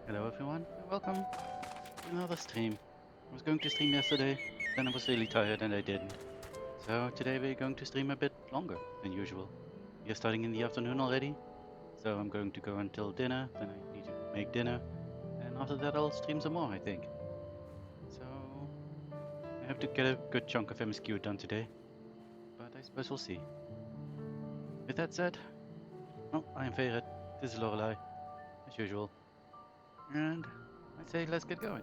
Hello everyone, and welcome to another stream. I was going to stream yesterday, then I was really tired and I didn't. So today we're going to stream a bit longer than usual. We are starting in the afternoon already, so I'm going to go until dinner, then I need to make dinner, and after that I'll stream some more, I think. So I have to get a good chunk of MSQ done today, but I suppose we'll see. With that said, I am Fae'ret, this is Lorelei, as usual, and I say let's get going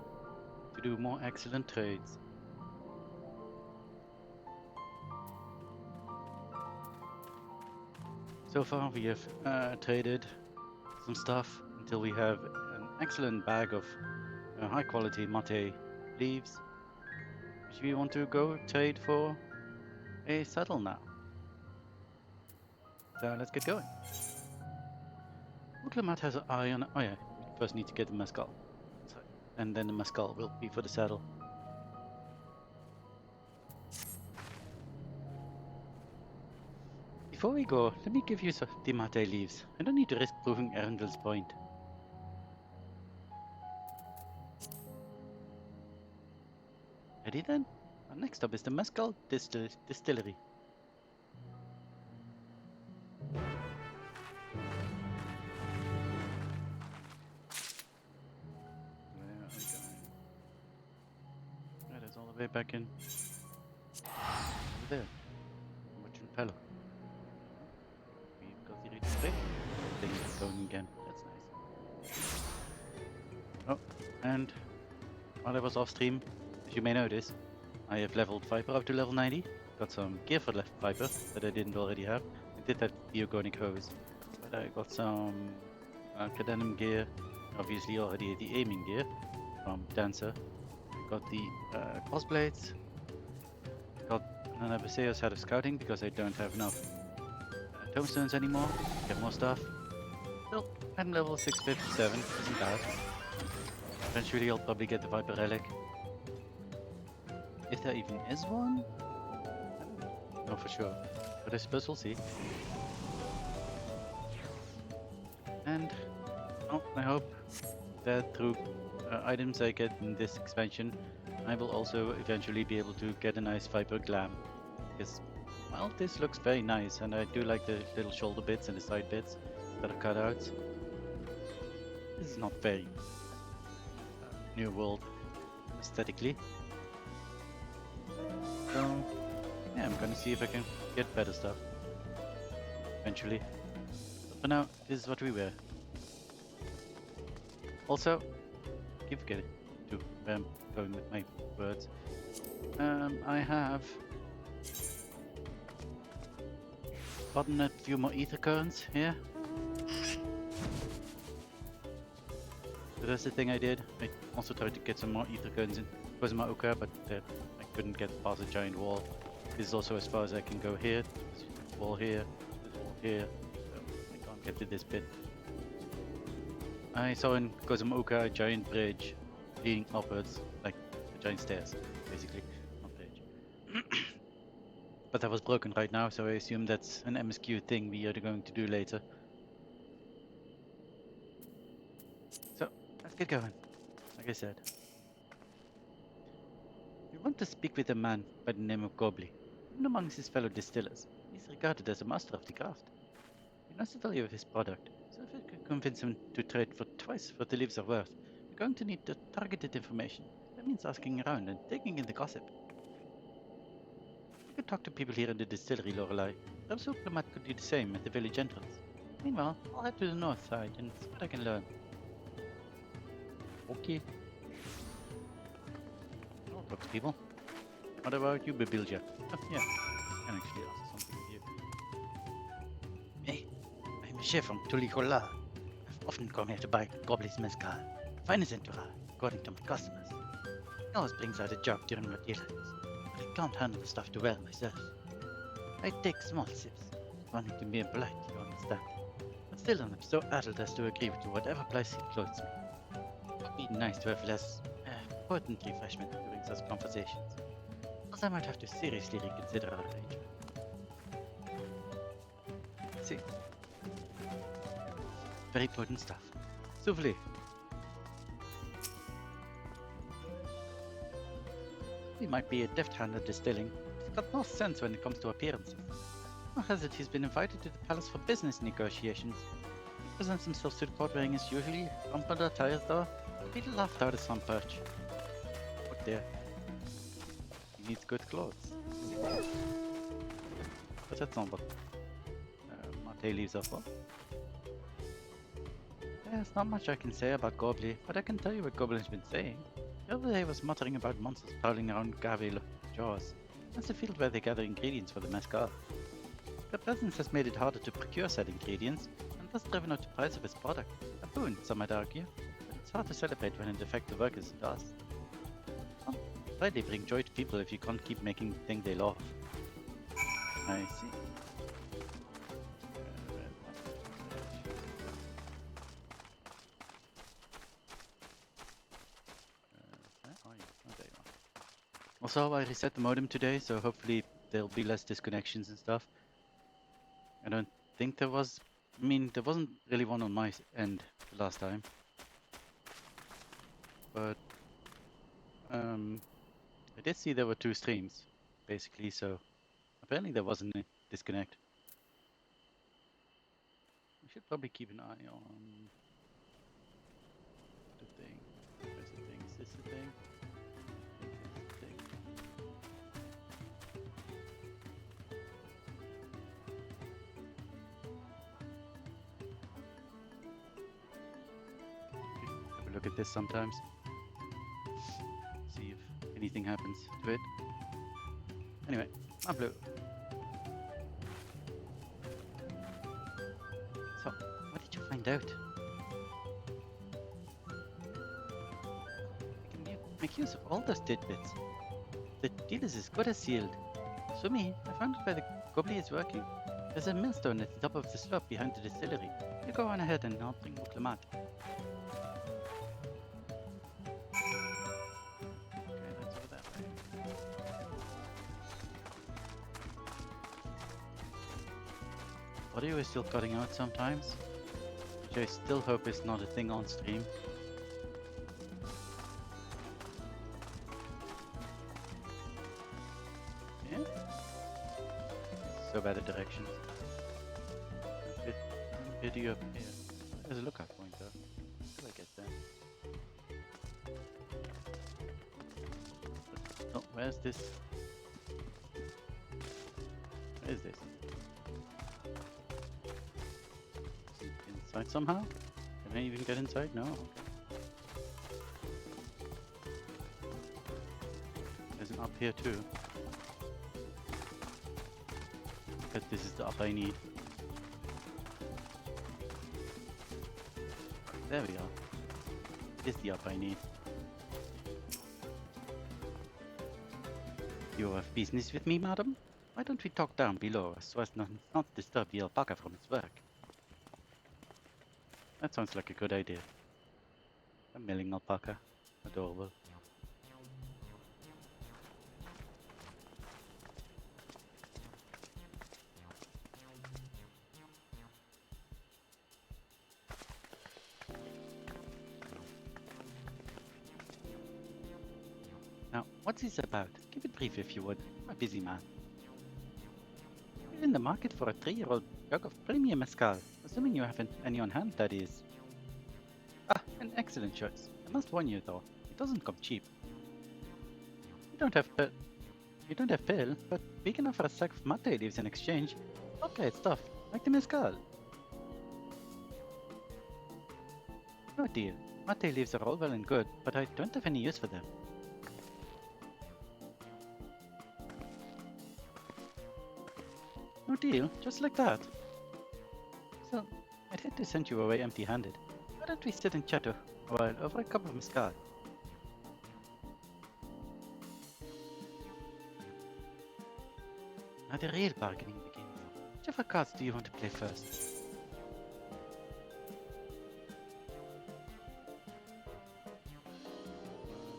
to do more excellent trades. So far we have traded some stuff until we have an excellent bag of high quality mate leaves, which we want to go trade for a saddle now. So let's get going. Uclamat has an eye on... Oh yeah, we first need to get the mescal. Sorry. And then the mescal will be for the saddle. Before we go, let me give you some the mate leaves. I don't need to risk proving Erendil's point. Ready then? Our next stop is the mescal distillery. Where are we going? That is all the way back in. Over there. Watching fellow. We've got the ready thing going again. That's nice. Oh, and while I was off stream, as you may notice, I have leveled Viper up to level 90. Got some gear for Viper that I didn't already have. I did that Biogonic hose, but I got some Cadenum gear, obviously already the aiming gear from Dancer. Got the crossblades. Got an Abysseo set of scouting because I don't have enough tomestones anymore. Get more stuff. Still, I'm level 657, isn't bad. Eventually I'll probably get the Viper relic. If there even is one? I don't know for sure, but I suppose we'll see. And I hope that through items I get in this expansion, I will also eventually be able to get a nice Viper glam. Because, well, this looks very nice, and I do like the little shoulder bits and the side bits that are cut out. This is not very New World aesthetically. So, yeah, I'm gonna see if I can get better stuff eventually. But for now, this is what we wear. Also, keep forgetting to where I'm going with my words. I have gotten a few more ether currents here. So that's the thing I did. I also tried to get some more ether currents in Kozma-Oka, but I couldn't get past a giant wall. This is also as far as I can go here. There's a wall here, there's a wall here, so I can't get to this bit. I saw in Kozma-Oka a giant bridge leading upwards, like giant stairs, basically, not bridge. But that was broken right now, so I assume that's an MSQ thing we are going to do later. So, let's get going, like I said. We want to speak with a man by the name of Gobly. Even amongst his fellow distillers, he is regarded as a master of the craft. We know the value of his product, so if we can convince him to trade for twice what the leaves are worth, we're going to need the targeted information. That means asking around and taking in the gossip. You could talk to people here in the distillery, Lorelei. Perhaps Diplomat could do the same at the village entrance. Meanwhile, I'll head to the north side and see what I can learn. Okay. I'll talk to people. What about you, Babilja? Oh, yeah. I can actually ask something of you. Hey, I'm a chef from 02jul. I've often come here to buy Goblin's mezcal. Finest in Tural, according to my customers. It always brings out a job during my daylights, but I can't handle the stuff too well myself. I take small sips, wanting to be polite, you understand. But still I'm so adult as to agree with whatever price it clothes me. It would be nice to have less potent refreshment during such conversations. Else I might have to seriously reconsider our arrangement. See. Very potent stuff. Souffle. He might be a deft hand at distilling, but he's got no sense when it comes to appearances. Nor has it he's been invited to the palace for business negotiations. He presents himself to the court wearing his usually rumpled attire, though. He'd laughed out of some perch. Look there. He needs good clothes. But that's not what Mate leaves off for. There's not much I can say about Goblin, but I can tell you what Goblin's been saying. The other day was muttering about monsters prowling around Gavel Jaws. That's the field where they gather ingredients for the mezcal. Their presence has made it harder to procure said ingredients, and thus driven up the price of its product. A boon, some might argue, but it's hard to celebrate when it affects the workers it does. Well, why they bring joy to people if you can't keep making the thing they love? I see. Also, I reset the modem today, so hopefully there'll be less disconnections and stuff. I don't think there was... I mean, there wasn't really one on my end the last time. But... I did see there were 2 streams, basically, so... Apparently there wasn't a disconnect. We should probably keep an eye on... the thing. Where's the thing? Is this the thing? Look at this sometimes. See if anything happens to it. Anyway, I'm blue. So, what did you find out? We can make use of all those tidbits. The deal is as good as sealed. Sumi, I found out where the goblin is working. There's a millstone at the top of the slope behind the distillery. You go on ahead and I'll bring Muklamat. Audio is still cutting out sometimes, which I still hope is not a thing on stream. Yeah? So bad at directions. Video up here. There's a lookout point though. How do I get there? Oh, where's this? Where is this? Inside somehow? Can I even get inside? No? Okay. There's an up here too. Because this is the up I need. There we are. This is the up I need. You have business with me, madam? Why don't we talk down below so as not disturb the alpaca from its work? That sounds like a good idea. A milling alpaca. Adorable. Now, what's this about? Keep it brief if you would. I'm a busy man. We're in the market for a 3-year-old jug of premium mezcal. Assuming you haven't any on hand, that is. Ah, an excellent choice. I must warn you though, it doesn't come cheap. You don't have pill, but we can offer a sack of mate leaves in exchange. Okay, stuff, like the mezcal. No deal. Mate leaves are all well and good, but I don't have any use for them. No deal, just like that. So, I'd hate to send you away empty-handed. Why don't we sit and chat a while over a cup of mezcal? Now the real bargaining begins. Whichever cards do you want to play first?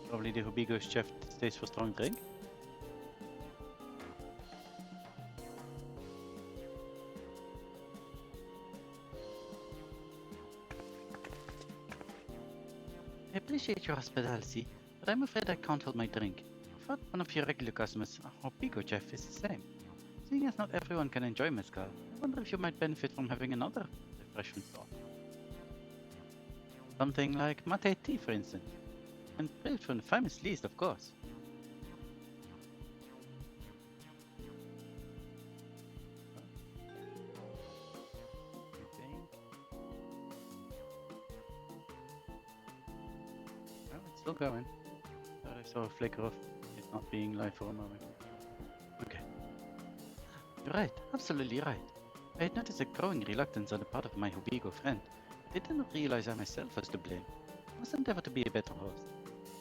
Probably the Hubigo chef stays for strong drink. I appreciate your hospitality, but I'm afraid I can't hold my drink. thought one of your regular customers, Hopigo Chef, is the same. Seeing as not everyone can enjoy mezcal, I wonder if you might benefit from having another refreshment store. Something like mate tea, for instance. And brewed from the famous least, of course. Oh, it's still going. Thought I saw a flicker of it not being live for a moment. Okay. You're right, absolutely right. I had noticed a growing reluctance on the part of my Hobigo friend, but I did not realize I myself was to blame. I must endeavor to be a better host.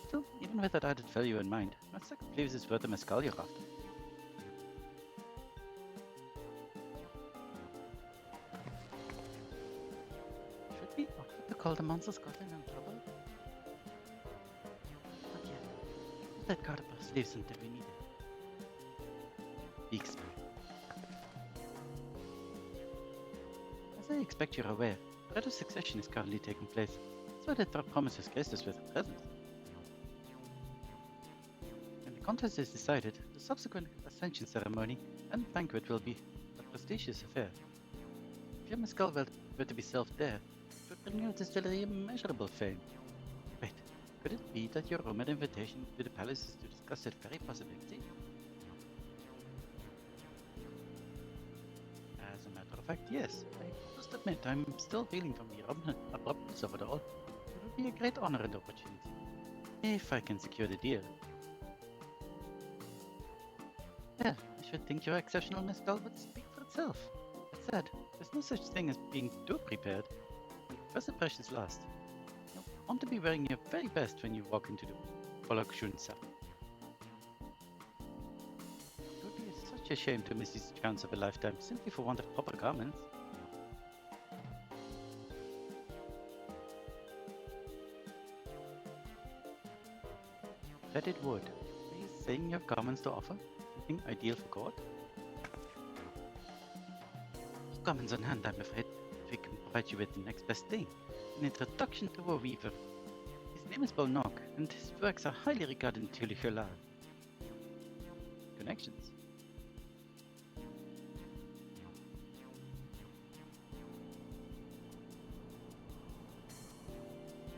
Still, even with that added value in mind, my second believes it's worth the mezcal you're after. Should we offer to call the monsters gotten in trouble? Not yet. Put that card up our sleeves until we need it. Big smile. As I expect you're aware, the Red of Succession is currently taking place, so that our promises graced us with a present. When the contest is decided, the subsequent ascension ceremony and banquet will be a prestigious affair. If your mezcal were to be served there, it would bring you to still immeasurable fame. Wait, could it be that your rumored invitation to the palace is to discuss that very possibility? As a matter of fact, yes. I must admit, I'm still reeling from the abruptness of it all. It would be a great honor and opportunity, if I can secure the deal. Well, I should think your exceptional mezcal would speak for itself. That said, there's no such thing as being too prepared. First impressions last. You'll want to be wearing your very best when you walk into the Polokshunsa. It would be such a shame to miss this chance of a lifetime simply for want of proper garments. That it would. Are you saying you have garments to offer? Something ideal for court? Garments on hand, I'm afraid. We can provide you with the next best thing. An introduction to a weaver. His name is Bolnok, and his works are highly regarded in Tulicholal. Connections.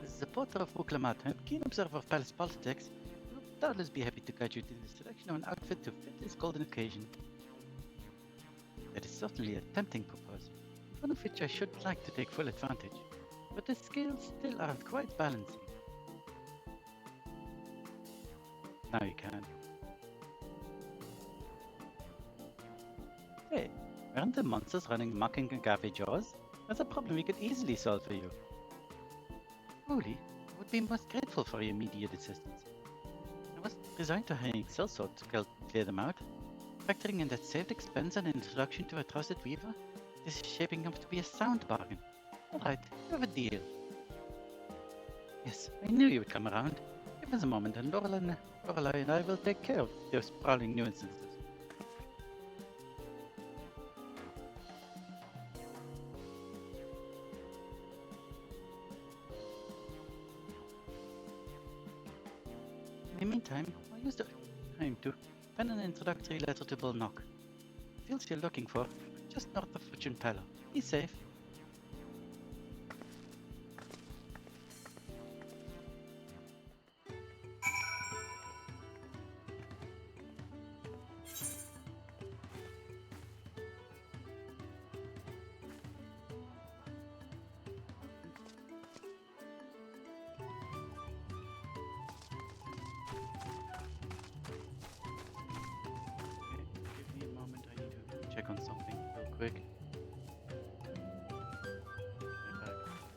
As a supporter of Wuklamat and keen observer of palace politics, he will doubtless be happy to guide you to the selection of an outfit to fit this golden occasion. That is certainly a tempting proposal, one of which I should like to take full advantage, but the scales still aren't quite balancing. Now you can. Hey, aren't the monsters running amok in Agave Jaws? That's a problem we could easily solve for you. Truly, I would be most grateful for your immediate assistance. I was resigned to hiring sellsword to clear them out. Factoring in that saved expense and introduction to a trusted weaver, this is shaping up to be a sound bargain. Alright, you have a deal. Yes, I knew you would come around. Give us a moment and Lorelei and I will take care of those prowling nuisances. In the meantime, I'll use the time to pen an introductory letter to Bolnok. The fields you're looking for, just north of Fortune Palo. Be safe. Give me a moment, I need to check on something real quick. Right back.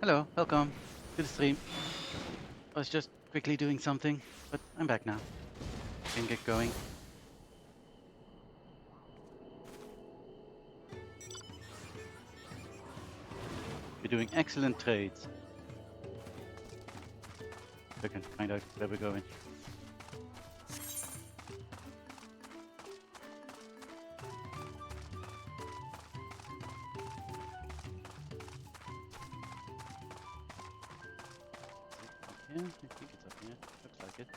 Hello, welcome to the stream. I was just quickly doing something, but I'm back now. Can get going. You're doing excellent trades. I can find out where we're going. Yeah, I think it's up here. Looks like it.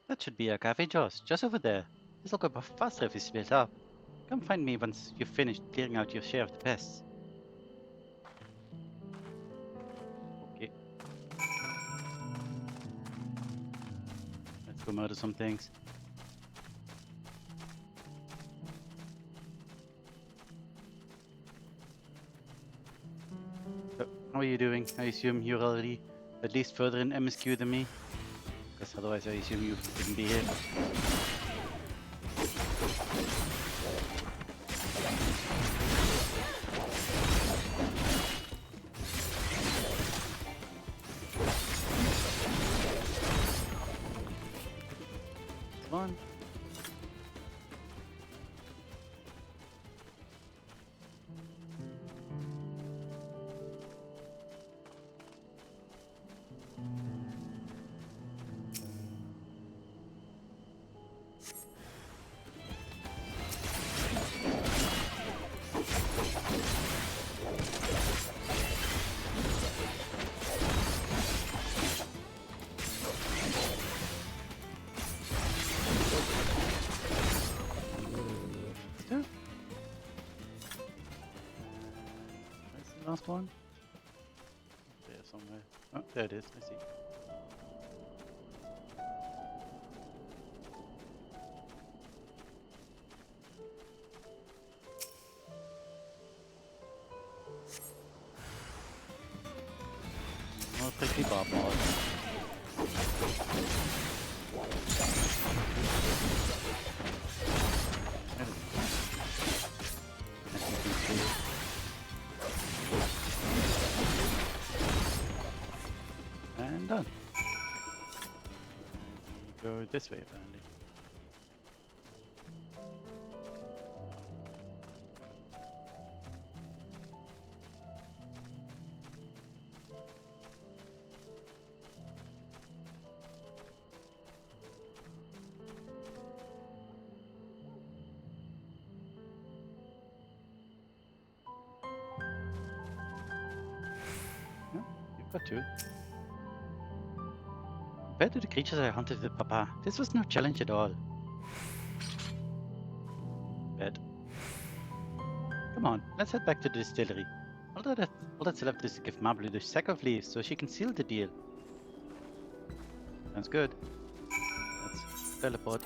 That should be a cafe just over there. This'll go faster if we split up. Come find me once you've finished clearing out your share of the pests. Okay. Let's go murder some things. So, how are you doing? I assume you're already at least further in MSQ than me? Because otherwise I assume you wouldn't be here. Come on. Where's the last one? There somewhere. Oh, there it is. I see. More prickly barbars. And done. Go this way apparently. No, you've got two. Compared to the creatures I hunted with Papa, this was no challenge at all. Bad. Come on, let's head back to the distillery. All that's left is to give Mablu the sack of leaves so she can seal the deal. Sounds good. Let's teleport.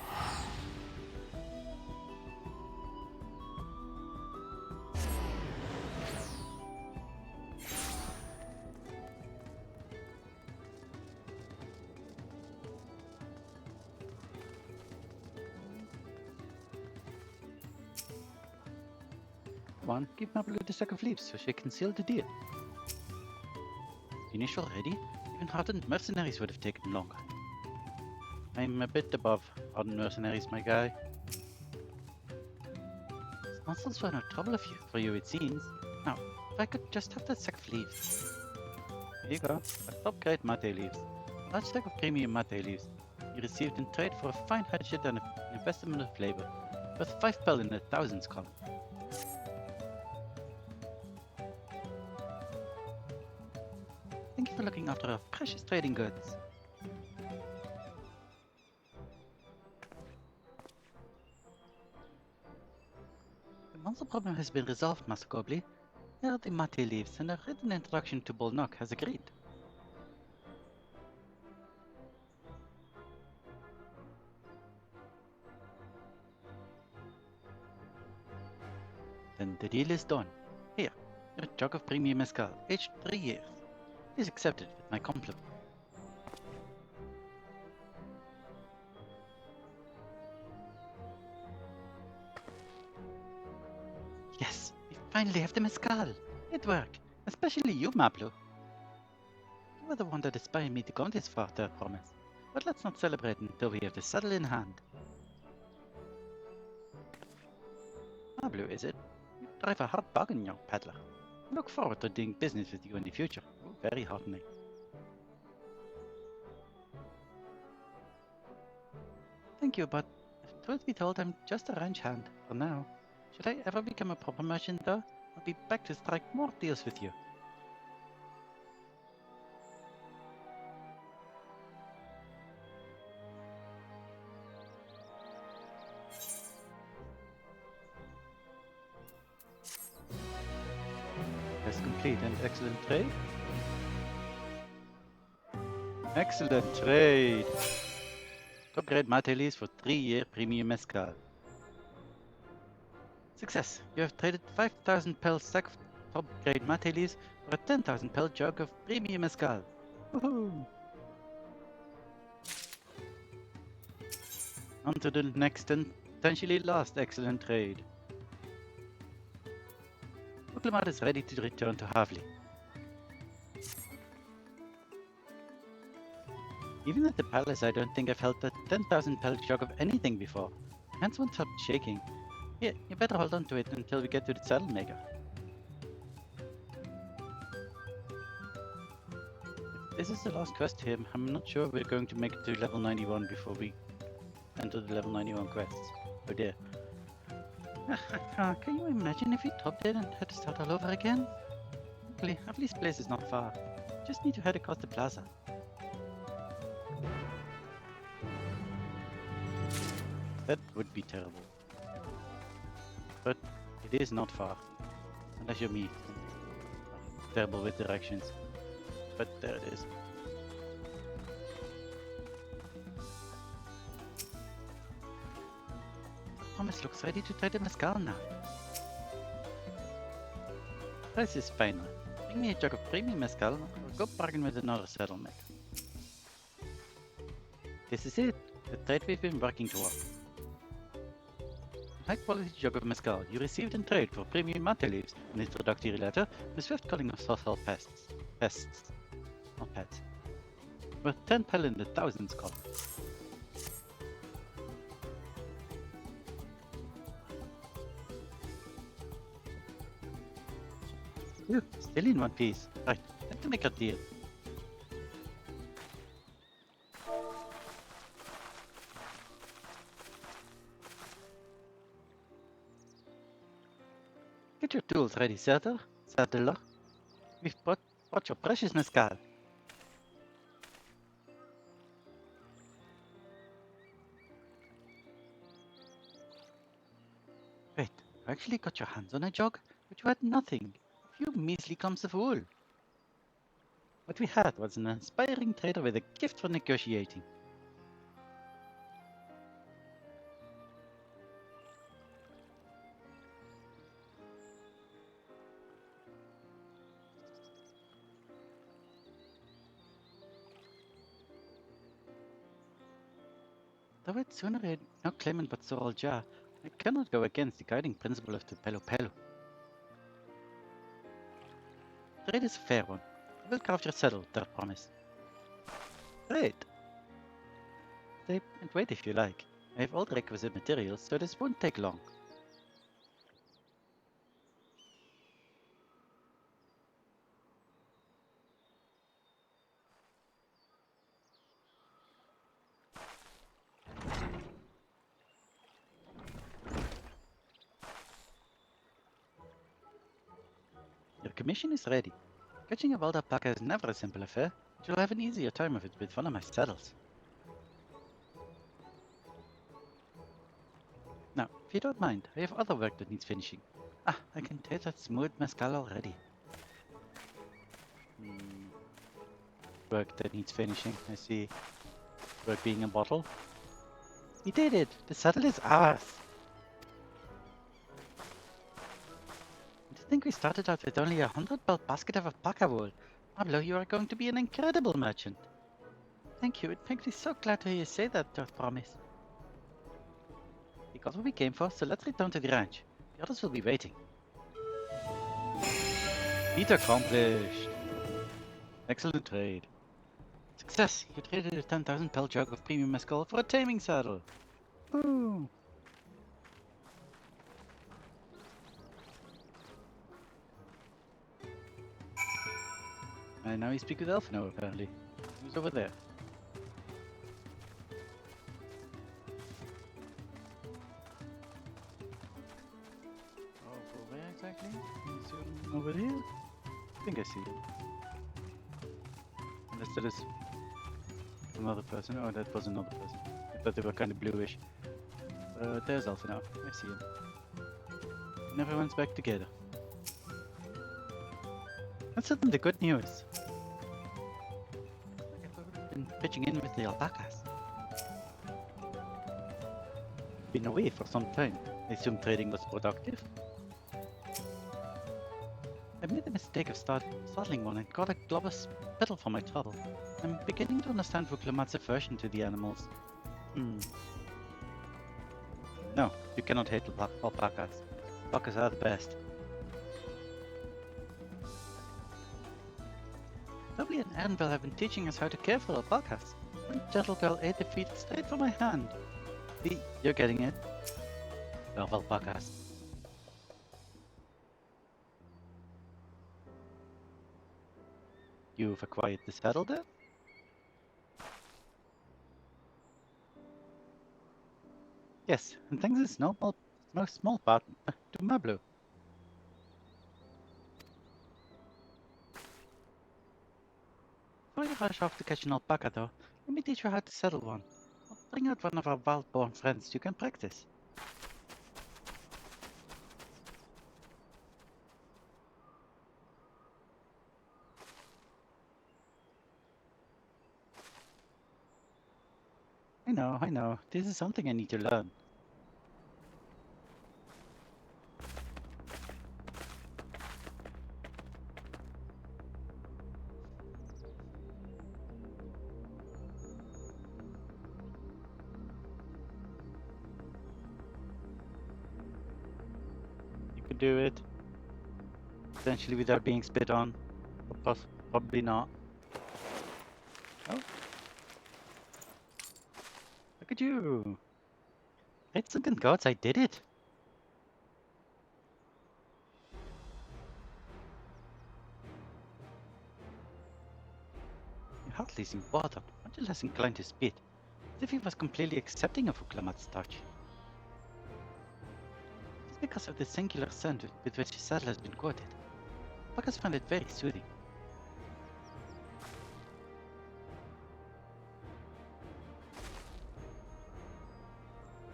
Come on, give Mablu the sack of leaves so she can seal the deal. Finish already? Even hardened mercenaries would have taken longer. I'm a bit above hardened mercenaries, my guy. Monsters were no trouble for you, it seems. Now, if I could just have that sack of leaves. Here you go, a top-grade mate leaves. A large stack of premium mate leaves. You received in trade for a fine hatchet and an investment of labor, worth 5 pel in the thousands column. Thank you for looking after our precious trading goods. The monster problem has been resolved, Master Gobley. Here are the mate leaves, and a written introduction to Bolnock has agreed. Then the deal is done. Here, A jug of premium mezcal, aged 3 years. Please accept it with my compliment. Yes, we finally have the mezcal. It worked. Especially you, Mablu. You were the one that inspired me to go this far, I promise. But let's not celebrate until we have the saddle in hand. Mablu, is it? You drive a hard bargain, young peddler. I look forward to doing business with you in the future. Ooh, very heartening. Thank you, but truth be told, I'm just a ranch hand for now. Should I ever become a proper merchant, though, I'll be back to strike more deals with you. Quest complete and excellent trade. Excellent trade! Top-grade Matelis for 3-year premium mezcal. Success! You have traded 5,000 pel sack of top-grade Matelis for a 10,000 pel jug of premium mezcal. Woohoo! On to the next and potentially last excellent trade. Uklamad is ready to return to Havli. Even at the palace, I don't think I've held a 10,000 pel jug of anything before. Hands won't stop shaking. Here, you better hold on to it until we get to the saddle maker. If this is the last quest here, I'm not sure we're going to make it to level 91 before we enter the level 91 quests. Oh dear. Can you imagine if we topped it and had to start all over again? Luckily, Havli's place is not far. Just need to head across the plaza. That would be terrible. But it is not far. Unless you're me. Terrible with directions. But there it is. Thomas looks ready to try the mezcal now. Price is fine. Bring me a jug of premium mezcal or go bargain with another settlement. This is it. The trade we've been working toward. High quality jug of mezcal you received in trade for premium mate leaves, an introductory letter, and the swift culling of household pests. Pests. Not pets. Worth 10 pel in the thousands column. Phew, still in one piece. Right, time to make a deal. Get your tools ready, saddler. We've brought your precious mezcal. Wait, you actually got your hands on a jug, but you had nothing. A few measly clumps of wool. What we had was an aspiring trader with a gift for negotiating. Though I'd sooner had no claimant but Sir Aljar, I cannot go against the guiding principle of the Pelo Pelo. Trade is a fair one. I will craft your saddle, I promise. Great! Stay and wait if you like. I have all the requisite materials, so this won't take long. Your commission is ready. Catching a wild alpaca is never a simple affair, but you'll have an easier time of it with one of my saddles. Now, if you don't mind, I have other work that needs finishing. Ah, I can taste that smooth mezcal already. Work that needs finishing, I see. Work being a bottle. We did it! The saddle is ours! think we started out with only 100 belt basket of alpaca wool. Pablo, you are going to be an incredible merchant. Thank you. It makes me so glad to hear you say that, Promise. We got what we came for, so let's return to the ranch. The others will be waiting. Feat accomplished. Excellent trade. Success! You traded a 10,000 pel jug of premium mescal for a taming saddle. Woo! And now you speak with Elfino, apparently. Who's over there? Oh, where exactly? Is he over here? I think I see him. Unless that is another person. Oh, that was another person. I thought they were kind of bluish. There's Elfino. I see him. And everyone's back together. Let's tell them the good news. Been pitching in with the alpacas. Been away for some time. I assume trading was productive. I made the mistake of startling one and got a global spittle for my trouble. I'm beginning to understand Vuklamat's aversion to the animals. No, you cannot hate alpacas. Alpacas are the best. Lovely and Annabelle have been teaching us how to care for alpacas. One gentle girl ate the feet straight from my hand. See, you're getting it. Love alpacas. You've acquired the saddle there? Yes, and thanks in no small part to Mablo. Before you rush off to catch an alpaca though, let me teach you how to saddle one. I'll bring out one of our wild-born friends you can practice. I know. This is something I need to learn. You could do it. Potentially without being spit on. Or probably not. Oh. Look at you. Great sunken gods, I did it. You hardly seem bothered, much less inclined to spit. As if he was completely accepting of Vuklamat's touch. It's because of the singular scent with which his saddle has been coated. Alpacas find it very soothing.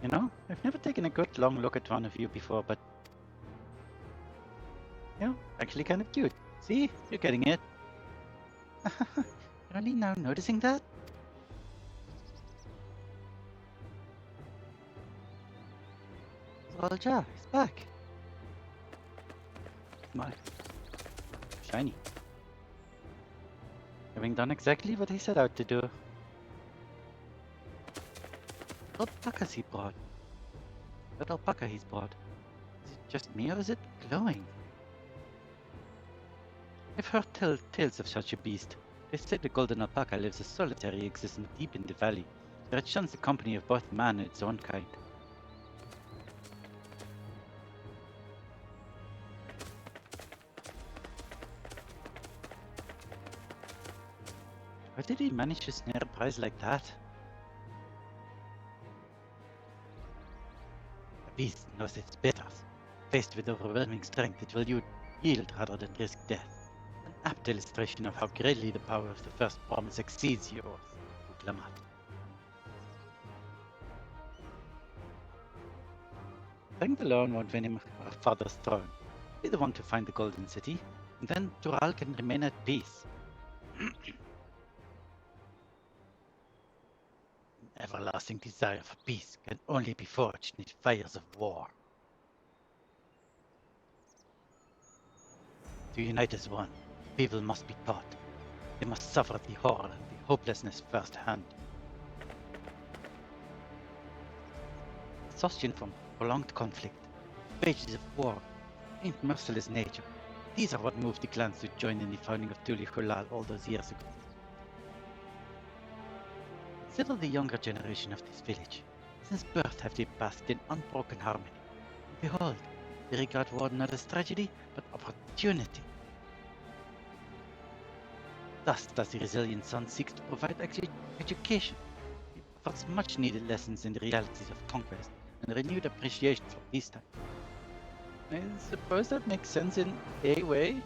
You know, I've never taken a good long look at one of you before, but... actually kind of cute. See? You're getting it. You're only now noticing that? Soldier, he's back. Smile. Shiny. Having done exactly what he set out to do. Alpacas he brought. That alpaca he's brought. Is it just me or is it glowing? I've heard tales of such a beast. They say the golden alpaca lives a solitary existence deep in the valley, where it shuns the company of both man and its own kind. How did he manage to snare a prize like that? The beast knows its betters. Faced with overwhelming strength, it will yield rather than risk death. An apt illustration of how greatly the power of the first promise exceeds yours, Vuklamat. Strength alone won't win him our father's throne. Be the one to find the Golden City, and then Tural can remain at peace. An everlasting desire for peace can only be forged in the fires of war. To unite as one, people must be taught. They must suffer the horror and the hopelessness firsthand. Exhaustion from prolonged conflict, wages of war, and merciless nature. These are what moved the clans to join in the founding of 02jul2024 all those years ago. Still the younger generation of this village, since birth have they basked in unbroken harmony. Behold, they regard war not as tragedy, but opportunity. Thus does the resilient son seek to provide education. He offers much needed lessons in the realities of conquest and renewed appreciation for peacetime. I suppose that makes sense in a way.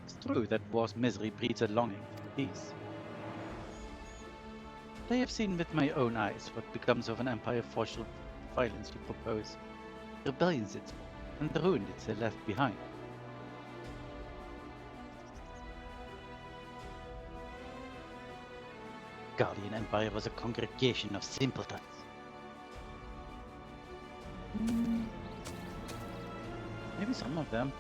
It's true that war's misery breeds a longing for peace. But I have seen with my own eyes what becomes of an empire forged through violence you propose, the rebellions it spawned, and the ruin it left behind. Guardian Empire was a congregation of simpletons. Maybe some of them.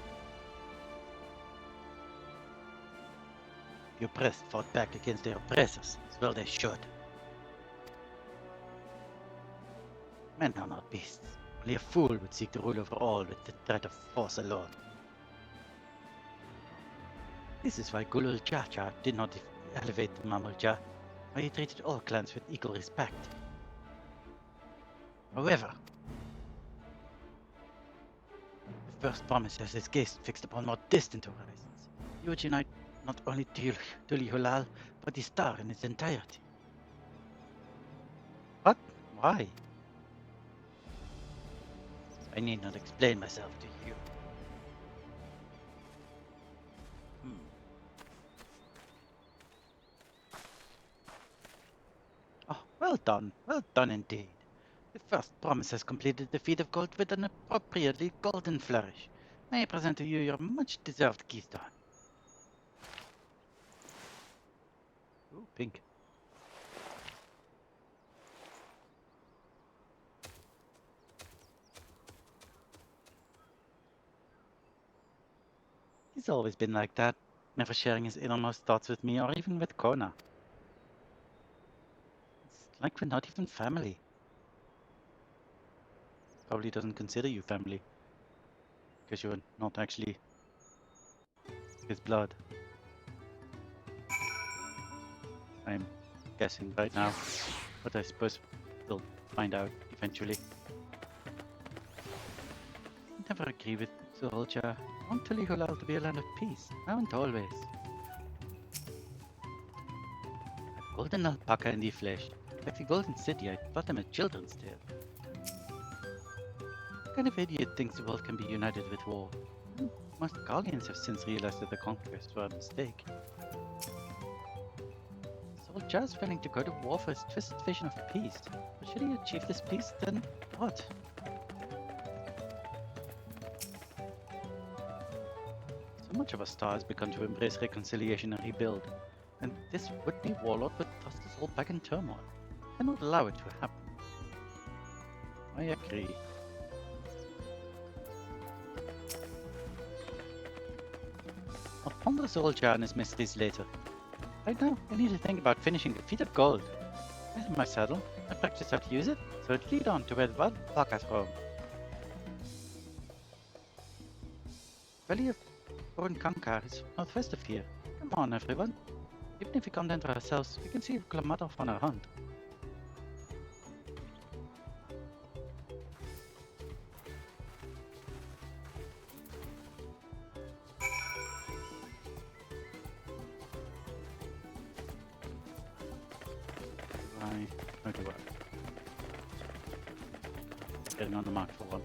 The oppressed fought back against their oppressors, as well they should. Men are not beasts. Only a fool would seek to rule over all with the threat of force alone. This is why 02jul2024 did not elevate the Mamulja, why he treated all clans with equal respect. However, the first promise has his gaze fixed upon more distant horizons. He would unite not only 02jul2024, but the star in its entirety. What? Why? I need not explain myself to you. Oh, well done indeed. The first promise has completed the feat of gold with an appropriately golden flourish. May I present to you your much-deserved keystone? Ooh, pink. He's always been like that, never sharing his innermost thoughts with me or even with Kona. It's like we're not even family. Probably doesn't consider you family, because you're not actually his blood. I'm guessing right now, but I suppose we'll find out eventually. I never agree with Soldier. I want 02jul2024 to be a land of peace, now and always. A golden alpaca in the flesh, like the golden city I thought them a children's tale. What kind of idiot thinks the world can be united with war? Most Guardians have since realized that the conquest was a mistake. Soldier is willing to go to war for his twisted vision of peace. But should he achieve this peace, then what? So much of a star has begun to embrace reconciliation and rebuild, and this would-be warlord would thrust us all back in turmoil. I cannot allow it to happen. I agree. I'll ponder Soldier and his mysteries later. Right now, I need to think about finishing the feat of gold. This is my saddle. I practiced how to use it, so it lead on to where the wild alpacas roam. Valley of Kankar is northwest of here. Come on, everyone. Even if we come down to ourselves, we can see a kilometer off on our hunt. Getting on the mark for one.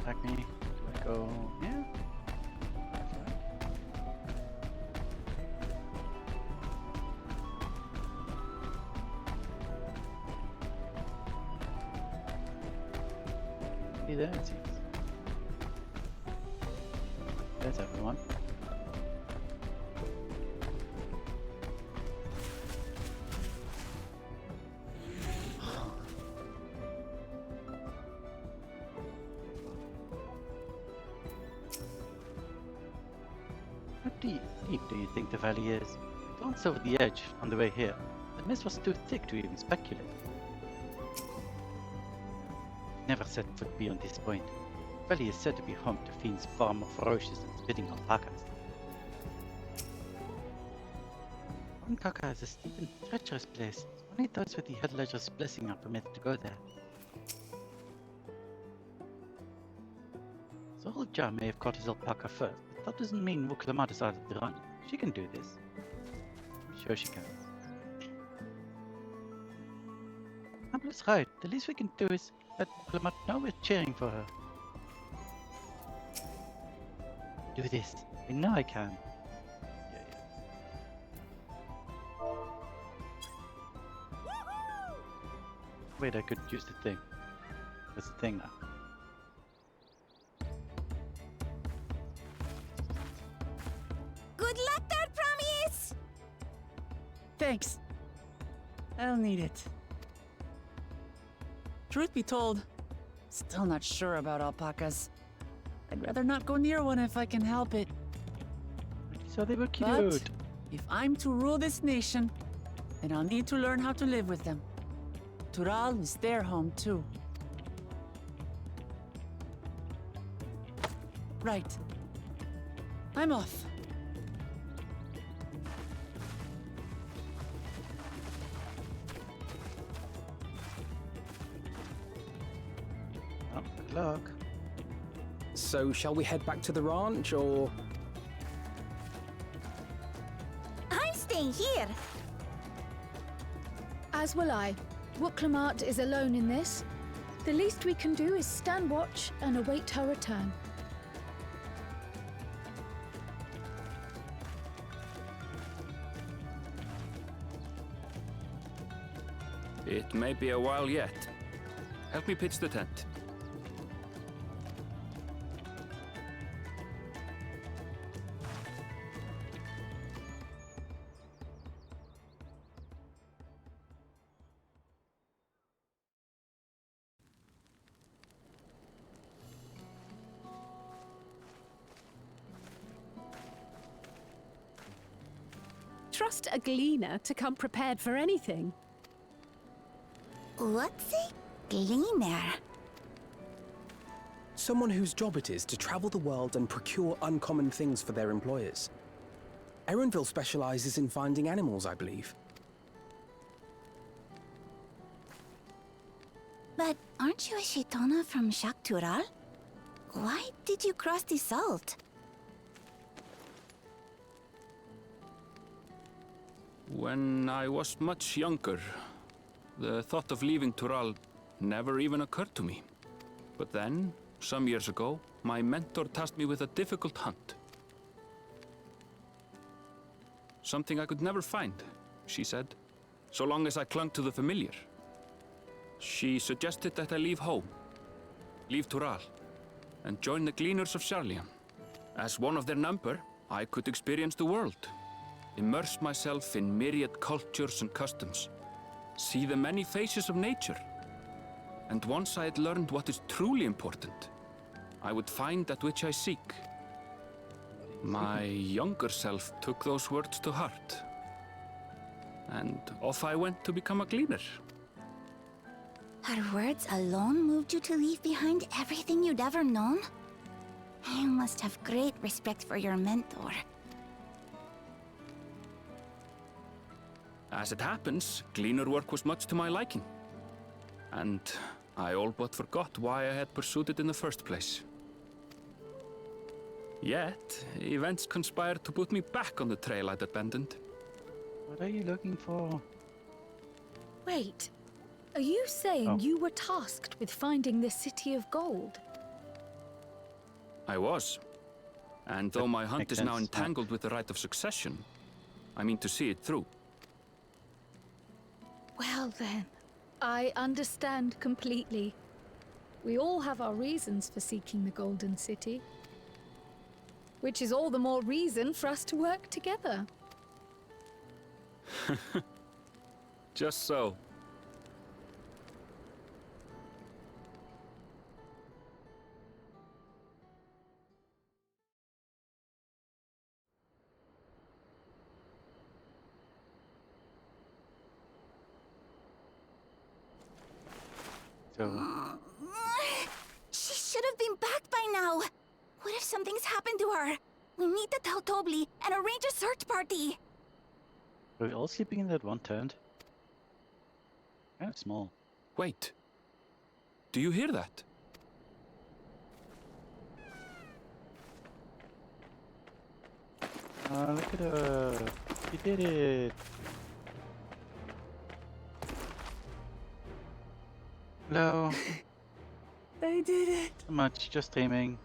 Attack me. Do I go here? Nobody there, it seems. There's everyone. How deep do you think the valley is? I glanced over the edge on the way here. The mist was too thick to even speculate. Never set foot beyond this point. The valley is said to be home to fiends far more ferocious than spitting alpacas. Kaka is a steep and treacherous place. Only those with the head ledger's blessing are permitted to go there. 02jul may have caught his alpaca first, but that doesn't mean Wuklamat is out of the run. She can do this. I'm sure she can. Ambler's right. The least we can do is let Wuklamat know we're cheering for her. Do this. I know I can. Wait, I could use the thing. That's the thing now. Good luck there, Promise! Thanks. I'll need it. Truth be told, still not sure about alpacas. I'd rather not go near one if I can help it. So they were cute. But if I'm to rule this nation, then I'll need to learn how to live with them. Tural is their home too. Right. I'm off. Oh, good luck. So, shall we head back to the ranch, or...? I'm staying here. As will I. Wuklamat is alone in this. The least we can do is stand watch and await her return. It may be a while yet. Help me pitch the tent. Trust a gleaner to come prepared for anything. What's a gleaner? Someone whose job it is to travel the world and procure uncommon things for their employers. Erenville specializes in finding animals, I believe. But aren't you a Shaitana from Tural? Why did you cross the salt? When I was much younger, the thought of leaving Tural never even occurred to me. But then, some years ago, my mentor tasked me with a difficult hunt. Something I could never find, she said, so long as I clung to the familiar. She suggested that I leave home, leave Tural, and join the Gleaners of Sharlayan. As one of their number, I could experience the world, immerse myself in myriad cultures and customs, see the many faces of nature. And once I had learned what is truly important, I would find that which I seek. My younger self took those words to heart, and off I went to become a gleaner. Her words alone moved you to leave behind everything you'd ever known? You must have great respect for your mentor. As it happens, gleaner work was much to my liking, and I all but forgot why I had pursued it in the first place. Yet, events conspired to put me back on the trail I'd abandoned. What are you looking for? Wait, are you saying you were tasked with finding the City of Gold? I was. And though my hunt makes is now sense. entangled with the right of succession, I mean to see it through. Well then, I understand completely. We all have our reasons for seeking the Golden City. Which is all the more reason for us to work together. Just so. So, She should have been back by now. What if something's happened to her? We need to tell Tobli and arrange a search party. are we all sleeping in that one tent? Kind of small. Wait. Do you hear that? Look at her. She did it. Hello. They did it. Not much, just dreaming.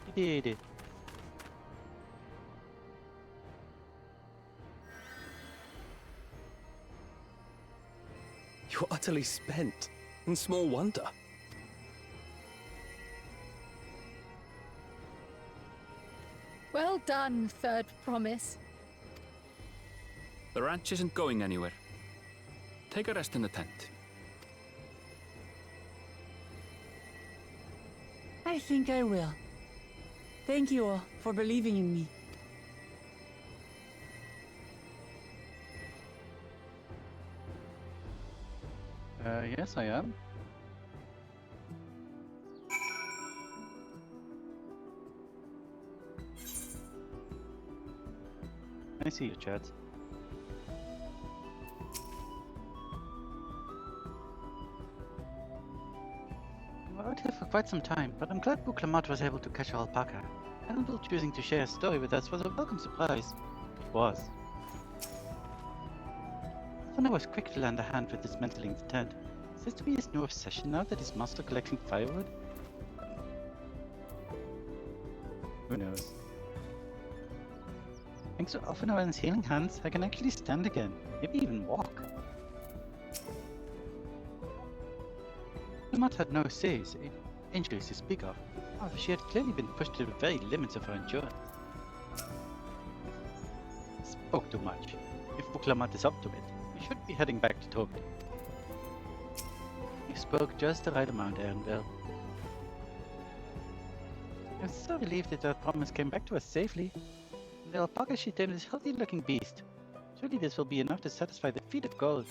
You did it. You're utterly spent. And small wonder. Well done, Third Promise. The ranch isn't going anywhere. Take a rest in the tent. I think I will. Thank you all for believing in me. Yes, I am. I see you, chat. I'm out here for quite some time, but I'm glad Buklamat was able to catch our alpaca. Erenville choosing to share a story with us was a welcome surprise. It was. Thana was quick to lend a hand with dismantling the tent. Is this to be his new obsession now that he's master collecting firewood? Who knows? Thanks to Alphina's and his healing hands, I can actually stand again. Maybe even walk. Buklamat had no serious injuries to speak of. However, she had clearly been pushed to the very limits of her endurance. Spoke too much. If Buklamat is up to it, we should be heading back to Tobli. You spoke just the right amount, Erenville. I'm so relieved that our promise came back to us safely. The alpaca she tamed is a healthy-looking beast. Surely this will be enough to satisfy the feet of gold.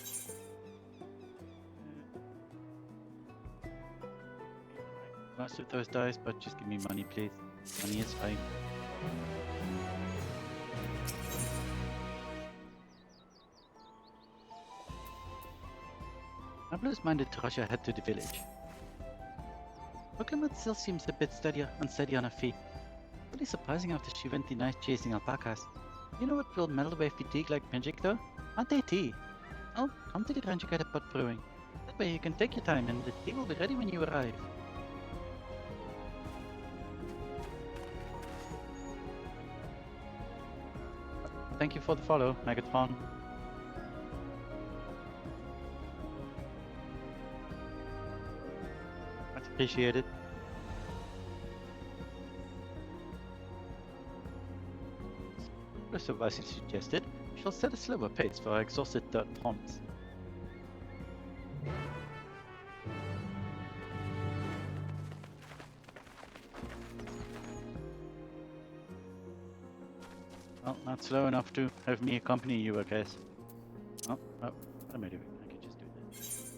Most of those dice, but just give me money, please. Money is fine. Nablu's minded to rush ahead to the village. Buklamat still seems a bit unsteady on her feet. Really surprising after she went the night chasing alpacas. You know what will melt away fatigue like Pinjik though? Aren't they tea? Oh, come to the ranch and get a pot brewing. That way you can take your time and the tea will be ready when you arrive. Thank you for the follow, Megatron. Much appreciated. So as he suggested, we shall set a slower pace for our exhausted third promise. Well, not slow enough to have me accompany you, I guess. Oh, what am I doing? I can just do this.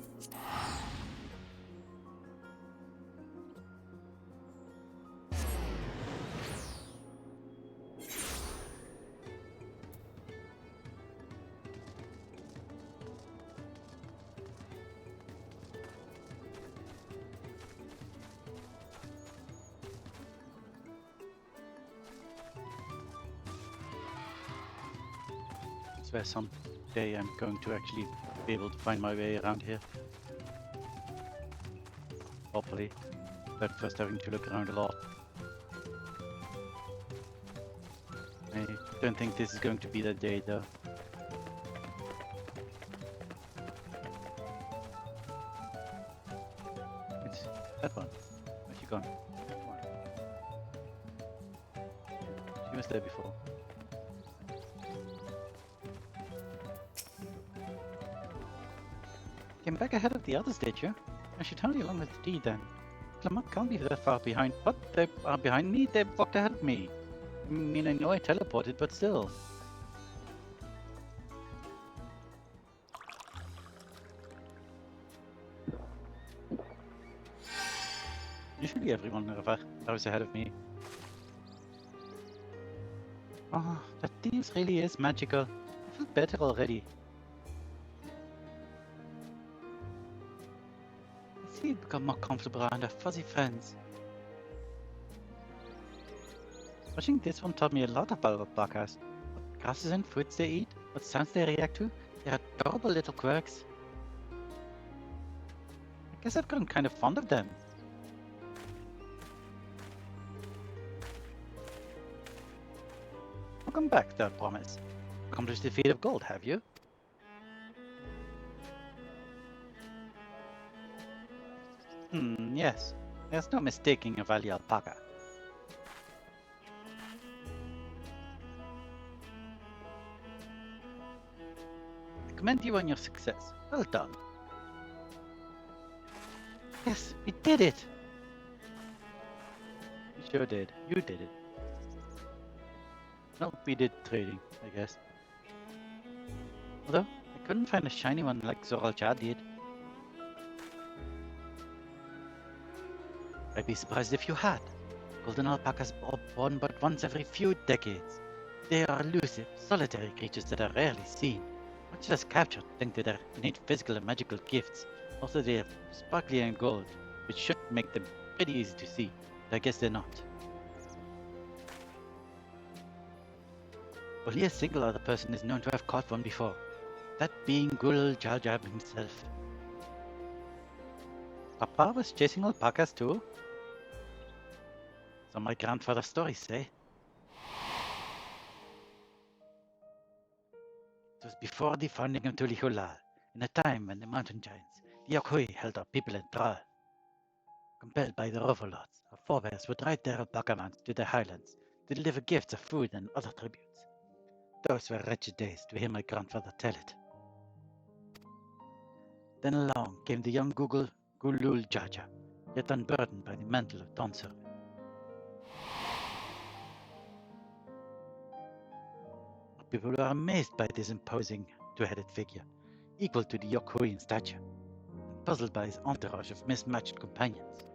I swear someday I'm going to actually be able to find my way around here. Hopefully. But first having to look around a lot. I don't think this is going to be the day though. That one. Where's she gone? That one. She was there before. Came back ahead of the others, did you? I should hurry along with the tea then. Clamart can't be that far behind. What? They are behind me? They walked ahead of me. I mean, I know I teleported, but still. Usually everyone knows ahead of me. Oh, that thieves really is magical. I feel better already. I see you become more comfortable around our fuzzy friends. Watching this one taught me a lot about alpacas. What grasses and fruits they eat, what sounds they react to, their adorable little quirks. I guess I've gotten kind of fond of them. Welcome back, Third Promise. Accomplished the feat of gold, have you? Yes. There's no mistaking a valley alpaca. I commend you on your success. Well done. Yes, we did it! We sure did. You did it. No, we did trading, I guess. Although, I couldn't find a shiny one like Zoralja did. I'd be surprised if you had. Golden alpacas are born but once every few decades. They are elusive, solitary creatures that are rarely seen. Much less captured thanks to their innate physical and magical gifts. Also, they have sparkly and gold, which should make them pretty easy to see, but I guess they're not. Only a single other person is known to have caught one before, that being Gul-Jajab himself. Papa was chasing alpacas too? So my grandfather's stories say. It was before the founding of Tulihulal, in a time when the mountain giants, the Yokhui, held our people in thrall. Compelled by the overlords, our forebears would ride their alpaca mounts to the highlands to deliver gifts of food and other tributes. Those were wretched days to hear my grandfather tell it. Then along came the young Gulul Jaja, yet unburdened by the mantle of Dawntrail. People were amazed by this imposing two-headed figure, equal to the Yokhui in stature, and puzzled by his entourage of mismatched companions.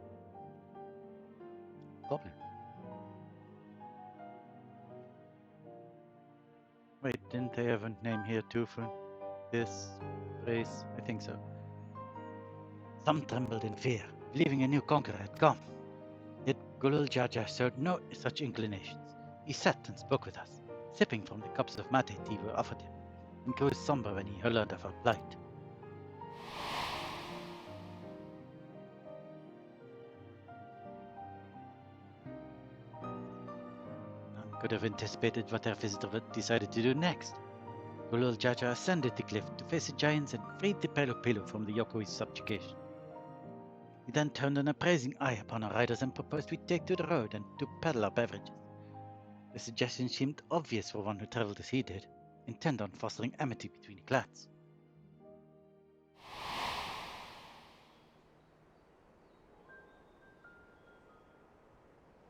Goblin. Wait, didn't they have a name here too for this race? I think so. Some trembled in fear, believing a new conqueror had come. Yet Gulul Jaja showed no such inclinations. He sat and spoke with us, sipping from the cups of mate tea we offered him, and grew somber when he learned of our plight. None could have anticipated what our visitor decided to do next. Gulul Jaja ascended the cliff to face the giants and freed the Pelu from the Yokui's subjugation. He then turned an appraising eye upon our riders and proposed we take to the road and to peddle our beverages. The suggestion seemed obvious for one who travelled as he did, intent on fostering amity between the clans.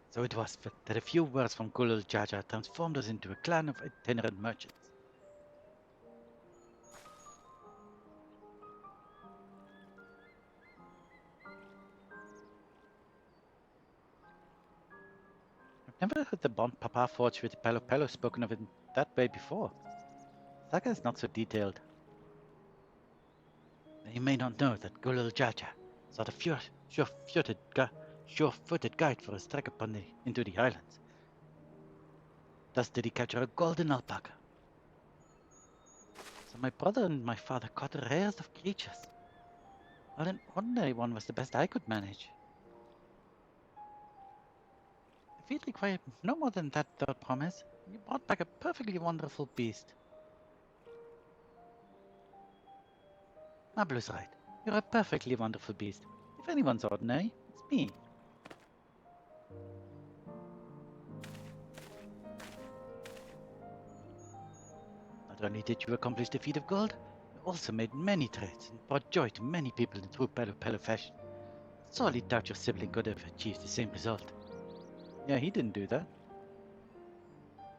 So it was that a few words from Gulul Jaja transformed us into a clan of itinerant merchants. I've never heard the bond Papa forged with Pelo spoken of in that way before. Saga is not so detailed. You may not know that Gulul Jaja sought a sure-footed guide for his trek into the islands. Thus did he capture a golden alpaca. So my brother and my father caught the rarest of creatures. While an ordinary one was the best I could manage. The feat required no more than that, Third Promise. You brought back a perfectly wonderful beast. Mablu's right. You're a perfectly wonderful beast. If anyone's ordinary, it's me. Not only did you accomplish the feat of gold, you also made many trades and brought joy to many people in true Pelu fashion. Sorely doubt your sibling could have achieved the same result. Yeah, he didn't do that.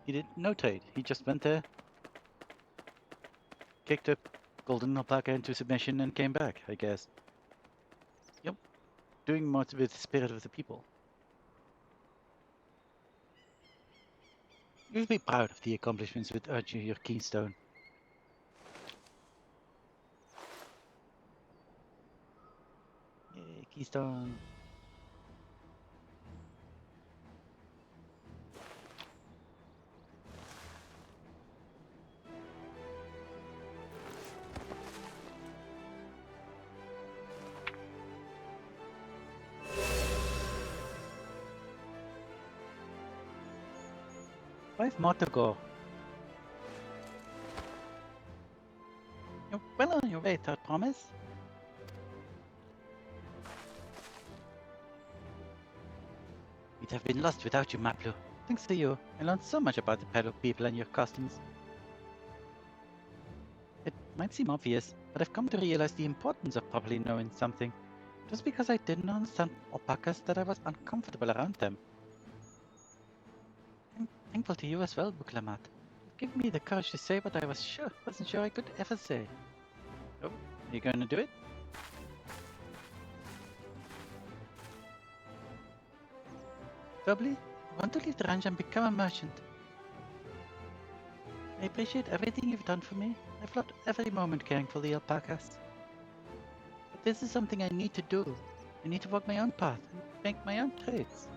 He did no trade. He just went there, kicked a golden alpaca into submission and came back, I guess. Yep. Doing more with the spirit of the people. You'll be proud of the accomplishments with your keystone. Yay, keystone. Five more to go. You're well on your way, I promise. We'd have been lost without you, Maplu. Thanks to you, I learned so much about the Pelu people and your customs. It might seem obvious, but I've come to realize the importance of properly knowing something. Just because I didn't understand alpacas, that I was uncomfortable around them. I'm thankful to you as well, Buklamat. You've given me the courage to say what I wasn't sure I could ever say. Oh, are you going to do it? Doubly, I want to leave the ranch and become a merchant. I appreciate everything you've done for me. I've loved every moment caring for the alpacas. But this is something I need to do. I need to walk my own path and make my own trades.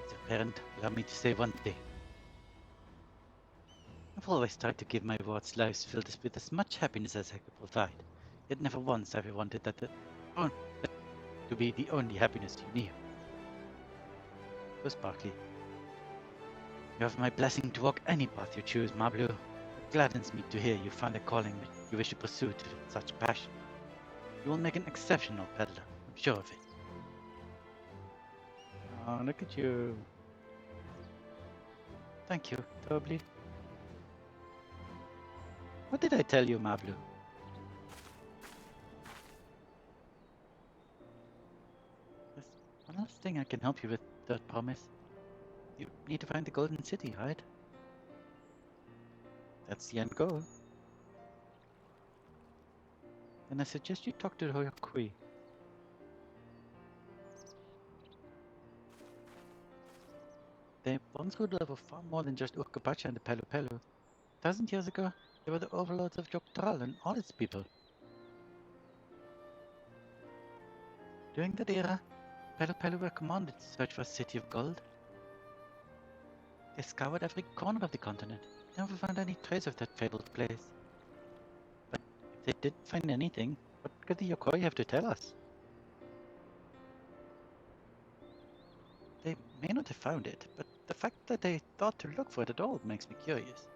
As a parent, allow me to say one thing. I've always tried to give my wards lives filled with as much happiness as I could provide. Yet never once have I wanted that to be the only happiness you knew. So Sparkly, you have my blessing to walk any path you choose, Mablu. It gladdens me to hear you found a calling you wish to pursue with such passion. You will make an exceptional peddler, I'm sure of it. Oh, look at you. Thank you, Tobly. What did I tell you, Mablu? There's one last thing I can help you with, that promise. You need to find the Golden City, right? That's the end goal. Then I suggest you talk to Hoyokui. They once ruled over far more than just Urkapacha and the Pelu Pelu. 1,000 years ago, they were the overlords of Dawntrail and all its people. During that era, Pelu Pelu were commanded to search for a city of gold. They scoured every corner of the continent, never found any trace of that fabled place. But if they did find anything, what could the Yokoi have to tell us? They may not have found it, but the fact that they thought to look for it at all makes me curious.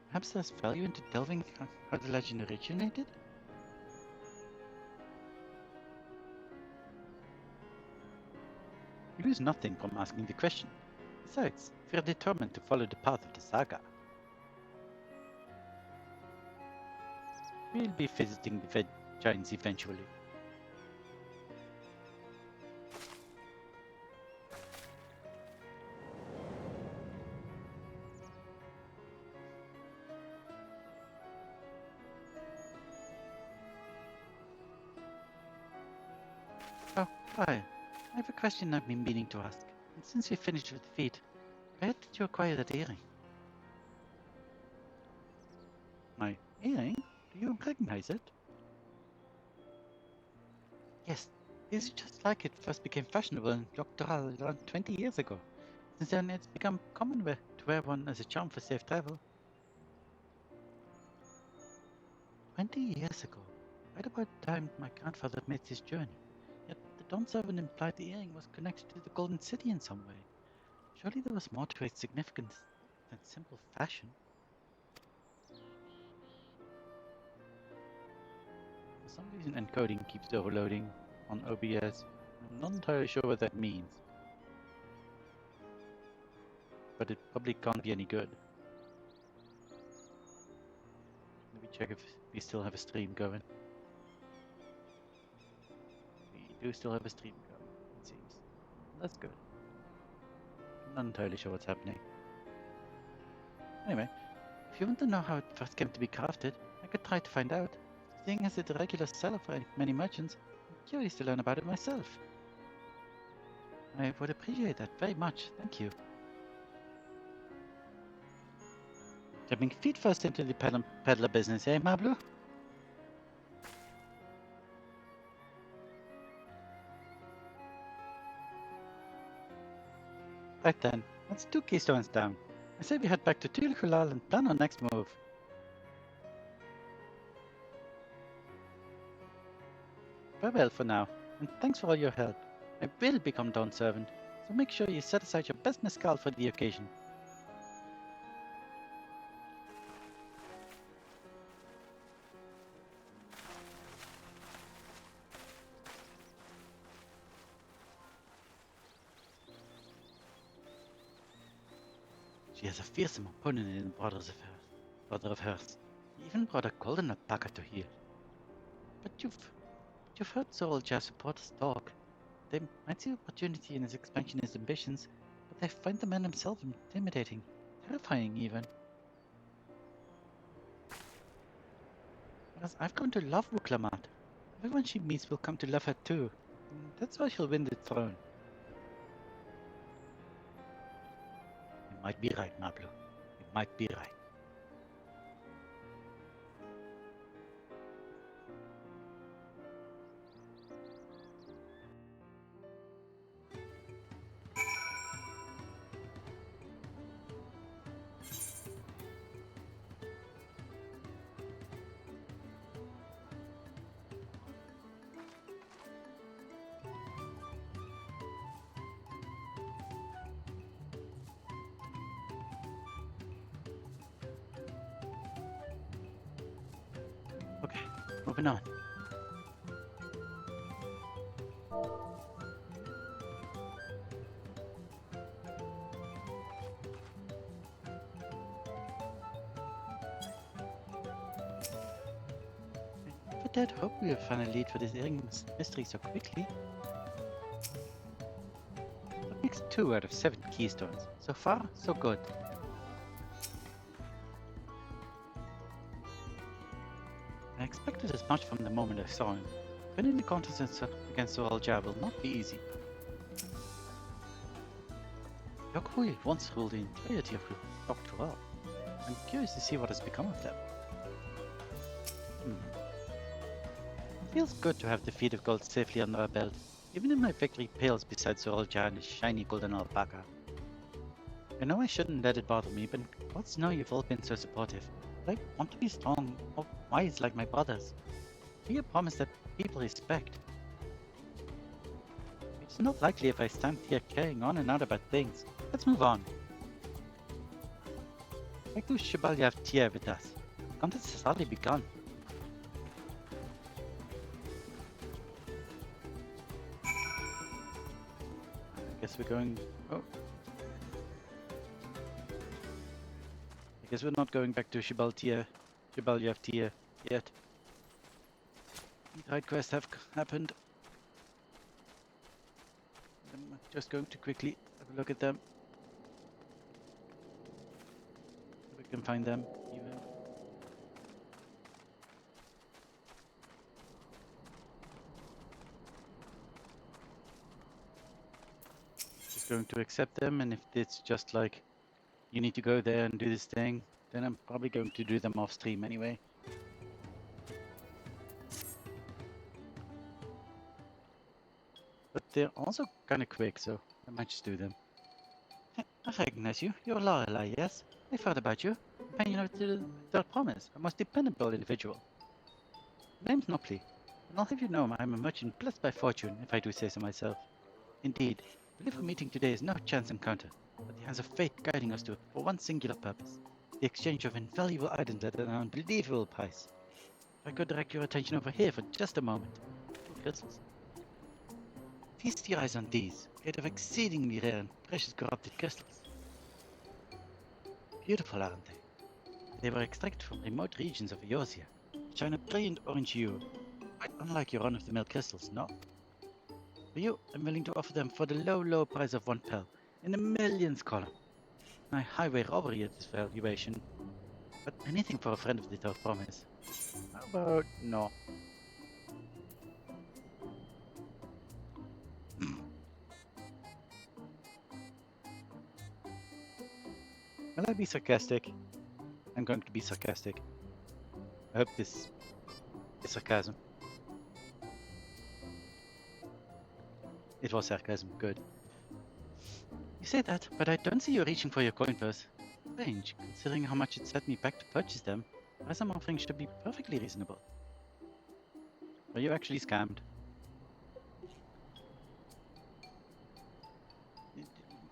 Perhaps there's value into delving how the legend originated? You lose nothing from asking the question. Besides, if you're determined to follow the path of the saga, we'll be visiting the giants eventually. Oh, hi. I have a question I've been meaning to ask. And since we finished with the feat, where did you acquire that earring? My earring? Do you recognize it? Yes, this is just like it first became fashionable in Dawntrail around 20 years ago. Since then, it's become common to wear one as a charm for safe travel. 20 years ago, right about the time my grandfather made this journey. Yet the Dawntrail implied the earring was connected to the Golden City in some way. Surely there was more to its significance than simple fashion. For some reason encoding keeps overloading on OBS. I'm not entirely sure what that means. But it probably can't be any good. Let me check if we still have a stream going. We do still have a stream going, it seems. That's good. I'm not entirely sure what's happening. Anyway, if you want to know how it first came to be crafted, I could try to find out. Seeing as it's a regular seller for many merchants, I'm curious to learn about it myself. I would appreciate that very much, thank you. Jumping feet first into the peddler business, eh, Mablu? Right then, that's 2 keystones down. I say we head back to 02jul and plan our next move. Farewell for now, and thanks for all your help. I will become Dawn Servant, so make sure you set aside your best mezcal for the occasion. She has a fearsome opponent in brother of hers. He even brought a golden alpaca to heel. But you've heard Zoralj's supporters talk. They might see opportunity in his expansionist ambitions, but they find the man himself intimidating, terrifying even. Whereas I've grown to love Wuklamat. Everyone she meets will come to love her too. And that's why she'll win the throne. You might be right, Mablu. You might be right. Okay, moving on. I did hope we would find a lead for this earring mystery so quickly. That makes 2 out of 7 keystones. So far, so good. I expected as much from the moment I saw him. Winning the contest against Zoraljah will not be easy. Yokhui once ruled the entirety of Dawntrail. I'm curious to see what has become of them. It feels good to have the feet of gold safely under our belt, even if my victory pales beside Zoraljah and his shiny golden alpaca. I know I shouldn't let it bother me, but gods know you've all been so supportive. But I want to be strong, or wise like my brothers. Be a promise that people respect. It's not likely if I stand here carrying on and out about things. Let's move on. Why do Shibal have Tia with us? The contest has hardly begun. I guess we're going... Oh. I guess we're not going back to Shibal Tia yet. The side quests have happened. I'm just going to quickly have a look at them. If we can find them even. Just going to accept them, and if it's just like you need to go there and do this thing, then I'm probably going to do them off stream anyway. But they're also kind of quick, so I might just do them. I recognize you. You're Lorelei, yes? I've heard about you. Companion of the Third Promise, a most dependable individual. Name's Nopley. I'll have you know I'm a merchant blessed by fortune, if I do say so myself. Indeed, the little meeting today is no chance encounter, but the hands of fate guiding us to for one singular purpose, the exchange of invaluable items at an unbelievable price. If I could direct your attention over here for just a moment. Two crystals. Feast your eyes on these, made of exceedingly rare and precious corrupted crystals. Beautiful, aren't they? They were extracted from remote regions of Eorzea, shine a brilliant orange hue, quite unlike your run-of-the-mill crystals, no? For you, I'm willing to offer them for the low, low price of 1 pearl, in the millions column. My highway robbery at this valuation, but anything for a friend of the tough promise. How about no? Will I be sarcastic? I'm going to be sarcastic. I hope this is sarcasm. It was sarcasm, good. You say that, but I don't see you reaching for your coin purse. Strange, considering how much it set me back to purchase them. The price I'm offering should be perfectly reasonable. Were you actually scammed?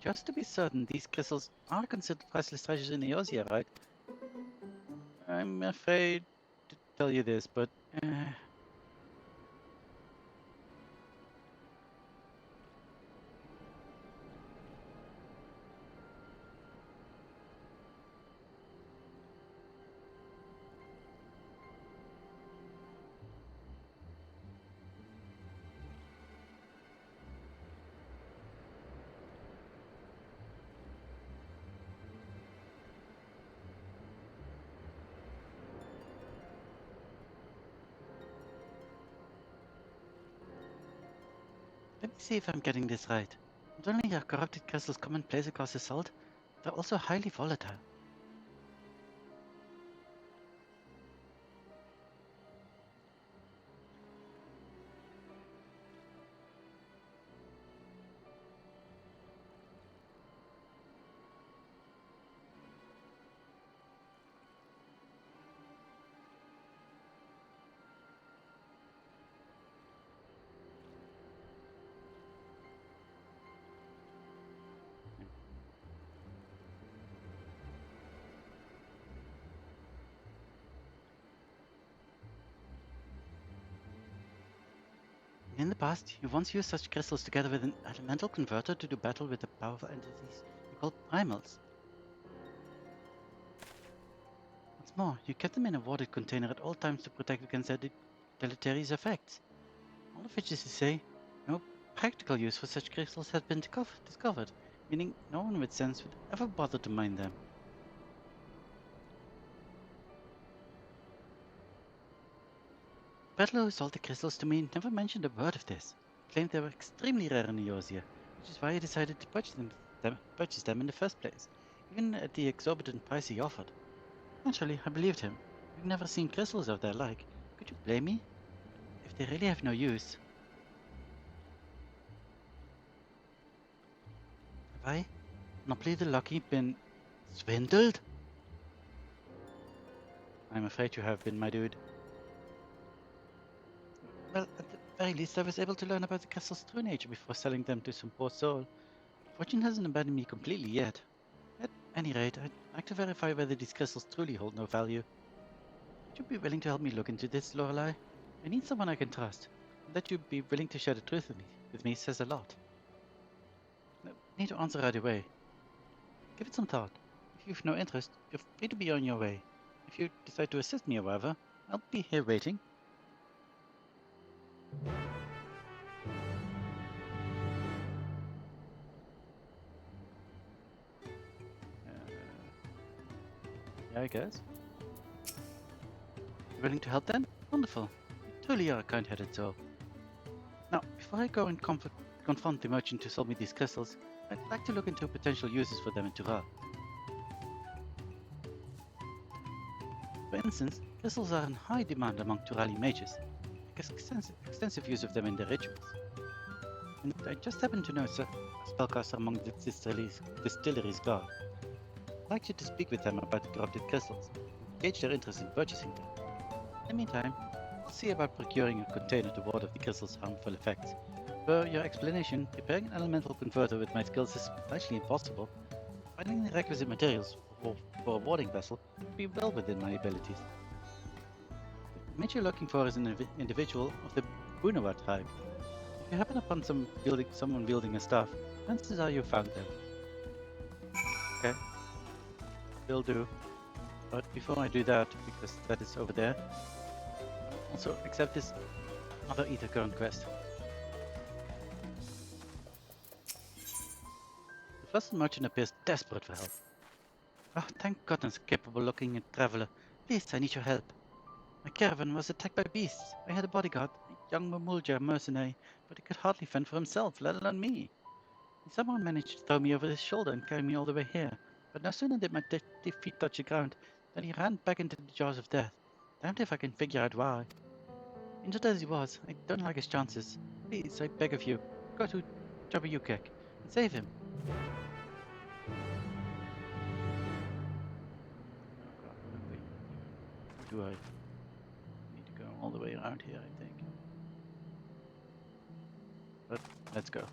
Just to be certain, these crystals are considered priceless treasures in Eorzea, right? I'm afraid to tell you this, but let me see if I'm getting this right. Not only are corrupted crystals commonplace across the salt, they're also highly volatile. In the past, you once used such crystals together with an elemental converter to do battle with the powerful entities you called primals. What's more, you kept them in a warded container at all times to protect against their deleterious effects. All of which is to say, no practical use for such crystals has been discovered, meaning no one with sense would ever bother to mine them. The peddler who sold the crystals to me never mentioned a word of this. He claimed they were extremely rare in Eorzea, which is why I decided to purchase them in the first place, even at the exorbitant price he offered. Naturally, I believed him. I've never seen crystals of their like. Could you blame me? If they really have no use. Have I, Monopoly the Lucky, been swindled? I'm afraid you have been, my dude. Well, at the very least, I was able to learn about the crystal's true nature before selling them to some poor soul. Fortune hasn't abandoned me completely yet. At any rate, I'd like to verify whether these crystals truly hold no value. Would you be willing to help me look into this, Lorelei? I need someone I can trust. And that you'd be willing to share the truth with me says a lot. No need to answer right away. Give it some thought. If you've no interest, you're free to be on your way. If you decide to assist me, however, I'll be here waiting. Yeah, I guess. You willing to help then? Wonderful. You truly are a kind-hearted soul. Now, before I go and confront the merchant who sold me these crystals, I'd like to look into potential uses for them in Tural. For instance, crystals are in high demand among Turali mages, because extensive use of them in their rituals. And I just happen to know a spellcaster among the distillery's guard. I'd like you to speak with them about the corrupted crystals, gauge their interest in purchasing them. In the meantime, I'll I'll see about procuring a container to ward off the crystal's harmful effects. Per your explanation, repairing an elemental converter with my skills is largely impossible. Finding the requisite materials for a warding vessel would be well within my abilities. The mate you're looking for is an individual of the Bunawa tribe. If you happen upon someone wielding a staff, chances are you found them. Okay. Will do. But before I do that, because that is over there, also accept this other ether current quest. The first merchant appears desperate for help. Oh, thank goodness, capable-looking traveler. Please, I need your help. My caravan was attacked by beasts. I had a bodyguard, a young Mamulja mercenary, but he could hardly fend for himself, let alone me. Someone managed to throw me over his shoulder and carry me all the way here. But no sooner did my feet touch the ground than he ran back into the jaws of death. Damned if I can figure out why. Injured as he was, I don't like his chances. Please, I beg of you, go to WK and save him. Oh god, wait. Do I need to go all the way around here, I think. But let's go.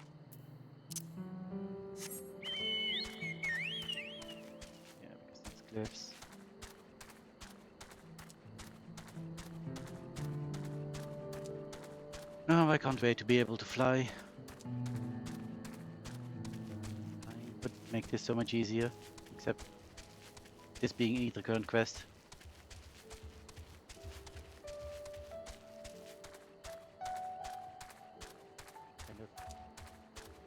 Yeah, because it's cliffs. Oh, I can't wait to be able to fly. I would make this so much easier, except this being Ether Current Quest. Kind of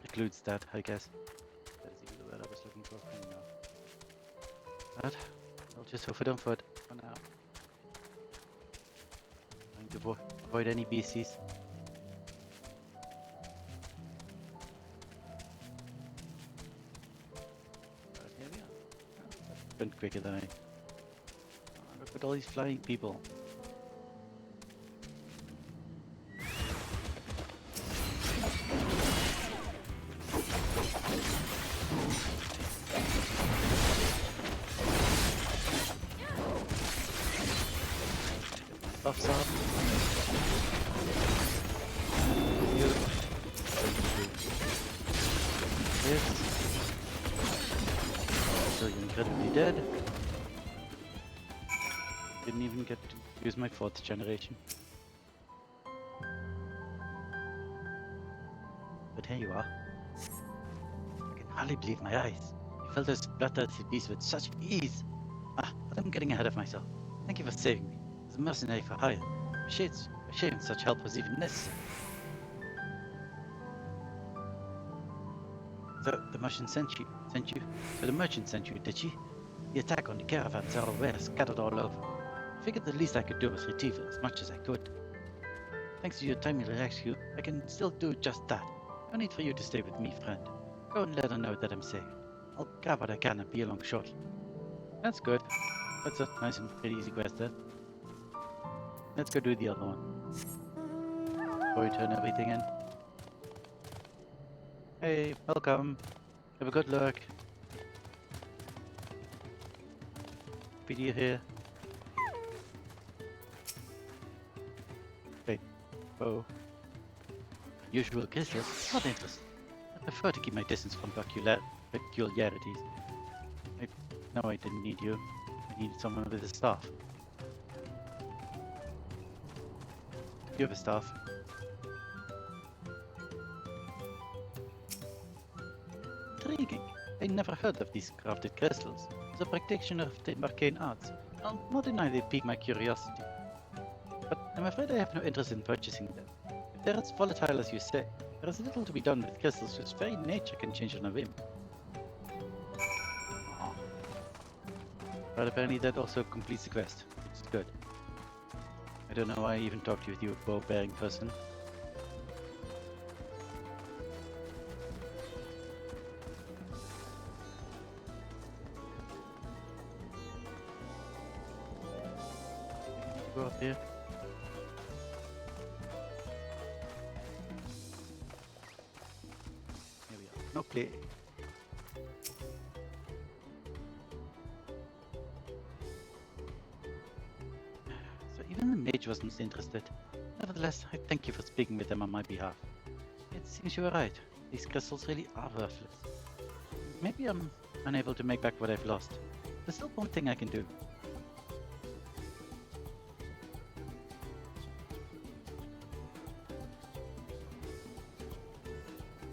precludes that, I guess. That is the word I was looking for. But I'll just hope I don't for it for now. Trying to avoid any beasties. Went quicker than I. Oh, look at all these flying people. Buffs up. So you're incredibly dead. Didn't even get to use my 4th generation. But here you are. I can hardly believe my eyes. You fell those bloodthirsty beasts with such ease. Ah, but I'm getting ahead of myself. Thank you for saving me. As a mercenary for hire, ashamed such help was even necessary. So the merchant sent you. So the merchant sent you, did she? The attack on the caravans are aware scattered all over. I figured the least I could do was retrieve as much as I could. Thanks to your timely rescue, I can still do just that. No need for you to stay with me, friend. Go and let her know that I'm safe. I'll grab what I can and be along shortly. That's good. That's a nice and pretty easy quest then. Let's go do the other one. Before we turn everything in. Hey, welcome. Have a good look. Happy you're here. Wait. Oh. Usual crystals? Not interesting. I prefer to keep my distance from peculiarities. No, I didn't need you. I needed someone with a staff. You have a staff. Intriguing. I never heard of these crafted crystals. As a practitioner of the arcane arts, I'll not deny they pique my curiosity. But I'm afraid I have no interest in purchasing them. If they're as volatile as you say, there is little to be done with crystals whose very nature can change on a whim. Oh. But apparently that also completes the quest, which is good. I don't know why I even talked to you, bow-bearing person. Go up here. Here we are. No play. So Even the mage wasn't interested. Nevertheless, I thank you for speaking with them on my behalf. It seems you were right. These crystals really are worthless. Maybe I'm unable to make back what I've lost. There's still one thing I can do.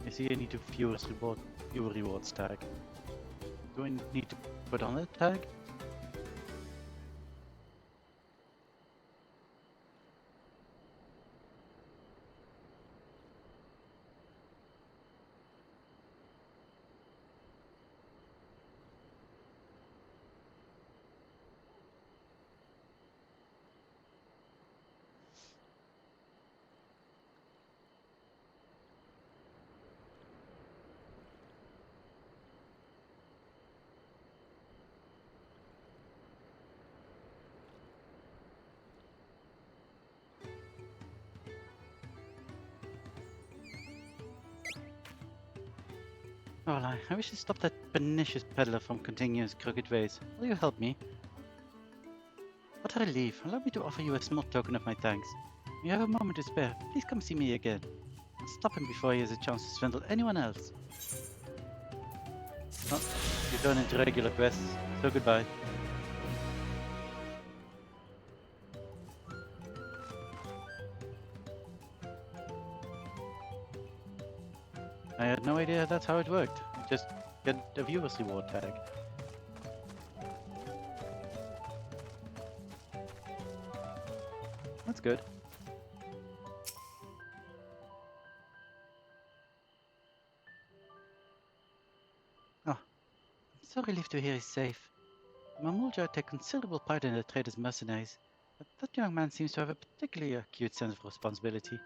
I see I need to view rewards tag. Do I need to put on a tag? Oh, I wish to stop that pernicious peddler from continuing his crooked ways. Will you help me? Before I leave, allow me to offer you a small token of my thanks. If you have a moment to spare, please come see me again. I'll stop him before he has a chance to swindle anyone else. Oh, you turn into regular quests, so goodbye. I had no idea that's how it worked. You just get a viewer's reward tag. That's good. Oh, I'm so relieved to hear he's safe. Mamulja take considerable part in the trade as mercenaries, but that young man seems to have a particularly acute sense of responsibility.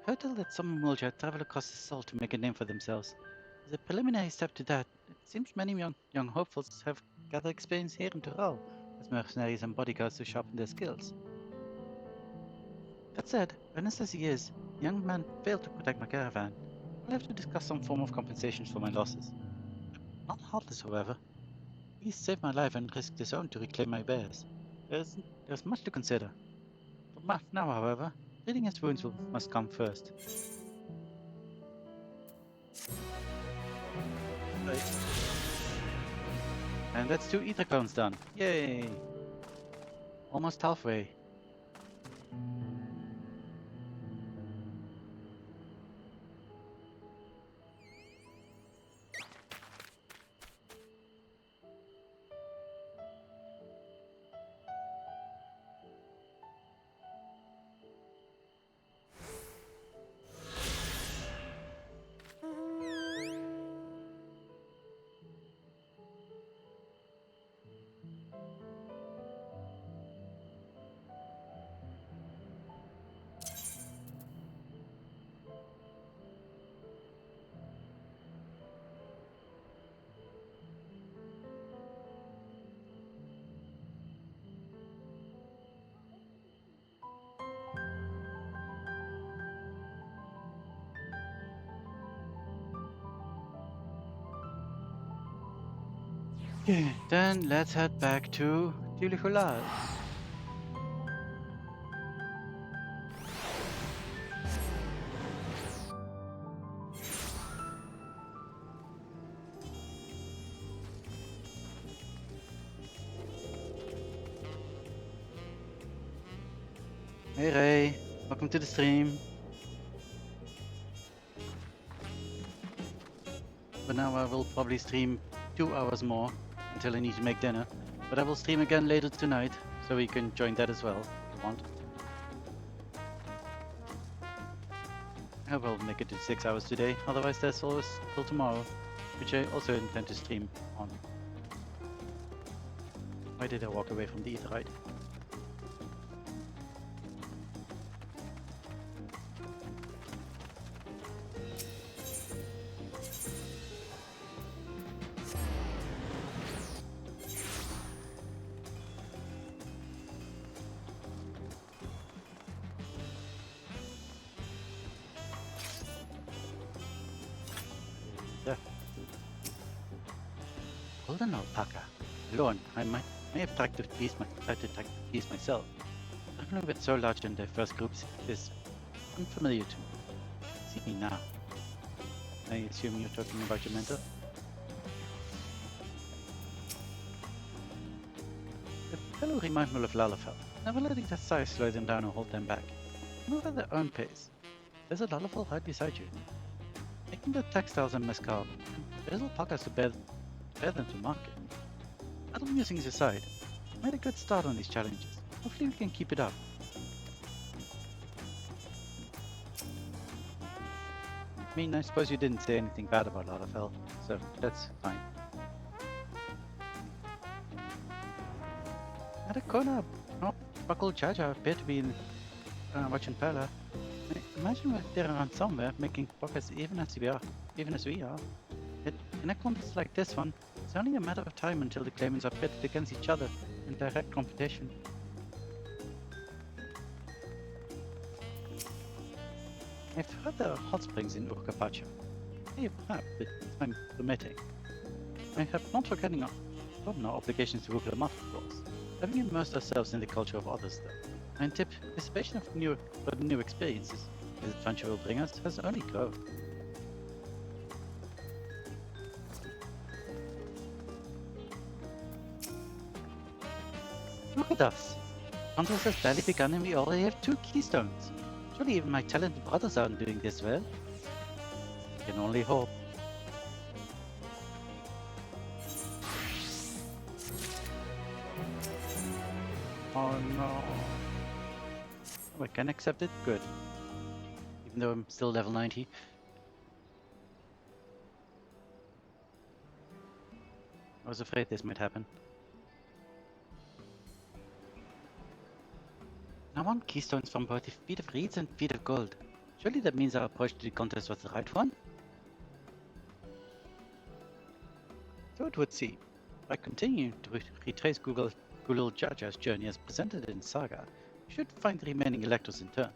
I heard tell that some Mamulja travel across the salt to make a name for themselves. As a preliminary step to that, it seems many young hopefuls have gathered experience here in Tural as mercenaries and bodyguards to sharpen their skills. That said, earnest as he is, the young man failed to protect my caravan. I'll have to discuss some form of compensation for my losses. Not heartless, however. He saved my life and risked his own to reclaim my wares. There's much to consider. For now, however, treating his wounds must come first. Right. And that's 2 ether cones done. Yay! Almost halfway. Okay, then let's head back to 02jul. Hey Ray, welcome to the stream. For now I will probably stream 2 hours more until I need to make dinner, but I will stream again later tonight, so you can join that as well if you want. I will make it to 6 hours today, otherwise there's always till tomorrow, which I also intend to stream on. Why did I walk away from the etherite? Golden alpaca. Alone, I may have tried to track the beast myself. Traveling with so large and diverse groups is unfamiliar to me. See me now. I assume you're talking about your mentor? The fellow reminds me of Lalafell, never letting their size slow them down or hold them back. Move at their own pace. There's a Lalafell right beside you. Making the textiles and mescal, and little pockets to bear them to market. Battle musings aside, we made a good start on these challenges. Hopefully we can keep it up. I mean, I suppose you didn't say anything bad about Lalafell, so that's fine. At a corner, Buckle Jaja appeared to be in watching Pella. Imagine we're there around somewhere, making pockets even as we are. Yet, in a contest like this one, it's only a matter of time until the claimants are pitted against each other in direct competition. I've heard there are hot springs in Urkapacha. I have, but time permitting. I have not forgotten our obligations to Urkla, of course. Having immersed ourselves in the culture of others, though, and tip anticipation of new experiences this adventure will bring us has only grown. Look at us! Contest has barely begun and we already have 2 keystones. Surely even my talented brothers aren't doing this well. I can only hope. Oh no. Oh, I can accept it? Good. Even though I'm still level 90. I was afraid this might happen. I want keystones from both the feet of reeds and feet of gold. Surely that means our approach to the contest was the right one? So it would seem. By continuing to retrace Gulul Jaja's journey as presented in Saga, we should find the remaining electors in turn.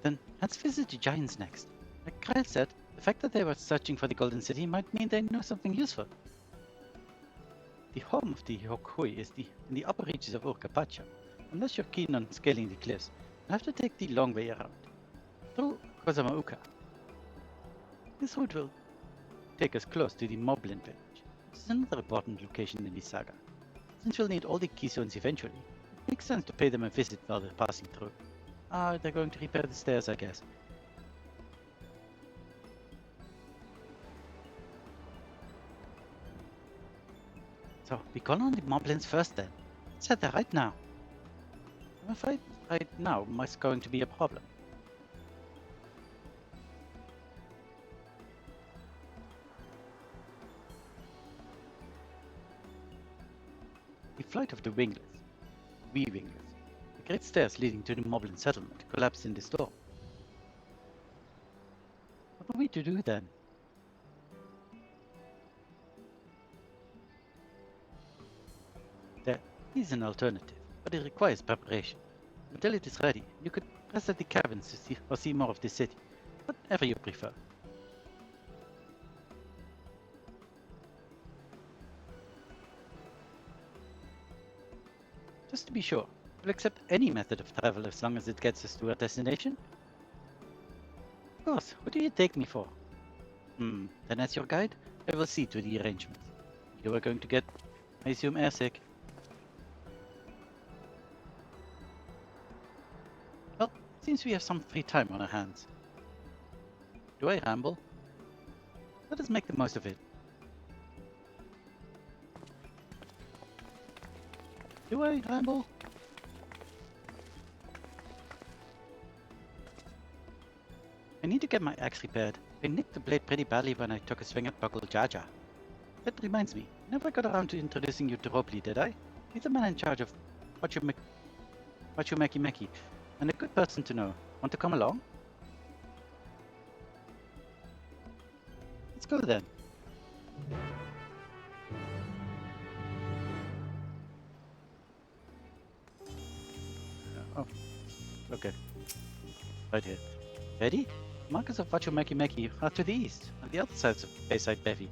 Then let's visit the giants next. Like Kyle said, the fact that they were searching for the Golden City might mean they know something useful. The home of the Hokui is in the upper reaches of Urkapacha. Unless you're keen on scaling the cliffs, you'll have to take the long way around, through Kozamauka. This route will take us close to the Moblin village, which is another important location in the saga. Since we'll need all the keystones eventually, it makes sense to pay them a visit while they're passing through. They're going to repair the stairs, I guess. So, we call on the Moblins first then. Let's head there right now. I'm afraid right now is going to be a problem. The flight of the winglets, winglets, the great stairs leading to the Moblin settlement, collapsed in the storm. What are we to do then? There is an alternative, but it requires preparation. Until it is ready, you could rest at the caverns to see more of the city, whatever you prefer. Just to be sure, we'll accept any method of travel as long as it gets us to our destination. Of course, what do you take me for? Then as your guide, I will see to the arrangements. You are going to get, I assume, airsick. Well, it seems we have some free time on our hands. Do I ramble? Let us make the most of it. Do I ramble? I need to get my axe repaired. I nicked the blade pretty badly when I took a swing at Buckle Jaja. That reminds me, I never got around to introducing you to Robley, did I? He's the man in charge of Meki Meki, and a good person to know. Want to come along? Let's go then. Oh, okay. Right here. Ready? Markers of Meki Meki are to the east, on the other side of Bayside Bevy.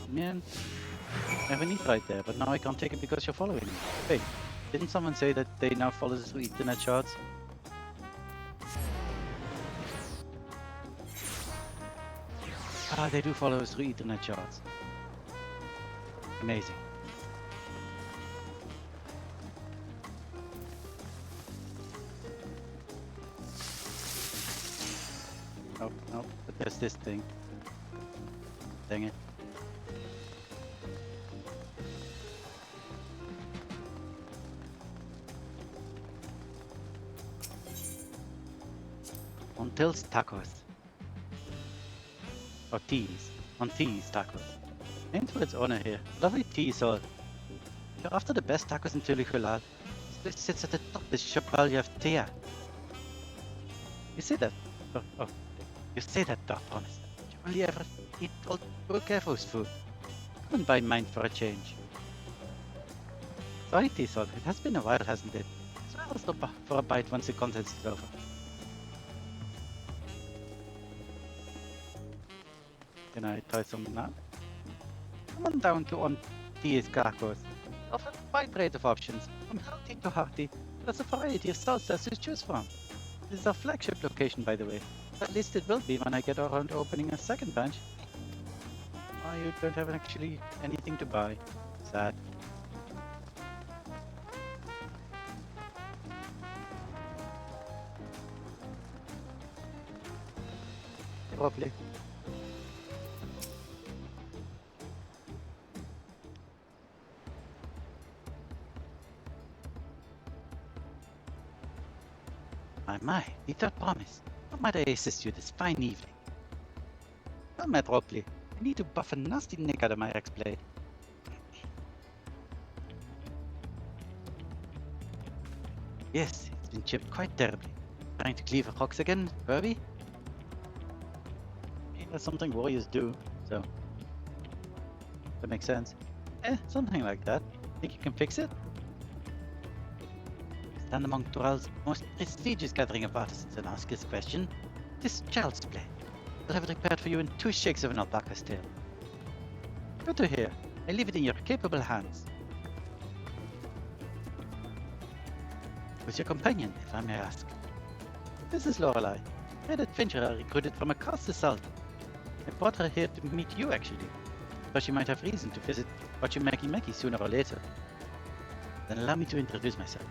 Come in. I have a need right there, but now I can't take it because you're following me. Wait, didn't someone say that they now follow us through Ethernet shards? Ah, they do follow us through Ethernet shards. Amazing. Oh, no, but there's this thing. Dang it. Until's tacos. Or teas. On teas tacos. Named for its owner here. Lovely tea, so if you're after the best tacos in Tulujulal, this place sits at the top of the Chapal of Tea. You say that? Oh, you say that, Doc Thomas. Did you only ever eat old Burkefo's food? Come and buy mine for a change. Sorry, T-Sol, it has been a while, hasn't it? So I'll stop for a bite once the contest is over. Can I try some now? Come on down to On T's Tacos. Offer a wide range of options, from healthy to hearty. There's a variety of salsas to choose from. This is our flagship location, by the way. At least it will be when I get around to opening a second branch. Oh, you don't have actually anything to buy. Sad. Probably. My, without promise. How might I assist you this fine evening? Well, Matt Ropley, I need to buff a nasty nick out of my ex-blade. Yes, it's been chipped quite terribly. Trying to cleave rocks again, Kirby? That's something warriors do, so... that makes sense. Something like that. Think you can fix it? Stand among Tural's most prestigious gathering of artisans and ask this question. This child's play. I'll have it repaired for you in 2 shakes of an alpaca's tail. Good to hear. I leave it in your capable hands. Who's your companion, if I may ask? This is Lorelei, an adventurer recruited from across the Salt. I brought her here to meet you, actually. But she might have reason to visit Wachimaki sooner or later. Then allow me to introduce myself.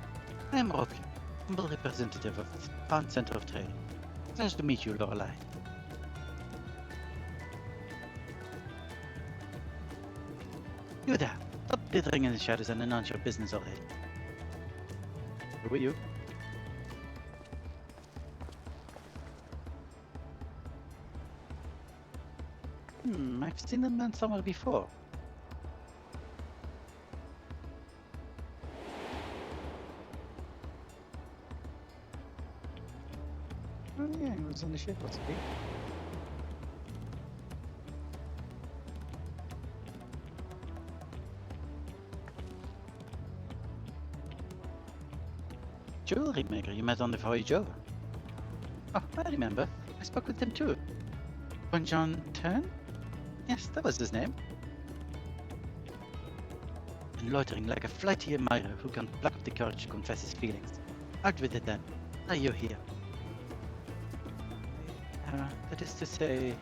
I am Rocky, humble representative of the Town Center of Trade. Pleasure to meet you, Lorelei. You there! Stop dithering in the shadows and announce your business already. Who are you? I've seen them man somewhere before. Oh yeah, he was on the ship, wasn't he? Jewelry maker you met on the voyage over. Oh, I remember. I spoke with him too. John Turn? Yes, that was his name. And loitering like a flighty admirer who can pluck up the courage to confess his feelings. Out with it then. Are you here? That is to say...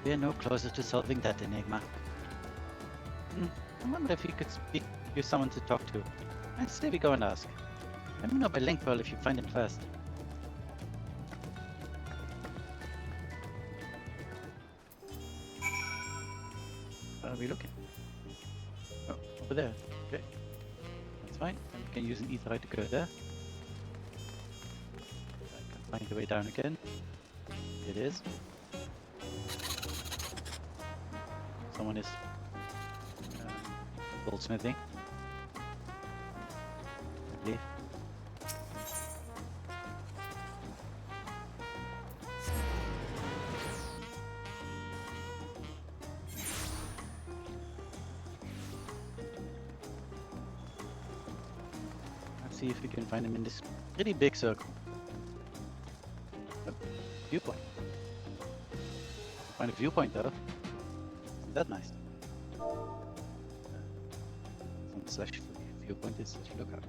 We are no closer to solving that enigma. I wonder if you could speak to someone to talk to. I'd say we go and ask. Let me know by link pearl if you find him first. Where are we looking? Oh, over there. Okay. That's fine. And we can use an etherite to go there. I can find the way down again. It is. Someone is goldsmithing, I believe. Let's see if we can find him in this pretty big circle. Oh, viewpoint. Find a viewpoint though. Isn't that nice? Slash viewpoint is slash lookout.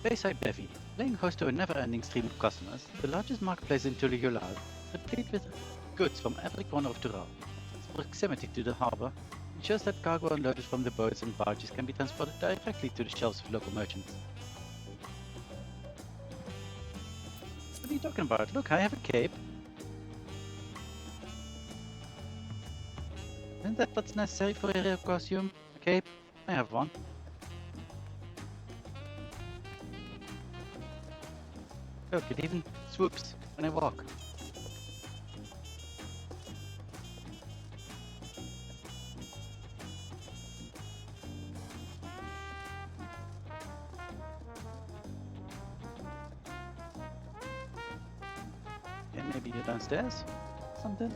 Bayside Bevy. Playing host to a never-ending stream of customers, the largest marketplace in 02jul is replete with goods from every corner of Tural. Its proximity to the harbor ensures that cargo unloaded from the boats and barges can be transported directly to the shelves of local merchants. What are you talking about? Look, I have a cape. Isn't that what's necessary for a hero costume? A cape? I have one. Look, it even swoops when I walk. Yeah, maybe you're downstairs? Something?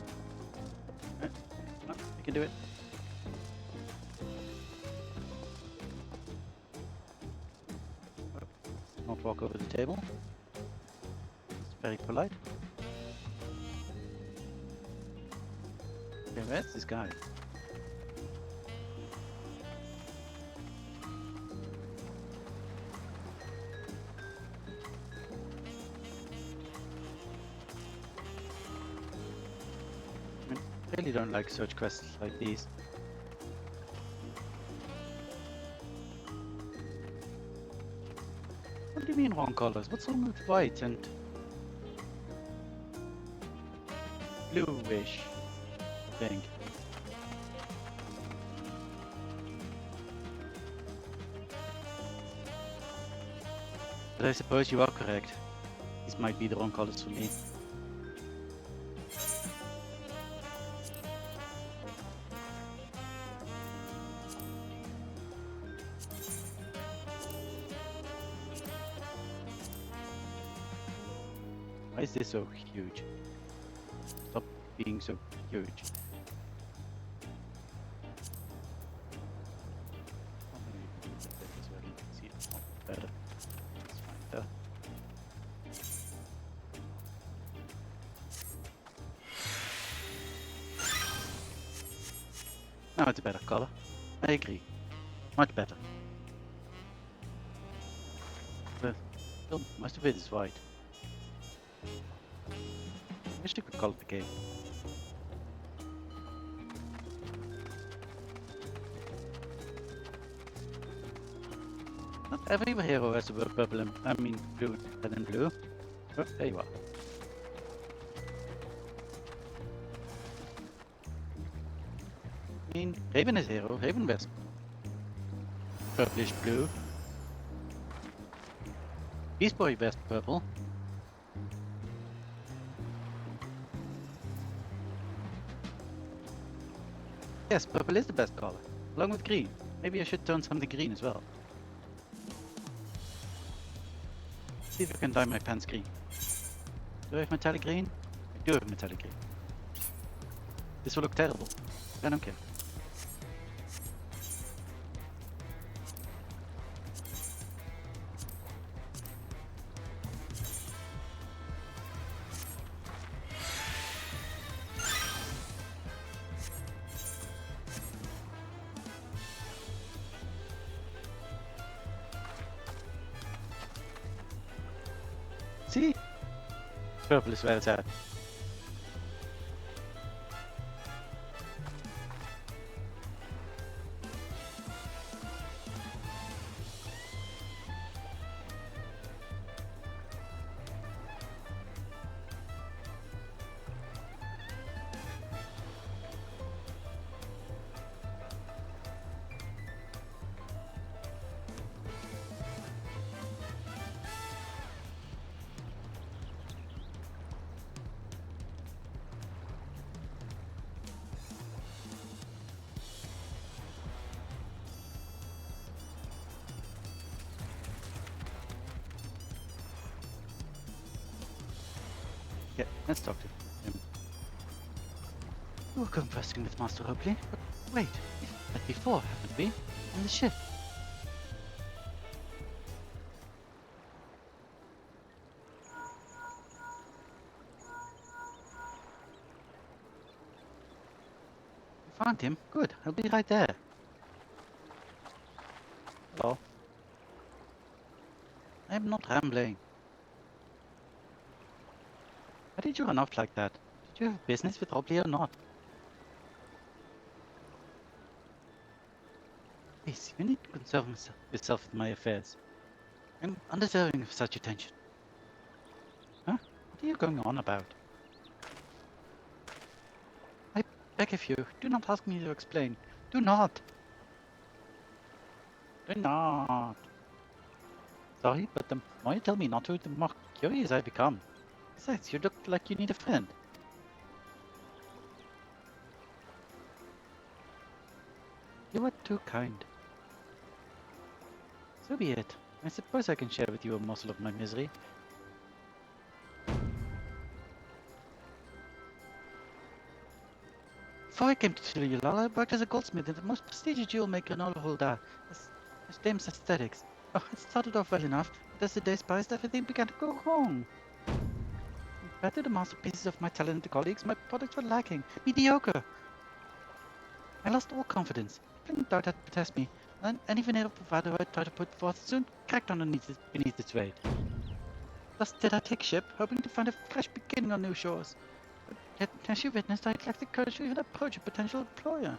No, I can do it. Not walk over the table. Very polite. Okay, where's this guy? I really don't like search quests like these. What do you mean wrong colors? What's wrong with white and bluish thing? But I suppose you are correct. These might be the wrong colors for me. Why is this so huge? Stop being so huge. Better. Let's find that. Now it's a better color. I agree. Much better. But still, most of it is white. I wish I could call it the game. Not every hero has to wear purple and, blue, red and blue. Oh, there you are. I mean, Raven is hero. Raven wears purplish blue. Beast Boy wears purple. Yes, purple is the best color, along with green. Maybe I should turn something green as well. See if I can dye my pants green. Do I have metallic green? I do have metallic green. This will look terrible. I don't care. See? Purple is where it's at. Yeah, let's talk to him. We were conversing with Master Oakley, but wait, that before, haven't we? On the ship. Found him? Good. I'll be right there. Hello. I'm not rambling. Why did you run off like that? Did you have business with Robley or not? Please, you need to concern yourself with my affairs. I'm undeserving of such attention. Huh? What are you going on about? I beg of you, do not ask me to explain. Do not! Do not! Sorry, but the more you tell me not to, the more curious I become. Besides, you look like you need a friend. You are too kind. So be it. I suppose I can share with you a morsel of my misery. Before I came to Tuliyulal, I worked as a goldsmith in the most prestigious jewel maker in all of Hulda, as Dame's Aesthetics. Oh, it started off well enough, but as the days passed, everything began to go wrong. Compared to the masterpieces of my talented colleagues, my products were lacking, mediocre. I lost all confidence. People doubt had to test me, and any veneer of bravado I tried to put forth soon cracked beneath its weight. Thus did I take ship, hoping to find a fresh beginning on new shores. But yet, as you witnessed, I lacked the courage to even approach a potential employer.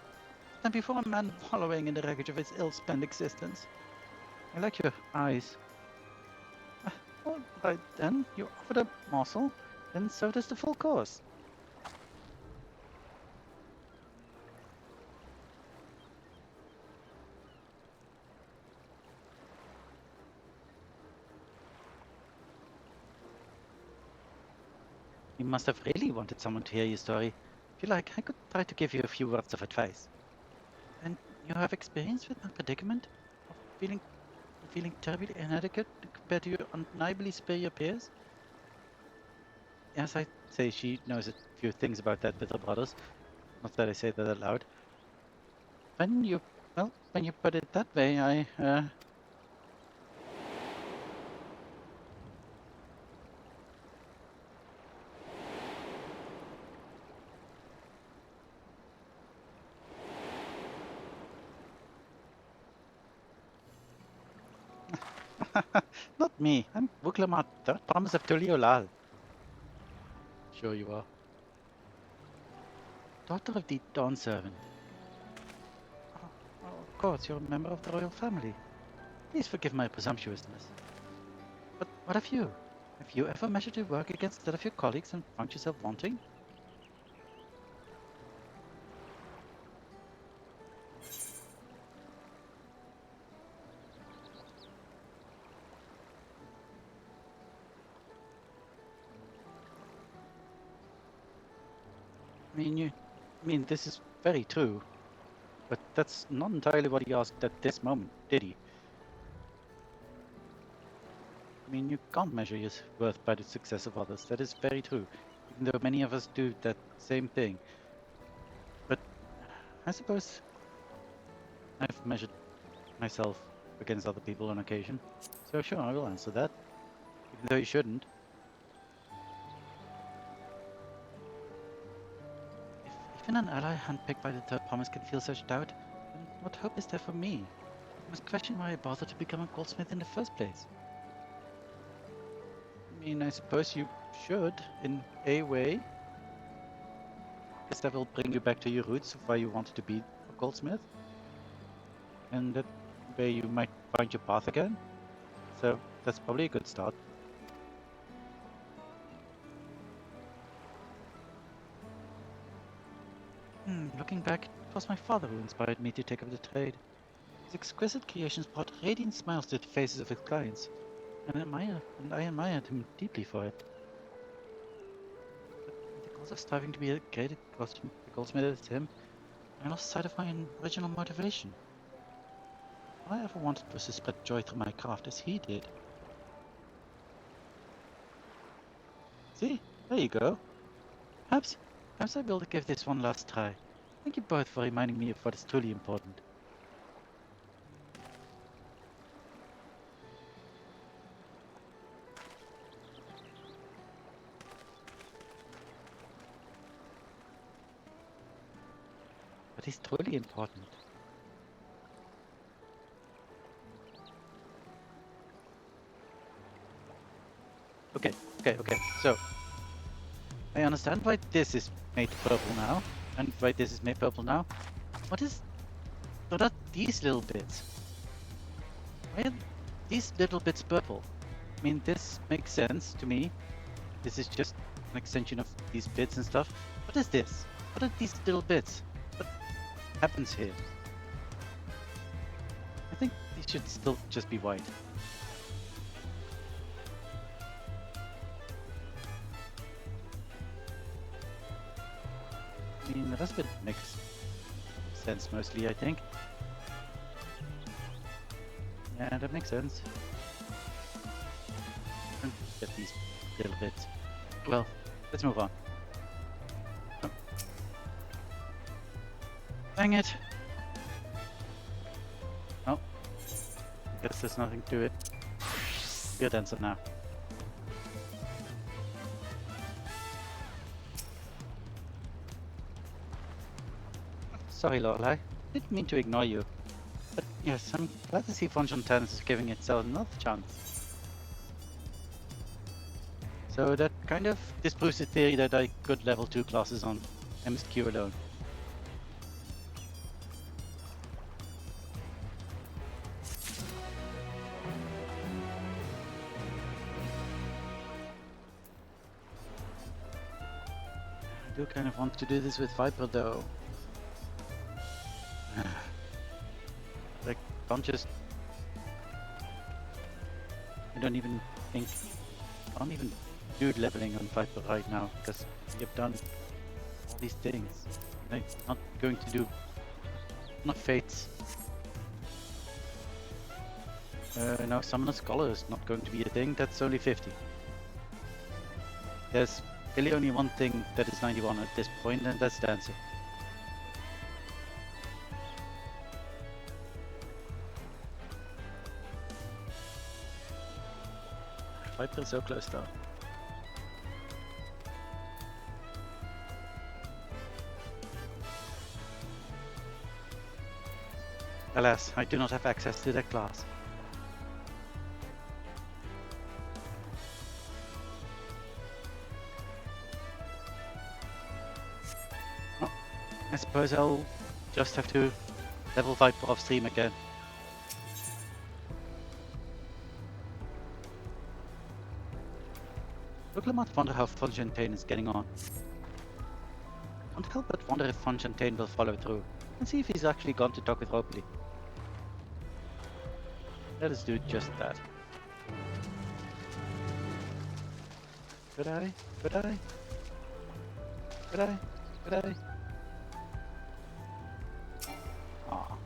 Than before a man wallowing in the wreckage of his ill-spent existence. I like your eyes. All right then, you offered a morsel, then so does the full course. You must have really wanted someone to hear your story. If you like, I could try to give you a few words of advice. And you have experience with my predicament? Of feeling terribly inadequate compared to your undeniably superior peers? Yes, I'd say she knows a few things about that with her brothers. Not that I say that aloud. When you put it that way, I, Not me. I'm Wuklamat, third promise of Tuliolal. Sure you are. Daughter of the Dawn Servant. Oh, of course, you're a member of the royal family. Please forgive my presumptuousness. But what of you? Have you ever measured your work against that of your colleagues and found yourself wanting? I mean, this is very true. But that's not entirely what he asked at this moment, did he? I mean, you can't measure your worth by the success of others. That is very true. Even though many of us do that same thing. But I suppose I've measured myself against other people on occasion. So sure, I will answer that. Even though you shouldn't. If even an ally handpicked by the third promise can feel such doubt, then what hope is there for me? I must question why I bothered to become a goldsmith in the first place. I mean, I suppose you should, in a way. Guess that will bring you back to your roots of why you wanted to be a goldsmith. And that way you might find your path again. So that's probably a good start. Looking back, it was my father who inspired me to take up the trade. His exquisite creations brought radiant smiles to the faces of his clients, and I admired him deeply for it. But in the course of striving to be a great goldsmith as him, I lost sight of my original motivation. All I ever wanted was to spread joy through my craft as he did. See, there you go. Perhaps I will give this one last try. Thank you both for reminding me of what is truly important. But But it's truly important. Okay. So, I understand why this is made purple now, and why this is made purple now. What are these little bits? Why are these little bits purple? I mean, this makes sense to me. This is just an extension of these bits and stuff. What is this? What are these little bits? What happens here? I think these should still just be white. I mean, the rest of it makes sense mostly, I think. Yeah, that makes sense. And get these little bits. Well, let's move on. Oh. Dang it! Oh, I guess there's nothing to it. Good answer now. Sorry, Lorelei. Didn't mean to ignore you. But yes, I'm glad to see FFXIV is giving itself another chance. So that kind of disproves the theory that I could level 2 classes on MSQ alone. I do kind of want to do this with Viper though. Like, can't just... I don't even think... can't even do leveling on Viper right now, because you've done all these things. Like, not going to do... not Fates. Now Summoner Scholar is not going to be a thing, that's only 50. There's really only one thing that is 91 at this point, and that's Dancer. Viper is so close though. Alas, I do not have access to that class. Oh, I suppose I'll just have to level Viper off stream again. I might wonder how FFXIV is getting on. I can't help but wonder if FFXIV will follow through, and see if he's actually gone to talk with Ropley. Let us do just that. Could I? Could I? Could I? Could I? Aw.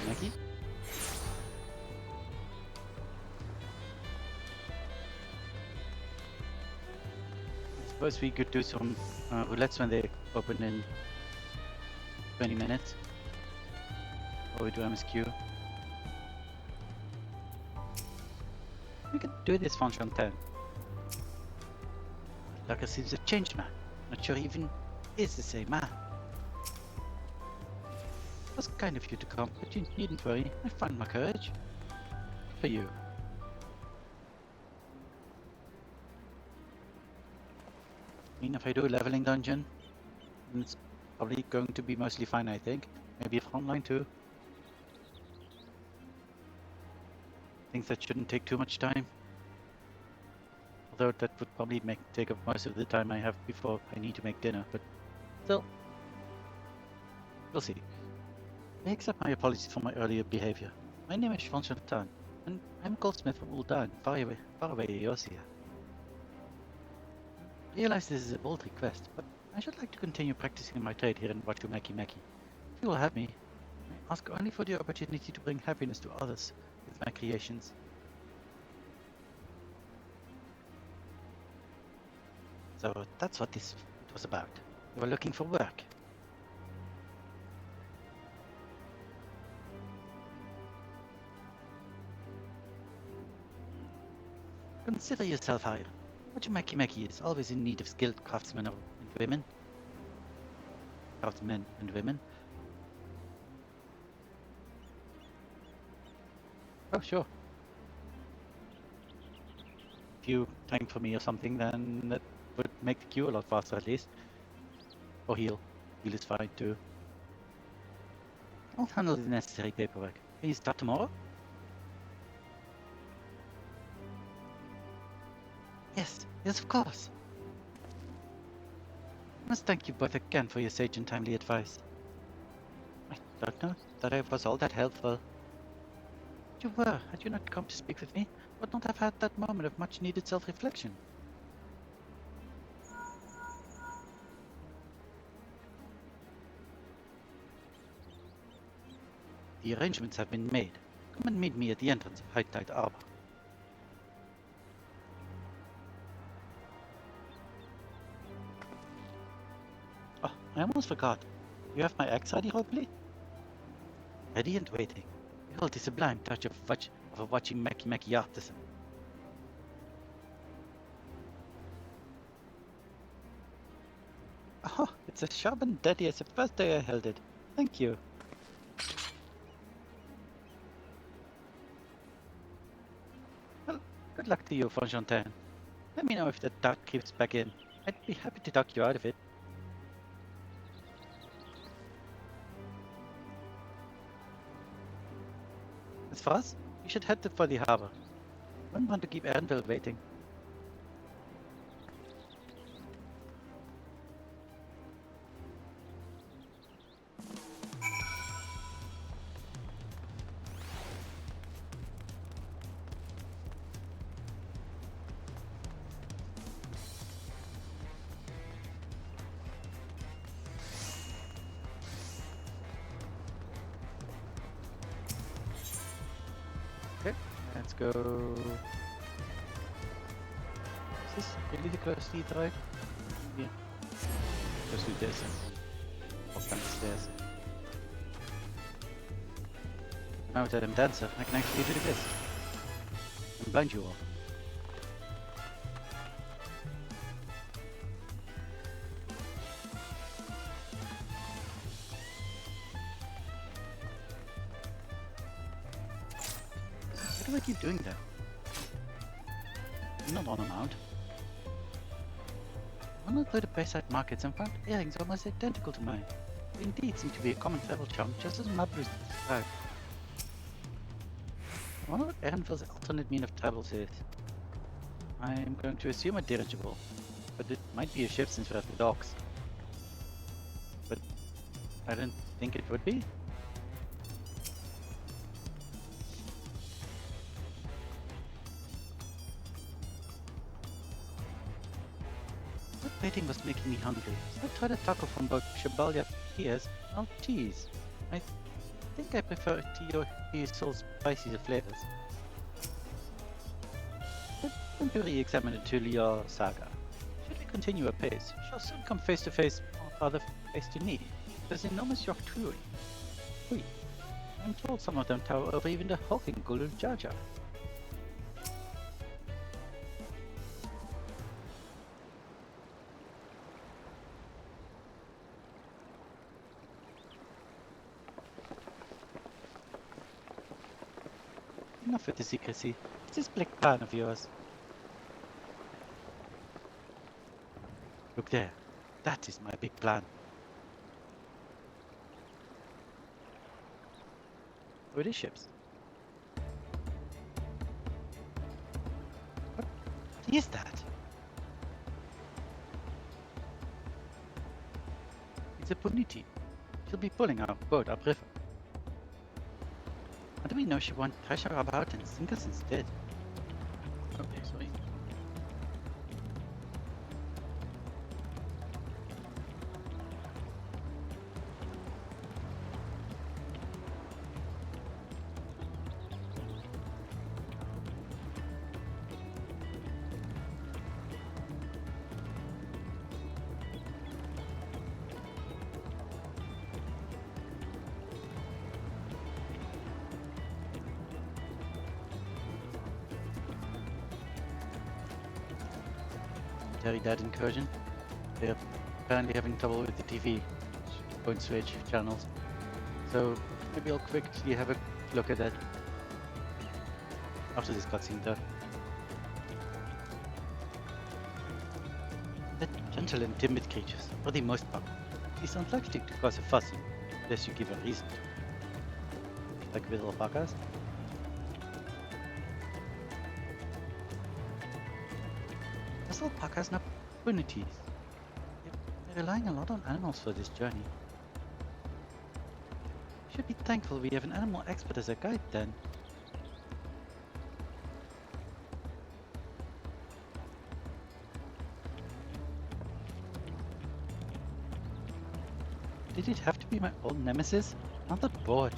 Maggie? I suppose we could do some roulettes when they open in 20 minutes. Or we do MSQ. We could do this FFXIV 10. Like seems to have changed, man. Not sure he even is the same man. It was kind of you to come, but you needn't worry. I found my courage. For you. I mean, if I do a leveling dungeon, it's probably going to be mostly fine, I think. Maybe a frontline too. Things that shouldn't take too much time. Although that would probably take up most of the time I have before I need to make dinner, but still. We'll see. I accept my apologies for my earlier behavior. My name is FFXIV, and I'm a goldsmith from Ul'dah, far away Eosia. I realize this is a bold request, but I should like to continue practicing my trade here in Wachumeki Meki. If you will have me, I ask only for the opportunity to bring happiness to others with my creations. So that's what this was about. You were looking for work. Consider yourself hired. Wajimaki is always in need of skilled craftsmen and women. Craftsmen and women. Oh, sure. If you tank for me or something, then that would make the queue a lot faster at least. Or heal. Heal is fine too. I'll handle the necessary paperwork. Can you start tomorrow? Yes, of course. I must thank you both again for your sage and timely advice. I don't know that I was all that helpful. You were, had you not come to speak with me, would not have had that moment of much needed self-reflection. The arrangements have been made. Come and meet me at the entrance of High Tide Arbor. Oh, I almost forgot. You have my axe ready, hopefully? Ready and waiting. Behold the sublime touch of a watching Maki artisan. Oh, it's as sharp and deadly as the first day I held it. Thank you. Well, good luck to you, Fonfontaine. Let me know if the doubt creeps back in. I'd be happy to talk you out of it. As far as, you should head for the harbor. Wouldn't want to keep Erenville waiting. Okay, let's go. Is this really the close to the road? Yeah. Just do this and walk down the stairs. Now that I'm dancer, I can actually do this. And blind you all. What do I keep doing that? I'm not on a mount. I wandered through the Bayside markets and found earrings almost identical to mine. They indeed seem to be a common travel charm, just as Mablu's described. I wonder what Erenville's alternate mean of travel is. I'm going to assume a dirigible, but it might be a ship since we're at the docks. But I don't think it would be. Waiting was making me hungry, so I tried a taco from both Shabalia Piers and cheese. I think I prefer Tio's spicy flavors. But don't you re-examine the Tulia saga. Should we continue apace, we shall soon come face to face, or rather face to knee, with this enormous Yachturi. Oui, I'm told some of them tower over even the hulking 02jul2024. Enough with the secrecy. What's this big plan of yours? Look there. That is my big plan. Where are the ships? What is that? It's a Puniti. She'll be pulling our boat upriver. How do we know she won't crash her about and sink us instead? Okay, sorry. military dad incursion. They're apparently having trouble with the TV. Won't switch channels. So maybe I'll quickly have a look at that after this cutscene done. The gentle and timid creatures, for the most part, these aren't likely to cause a fuss unless you give a reason to. Like with alpacas. As alpacas and opportunities. They're relying a lot on animals for this journey. Should be thankful we have an animal expert as a guide then. Did it have to be my old nemesis? I'm not bored.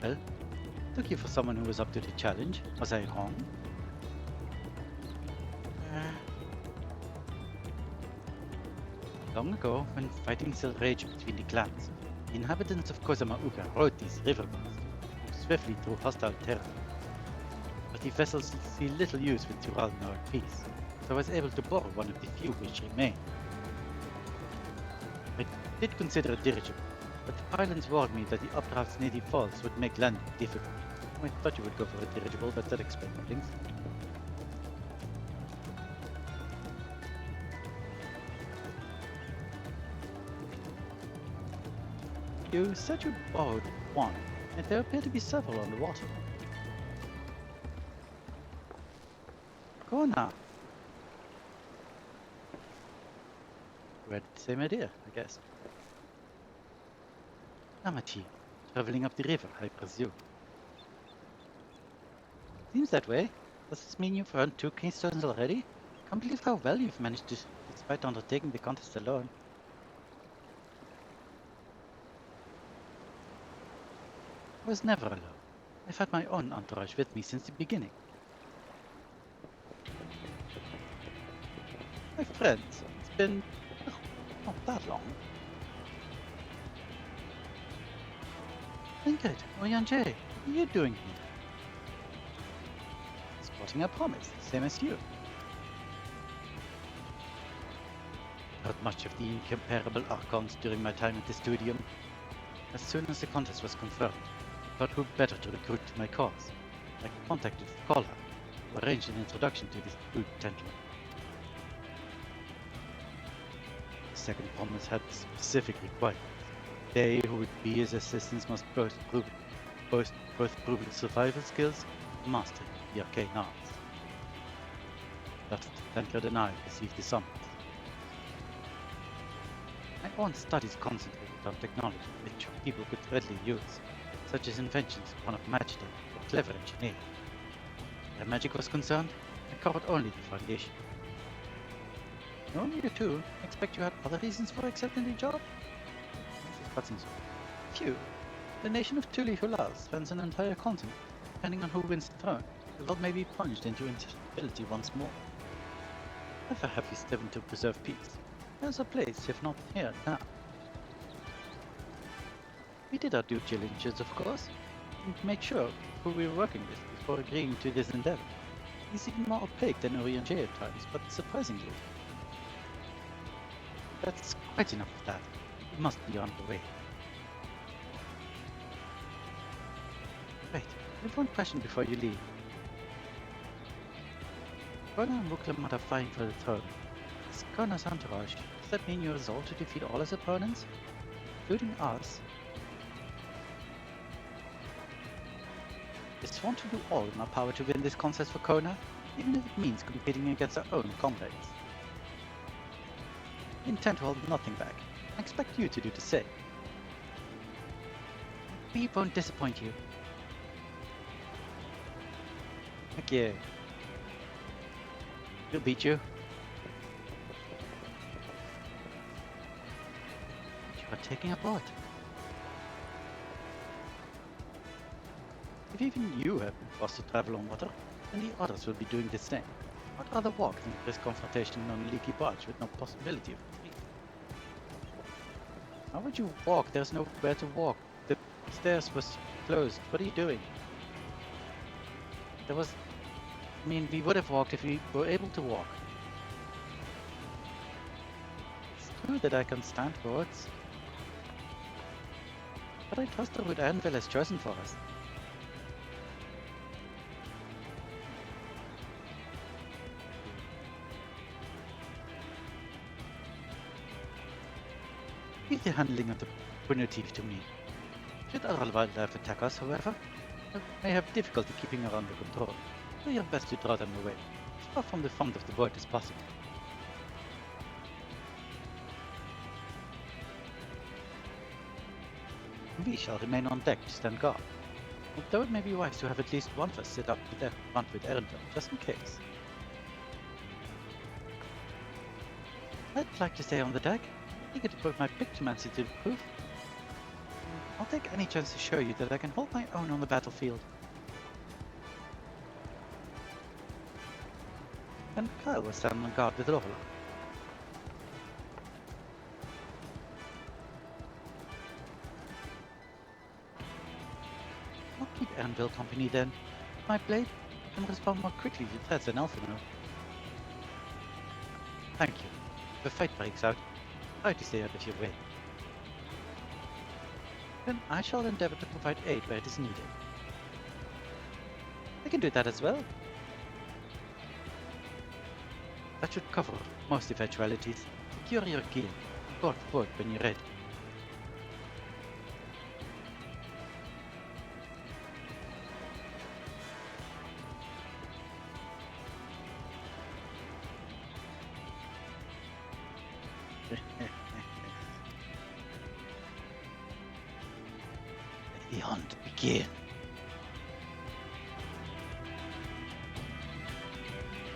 Well, took you for someone who was up to the challenge. Was I wrong? Long ago, when fighting still raged between the clans, the inhabitants of Kozamauga rode these riverboats to move swiftly through hostile terrain. But the vessels see little use when Tural now at peace, so I was able to borrow one of the few which remain. I did consider a dirigible, but the pilots warned me that the updrafts near the falls would make landing difficult. I thought you would go for a dirigible, but that explains things. You said you borrowed one, and there appear to be several on the water. Go now. We had the same idea, I guess. Amati, traveling up the river, I presume. Seems that way. Does this mean you've earned 2 keystones already? Can't believe how well you've managed to, despite undertaking the contest alone. I was never alone. I've had my own entourage with me since the beginning. My friends, it's been not that long. Ingrid, Oyanje, what are you doing here? Spotting a promise, same as you. Heard much of the incomparable Archons during my time at the studium. As soon as the contest was confirmed, I thought who better to recruit to my cause. I contacted Kola, who arranged an introduction to this good gentleman. The second promise had specific requirements. They who would be his assistants must both prove survival skills and mastery of the arcane arts. Dr. Tancred and I received the summons. My own studies concentrated on technology which people could readily use, such as inventions upon of magic or clever engineering. Where magic was concerned, I covered only the foundation. Knowing you too, I expect you had other reasons for accepting the job? Phew, the nation of Tuli-Hulal spends an entire continent, depending on who wins the throne. The world may be plunged into instability once more. Never have we striven to preserve peace. There's a place, if not here now. We did our due diligence, of course, and made sure who we were working with before agreeing to this endeavor. He's even more opaque than Oriente at times, but surprisingly. That's quite enough of that. We must be on the way. Wait, I have one question before you leave. Kona and Muklam are vying for the throne. As Kona's entourage, does that mean you resolve to defeat all his opponents? Including us? We sworn to do all in our power to win this contest for Kona, even if it means competing against our own comrades. We intend to hold nothing back. I expect you to do the same. We won't disappoint you. Thank you. We'll beat you. You are taking a part. If even you have been forced to travel on water, then the others will be doing the same. What other walk than risk confrontation on a leaky barge with no possibility of retreat? How would you walk? There's nowhere to walk. The stairs was closed. What are you doing? There was... I mean, we would have walked if we were able to walk. It's true that I can stand forwards. But I trust the route Anvil has chosen for us. Leave the handling of the primitive to me. Should other wildlife attack us, however, I may have difficulty keeping her under control. Do your best to draw them away, as far from the front of the boat as possible. We shall remain on deck to stand guard, although it may be wise to have at least one of us sit up to the front with Erenville, just in case. I'd like to stay on the deck. Eager to put my pictomancy to the proof. I'll take any chance to show you that I can hold my own on the battlefield. And Kyle will stand on guard with Lorelei. I'll keep Erenville company then. My blade can respond more quickly to threats than Elfino. Thank you. If a fight breaks out, try to stay out of your way. Then I shall endeavor to provide aid where it is needed. I can do that as well. That should cover most eventualities. Secure your gear. Report forward when you're ready. Let the hunt begin.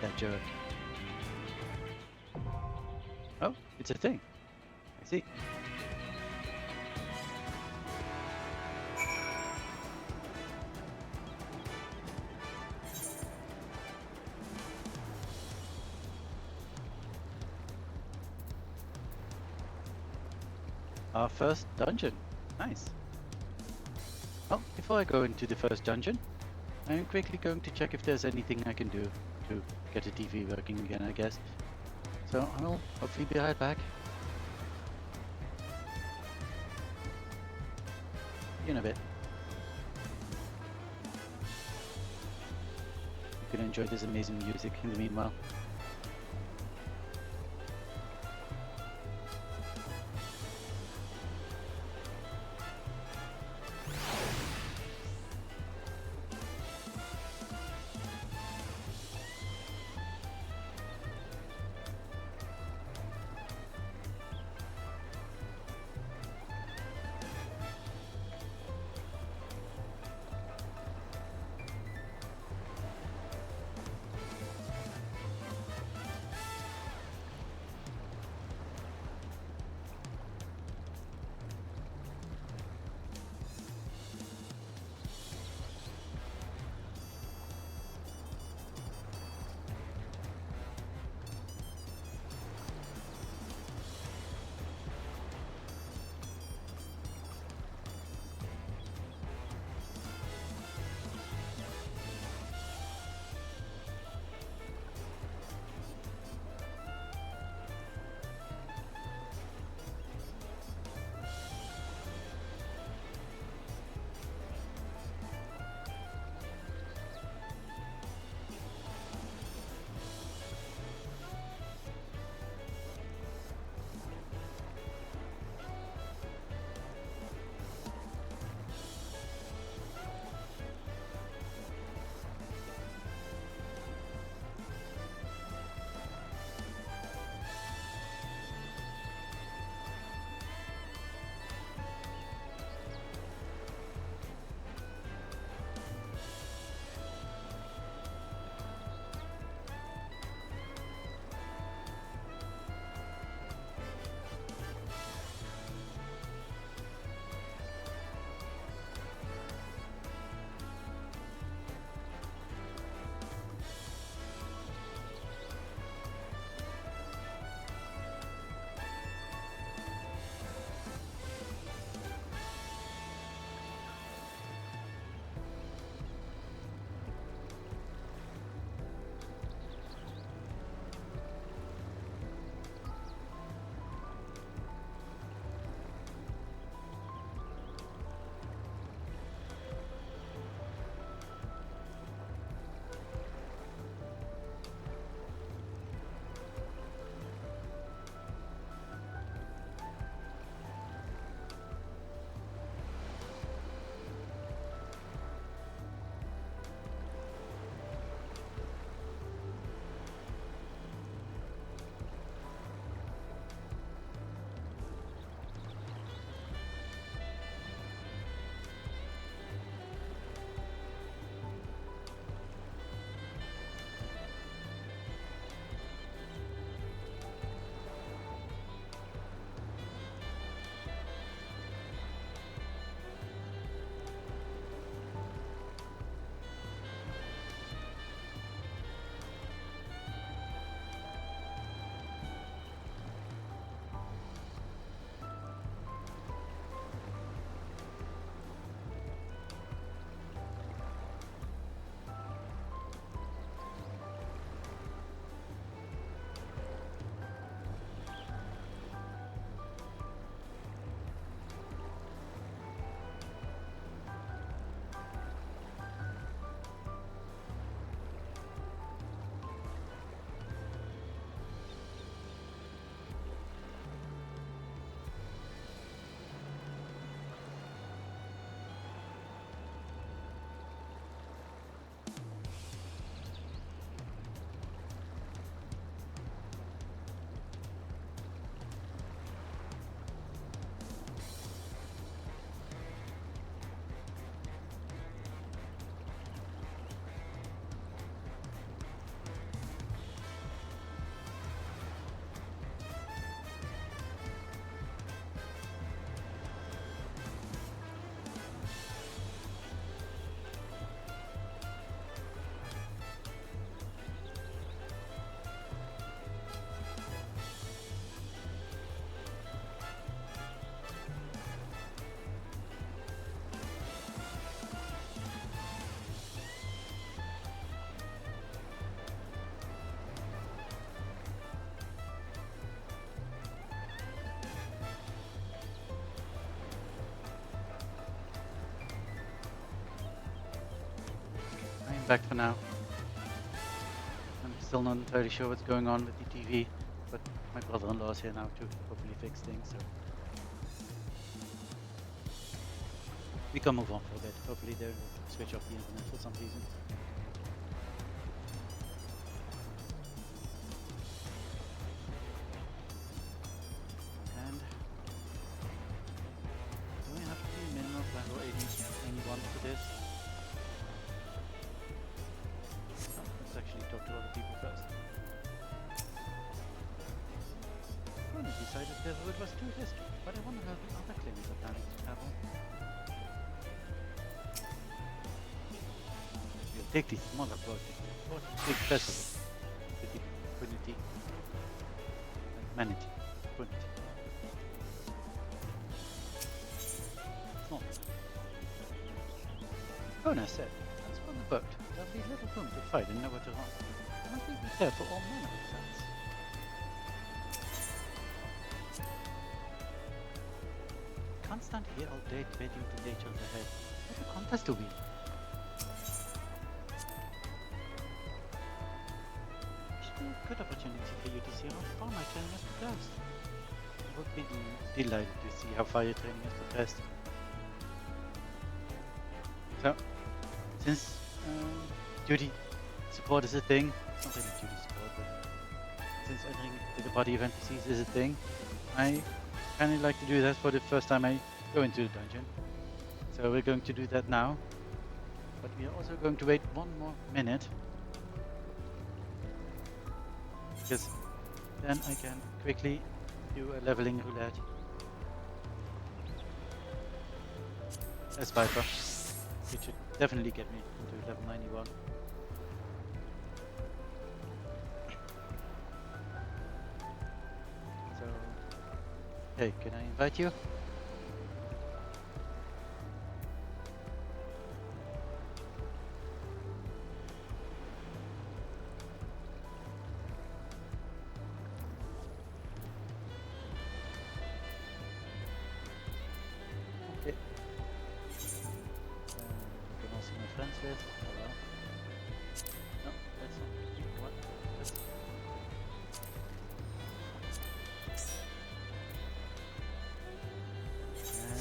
That jerk. Oh, it's a thing. I see. Our first dungeon. Nice. Well, before I go into the first dungeon, I'm quickly going to check if there's anything I can do to get the TV working again, I guess. So I'll hopefully be right back. See you in a bit. You can enjoy this amazing music in the meanwhile. respect for now. I'm still not entirely sure what's going on with the TV, but my brother-in-law is here now to hopefully fix things, so we can move on for a bit. Hopefully they'll switch off the internet for some reason. And do we have to be minimum level 81 for this? No, let's actually talk to other people first. Well, they decided the road was too risky, but I wonder how the other claimants are planning to travel. We'll take the smaller project for the big festival with the community and manage community. Small. Bona said, as on the boat, there'll be little room to fight and nowhere to run. I must be prepared for all manner of threats. Can't stand here all day debating the nature of the head. What a contest to be! Good opportunity for you to see how far my training has progressed. I would be delighted to see how far your training has progressed. So, since duty support is a thing, it's not really duty support, but since entering the body of NPCs is a thing, I kind of like to do that for the first time I go into the dungeon. So we're going to do that now, but we are also going to wait 1 more minute. Because then I can quickly do a leveling roulette as Viper, which should definitely get me into level 91. So, hey, can I invite you? Okay. You can also my friends list. Hello. No, that's not. What? That's...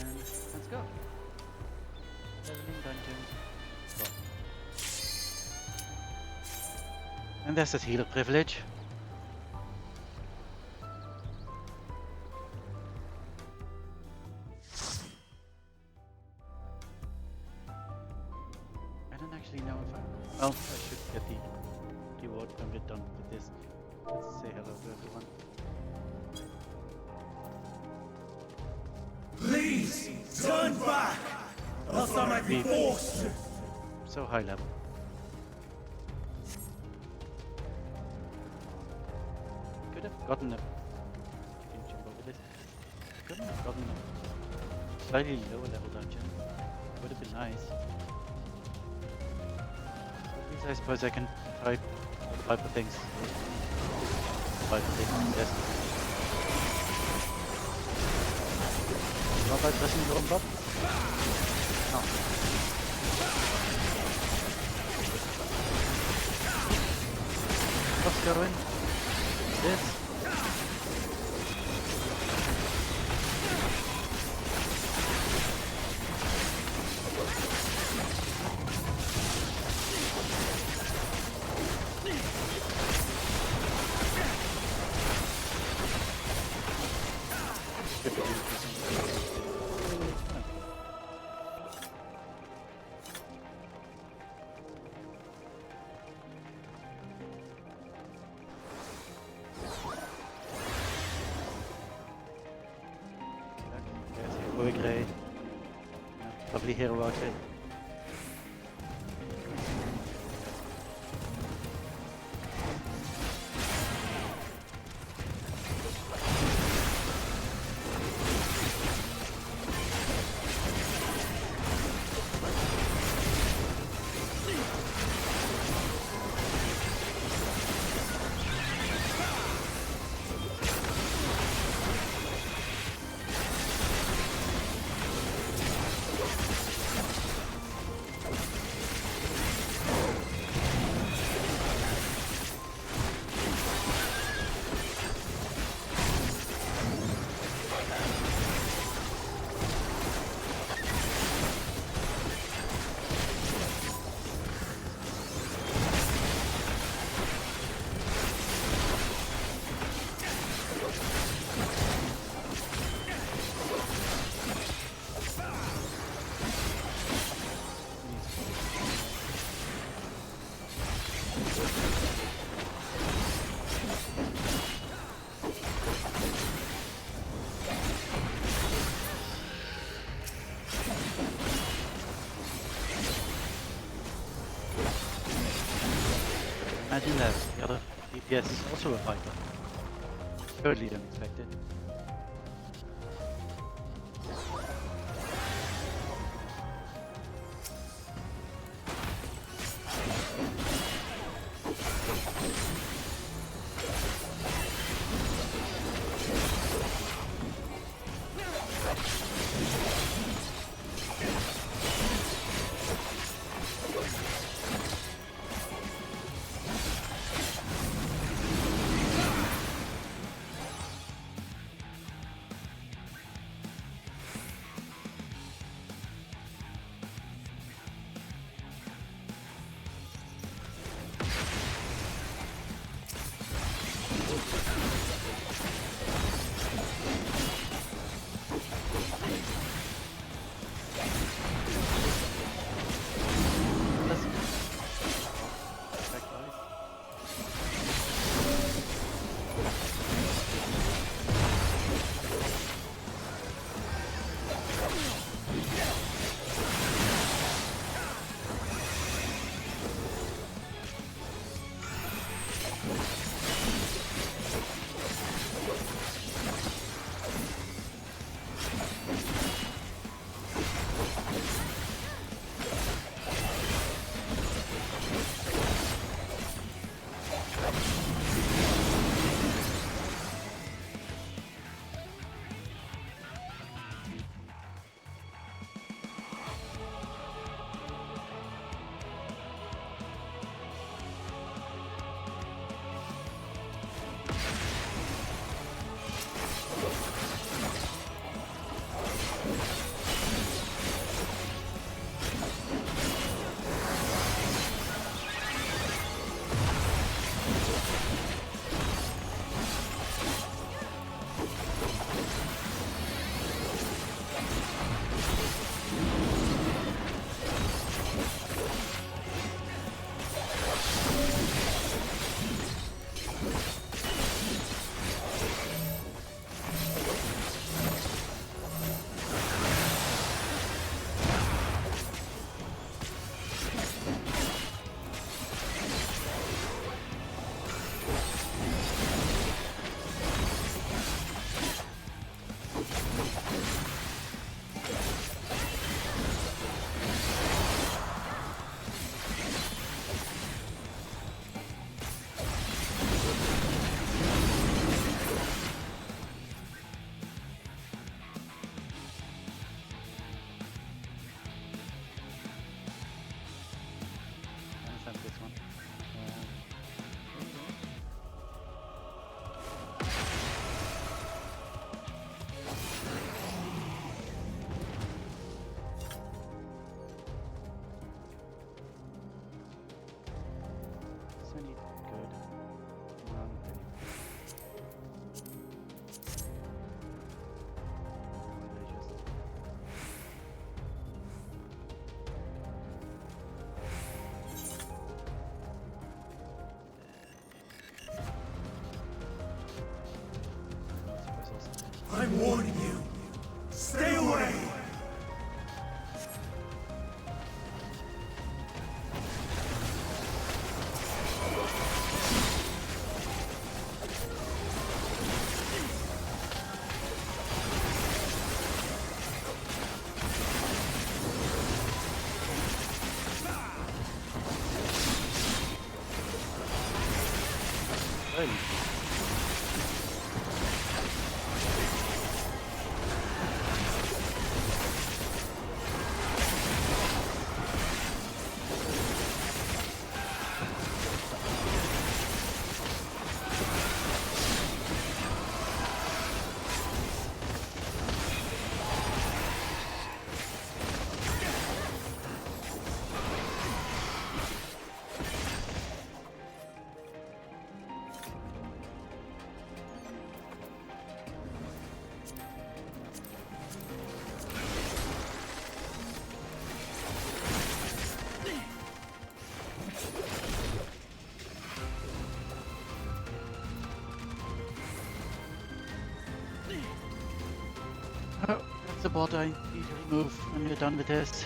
And let's go. Leveling dungeon. Go. And there's that healer privilege. Well, I should get the reward when we're done with this. Let's say hello to everyone. Please, turn back! Else I might be forced to... So high level. Could have gotten a... Can you jump over this? Couldn't have gotten a slightly lower level dungeon. Would have been nice. I suppose I can try all the Viper things. Viper things, yes. Not by pressing the wrong button. No. What's going? This. Grey. Probably hero outfit. there. The other DPS is also a Viper. Totally don't expect it. I'm warning you. Stay away! Oh, that's the bot I usually move when we're done with this.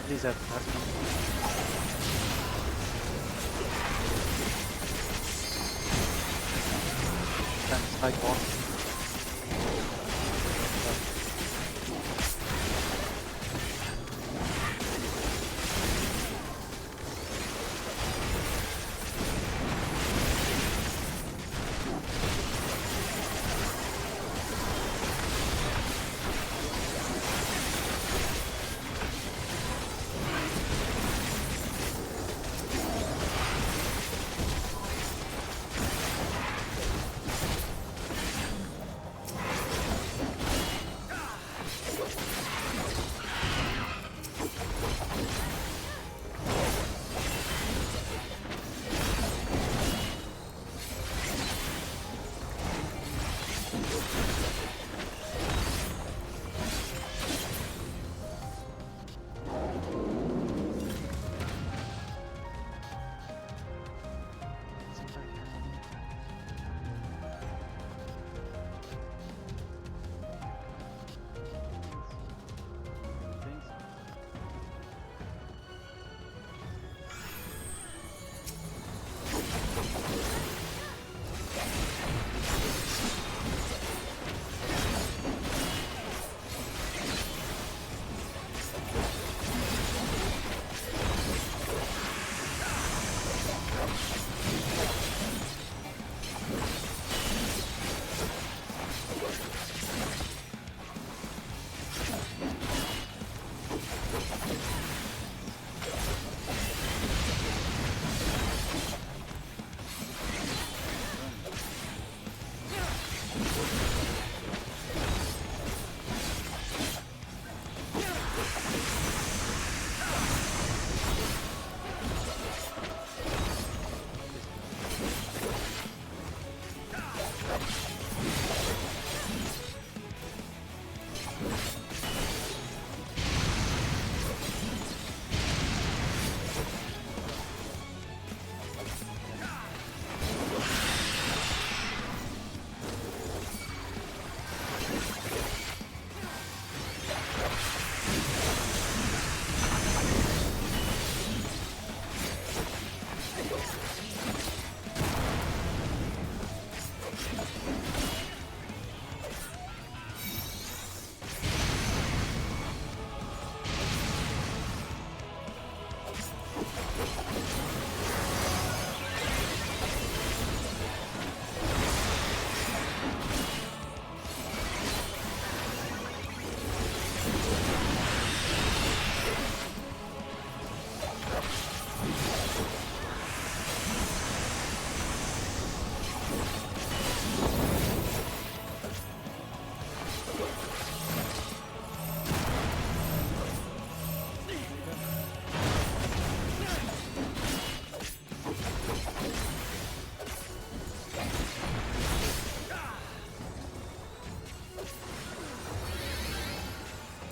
Please have them. Thanks, high ball.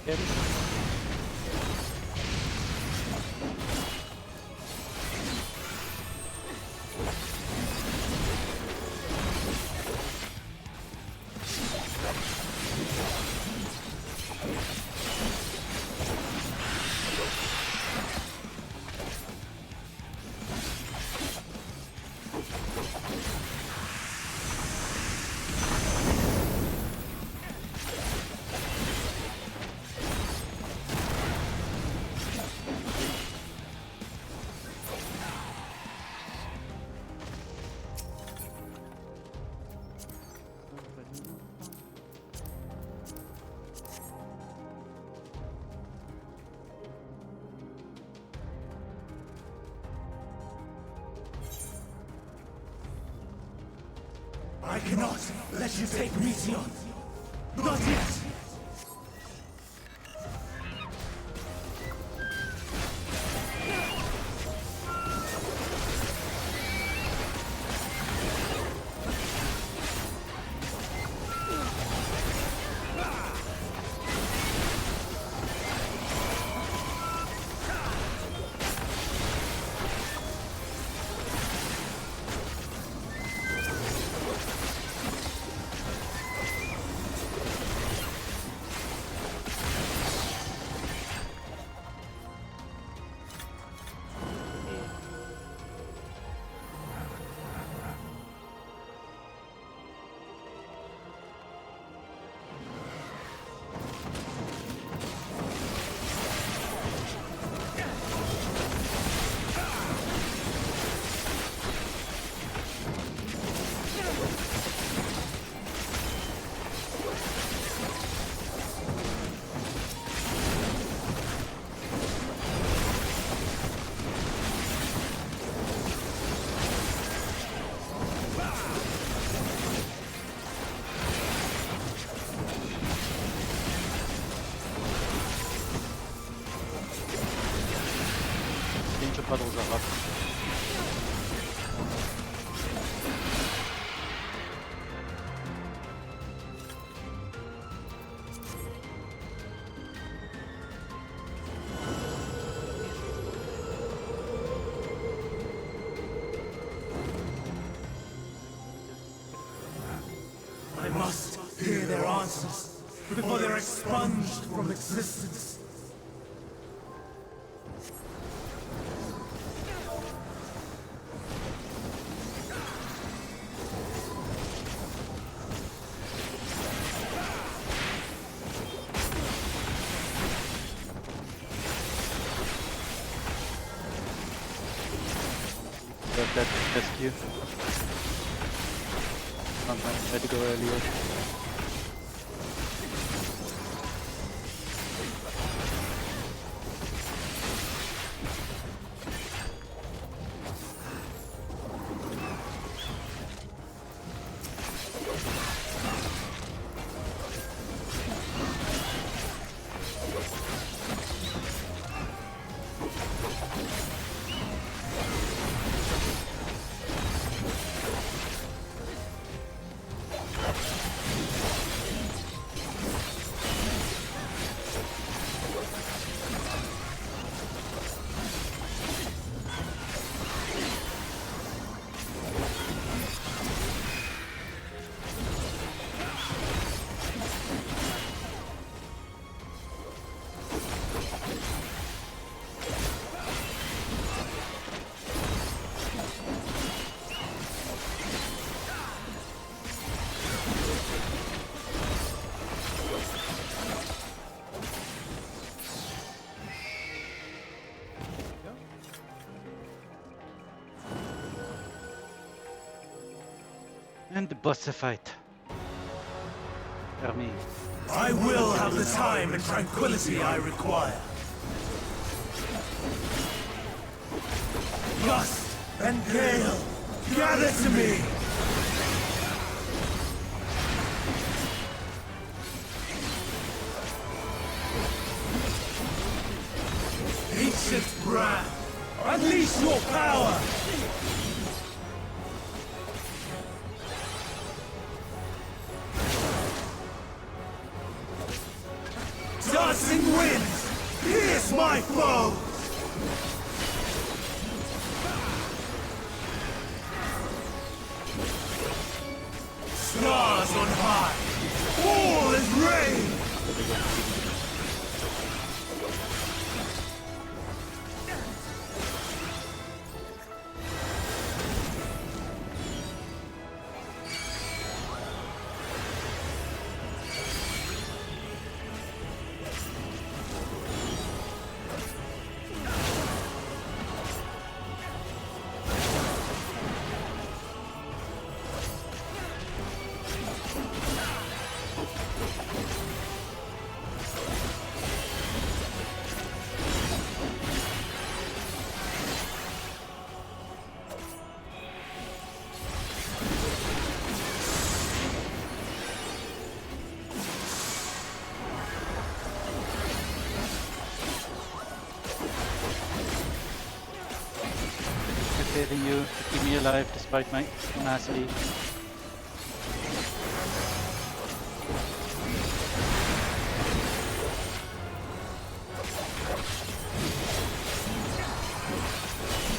Get it? I cannot let you take Mission. Not yet. the puddles are hot. I must hear their answers before they're expunged from existence. That rescue. Sometimes I had to go earlier. And the boss fight. Army. I will have the time and tranquility I require. Gust and gale, gather to me! Ancient brand, unleash your power! Dancing winds, pierce my foes! Stars on high, all is rain! Saving you to keep me alive despite my tenacity.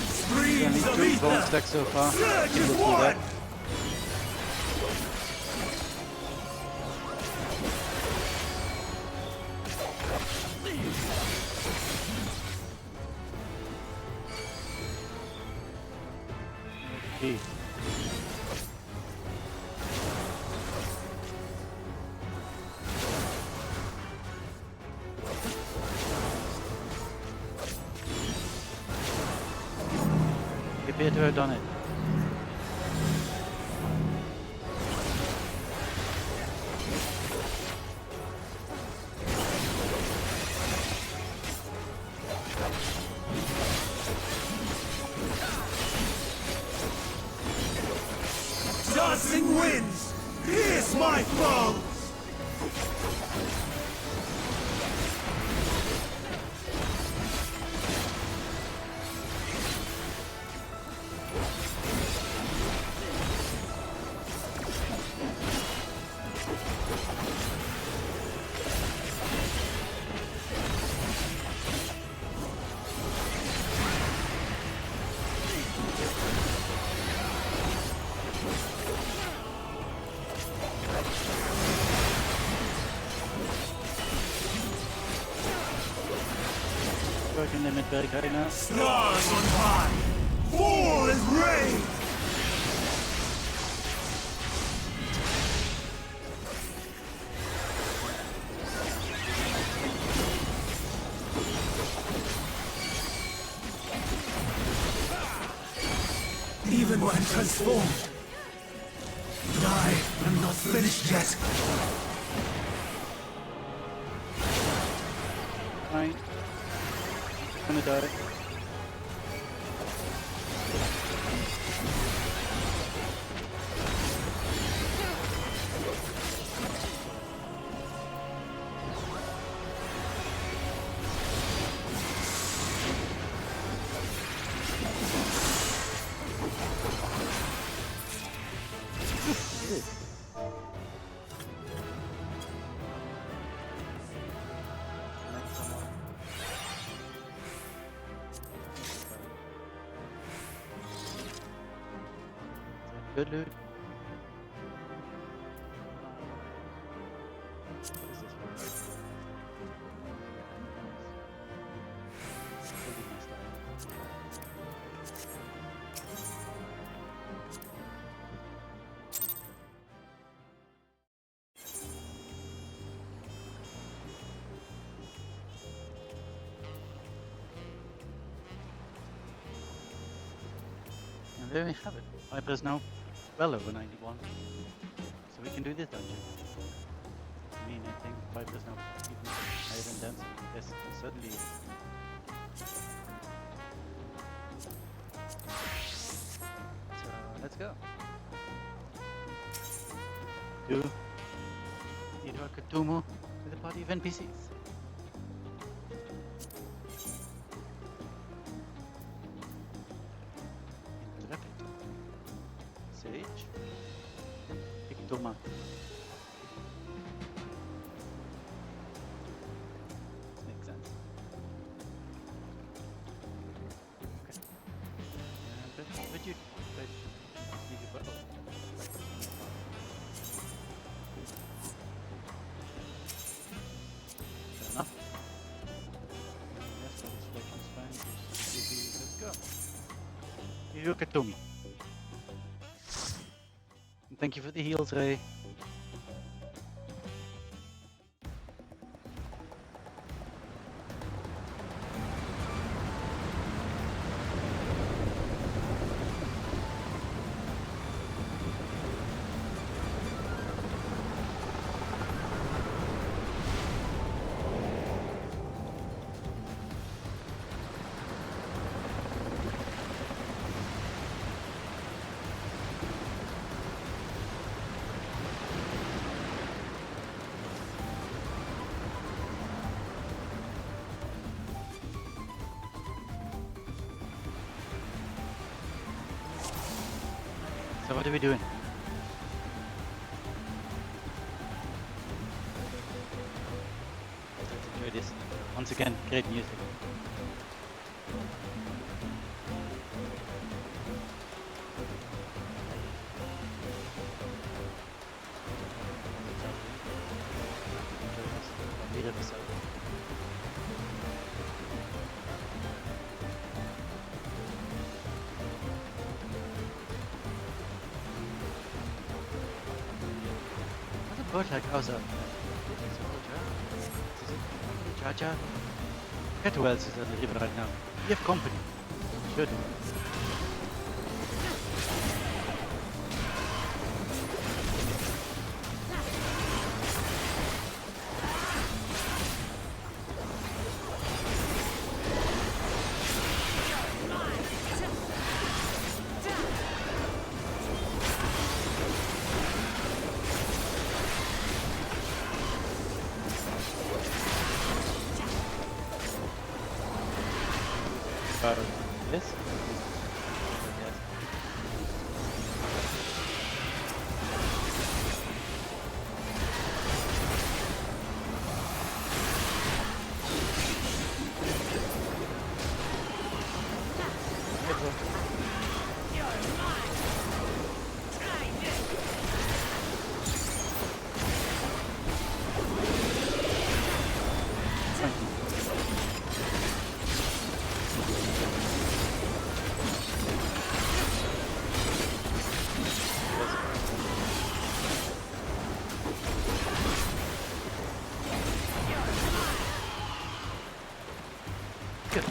Streams of Only 2 gold ether, stacks so far. surge Let's is do one! that. Okay. Appear to have done it. Dancing winds, pierce my foes! Working limit very high now. Stars on high! Fall as rain! Even when transformed, but I am not finished yet. Fine. Gonna die. Good loot. What is this for? Really nice and there we have it. Viper's now well over 91. So we can do this dungeon. I mean, I think Viper's now even higher than density. Yes, certainly. So let's go. To Katumu with a party of NPCs. Sage. Pictoma. Makes sense. Okay. But you well. Fair enough. Yes, satisfaction's fine. Let's go. Katomi. Thank you for the heals, Ray. So what are we doing? Let's enjoy this. Once again, great music. Boat like how's up? Jaja? Cat who else is on the river right now? We have company. Sure do. Yes? Yes. Good.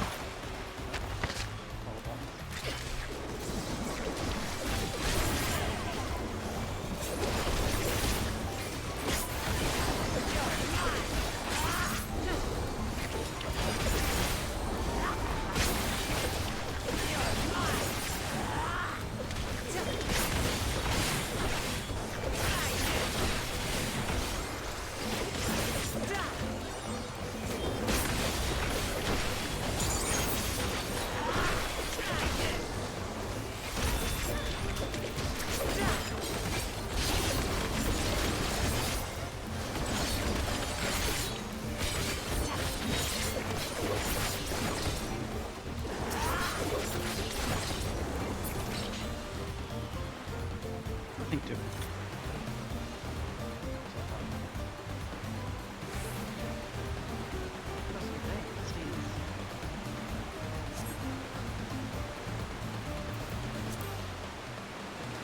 Nothing to it.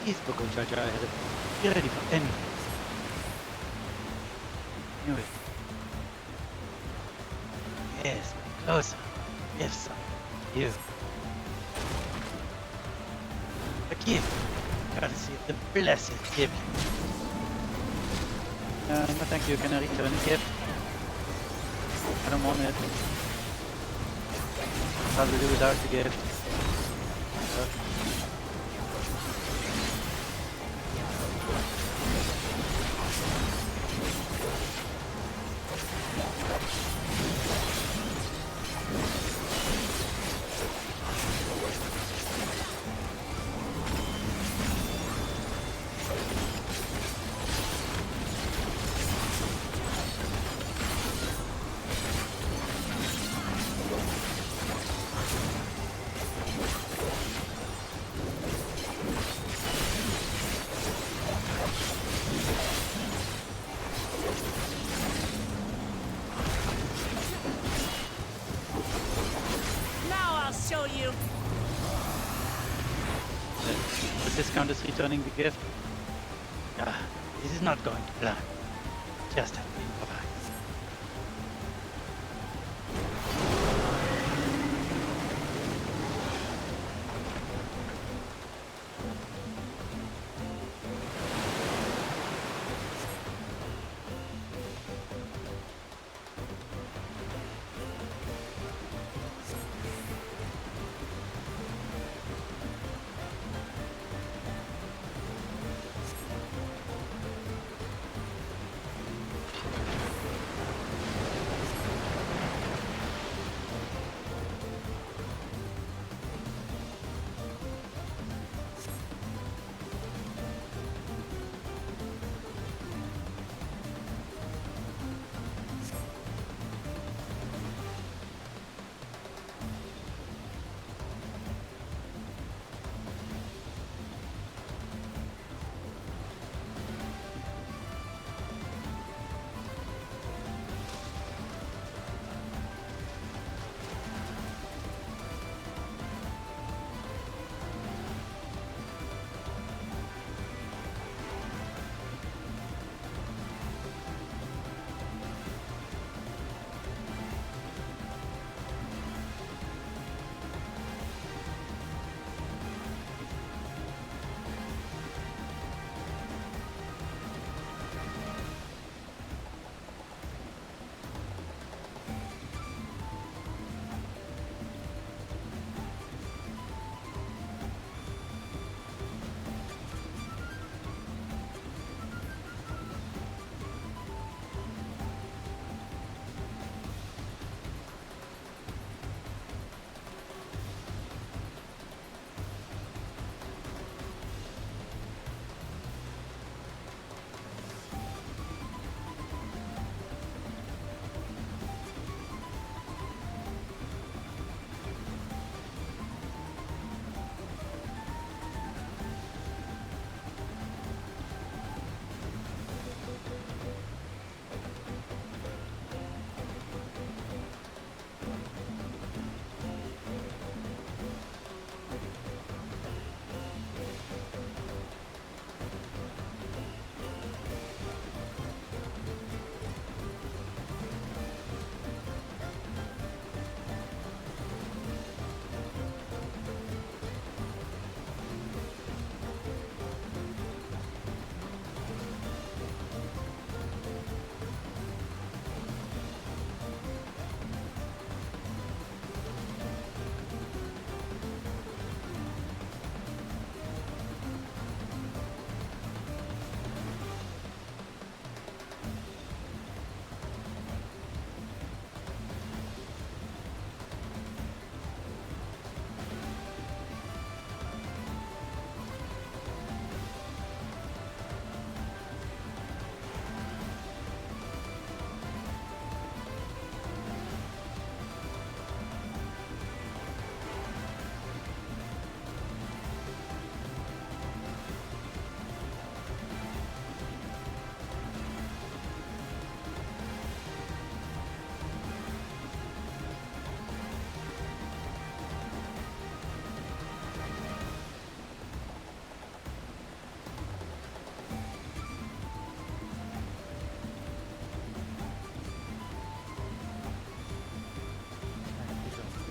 Please, Boko Jaja, I had it. Be ready for anything. Knew it. Yes, closer. Give some. You. A gift. Courtesy of the blessed gift. No, thank you. Can I return the gift? I don't want it. How to do without the gift? Show you. The discount is returning the gift. Ah, this is not going to plan. Just have to improvise.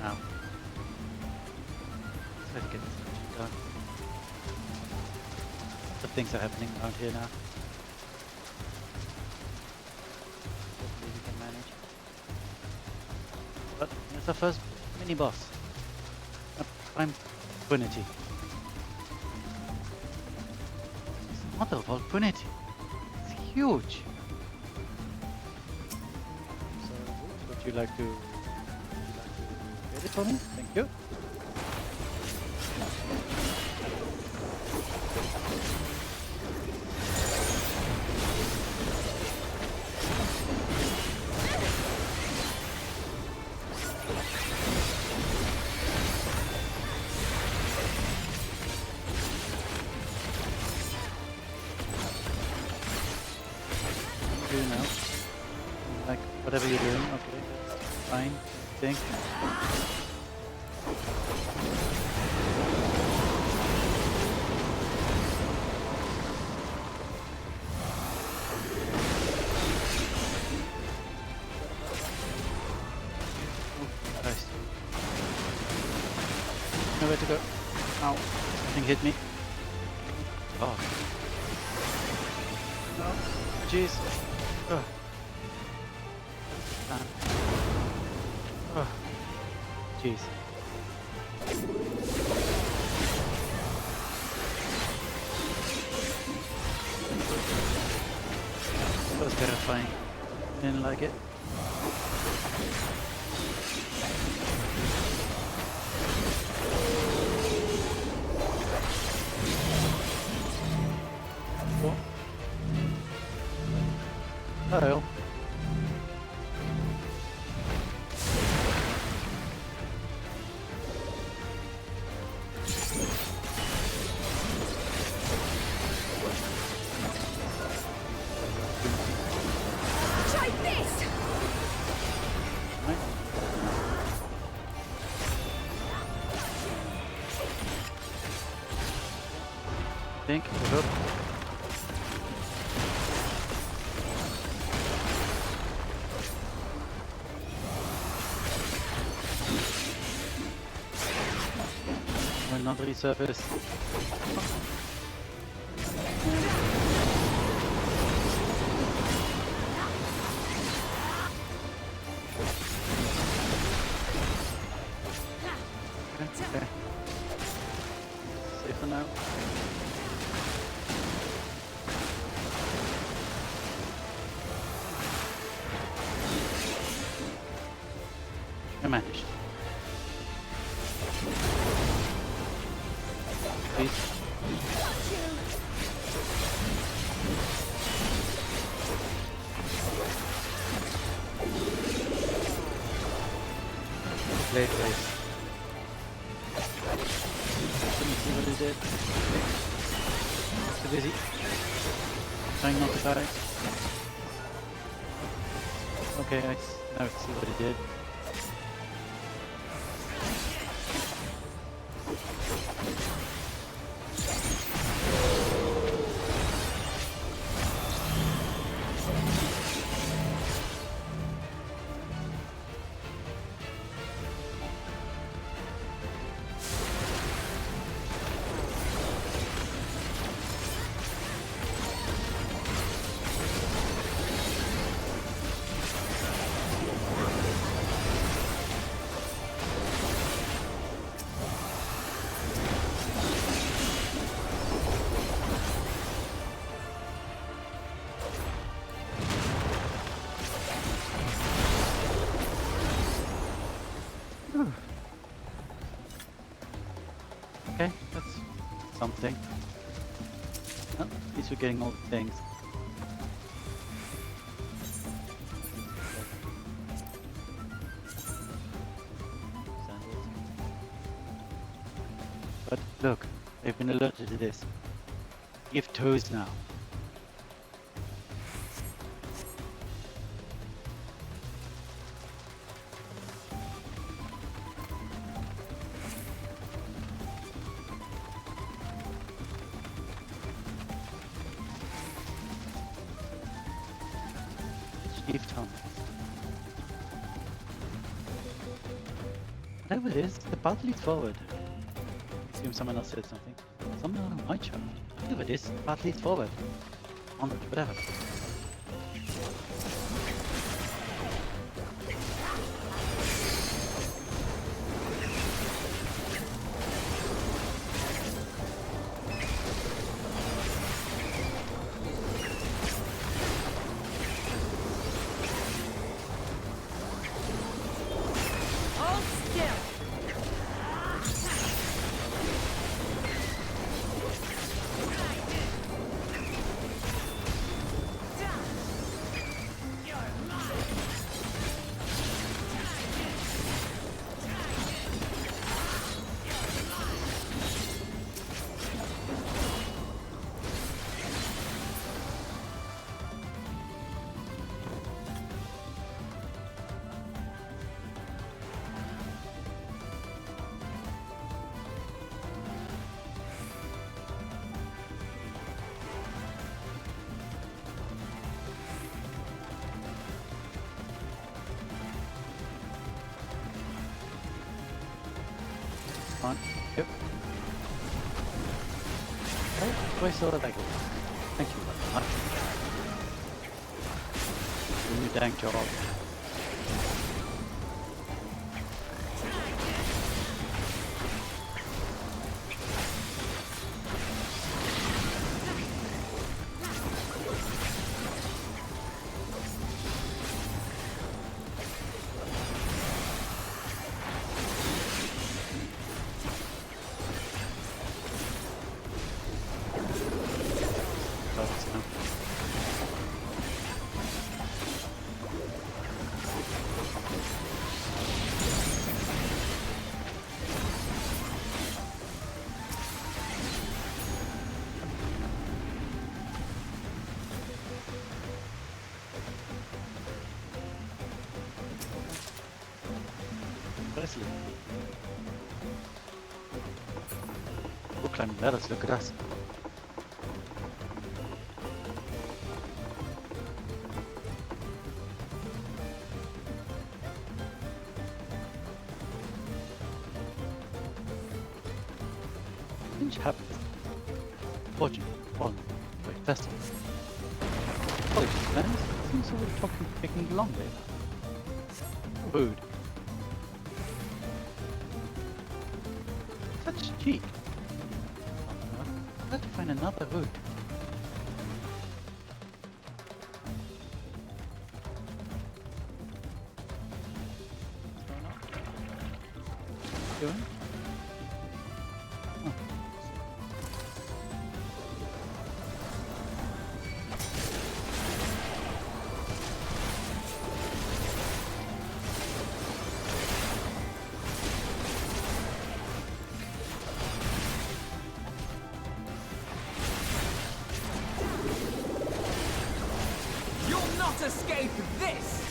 Now. Let's get this mission done. Lots of things are happening around here now. Hopefully we can manage. But here's our first mini boss. Prime Trinity. This mother of all Trinity. It's huge. So, would you like to get it for me? Thank you. Do now. Like whatever you're doing, okay, that's fine. I think. Oh, Christ. Nowhere to go. Ow. Something hit me. Oh. No. Jeez. Oh. Oh. Jeez. That was terrifying. Didn't like it. What? Oh. Try this! Right. Think, I hope. Will not resurface. Okay. Safe for now. I managed. Please. Blade race. Couldn't see what he did. Too busy. Trying not to die. Okay, now I see what he did. Okay, that's something. Well, at least we're getting all the things. Sandals. But look, I've been alerted to this. Give toes now. Chief Thomas. There it is. The path leads forward. Assume someone else said something. Someone on my chart. There it is. The path leads forward. Onward, whatever. Hold still. On. Yep. Okay, where's the other go? Thank you very much. Doing your dang job. Presley. We're climbing ladders, look at us. Change happens. Fortune, fallen, by festival. College plans seems to be talking, taking long there. Rude. Such cheek. I'll have to find another route. What's going on? Doing? Oh. You'll not escape this!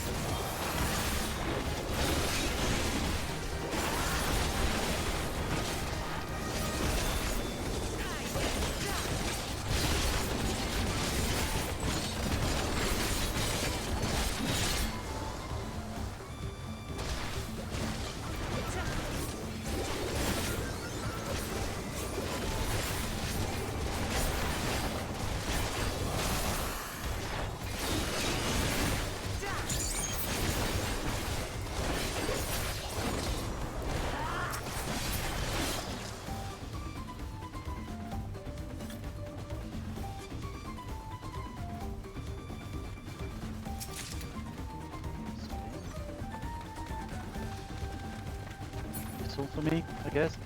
That's all for me, I guess.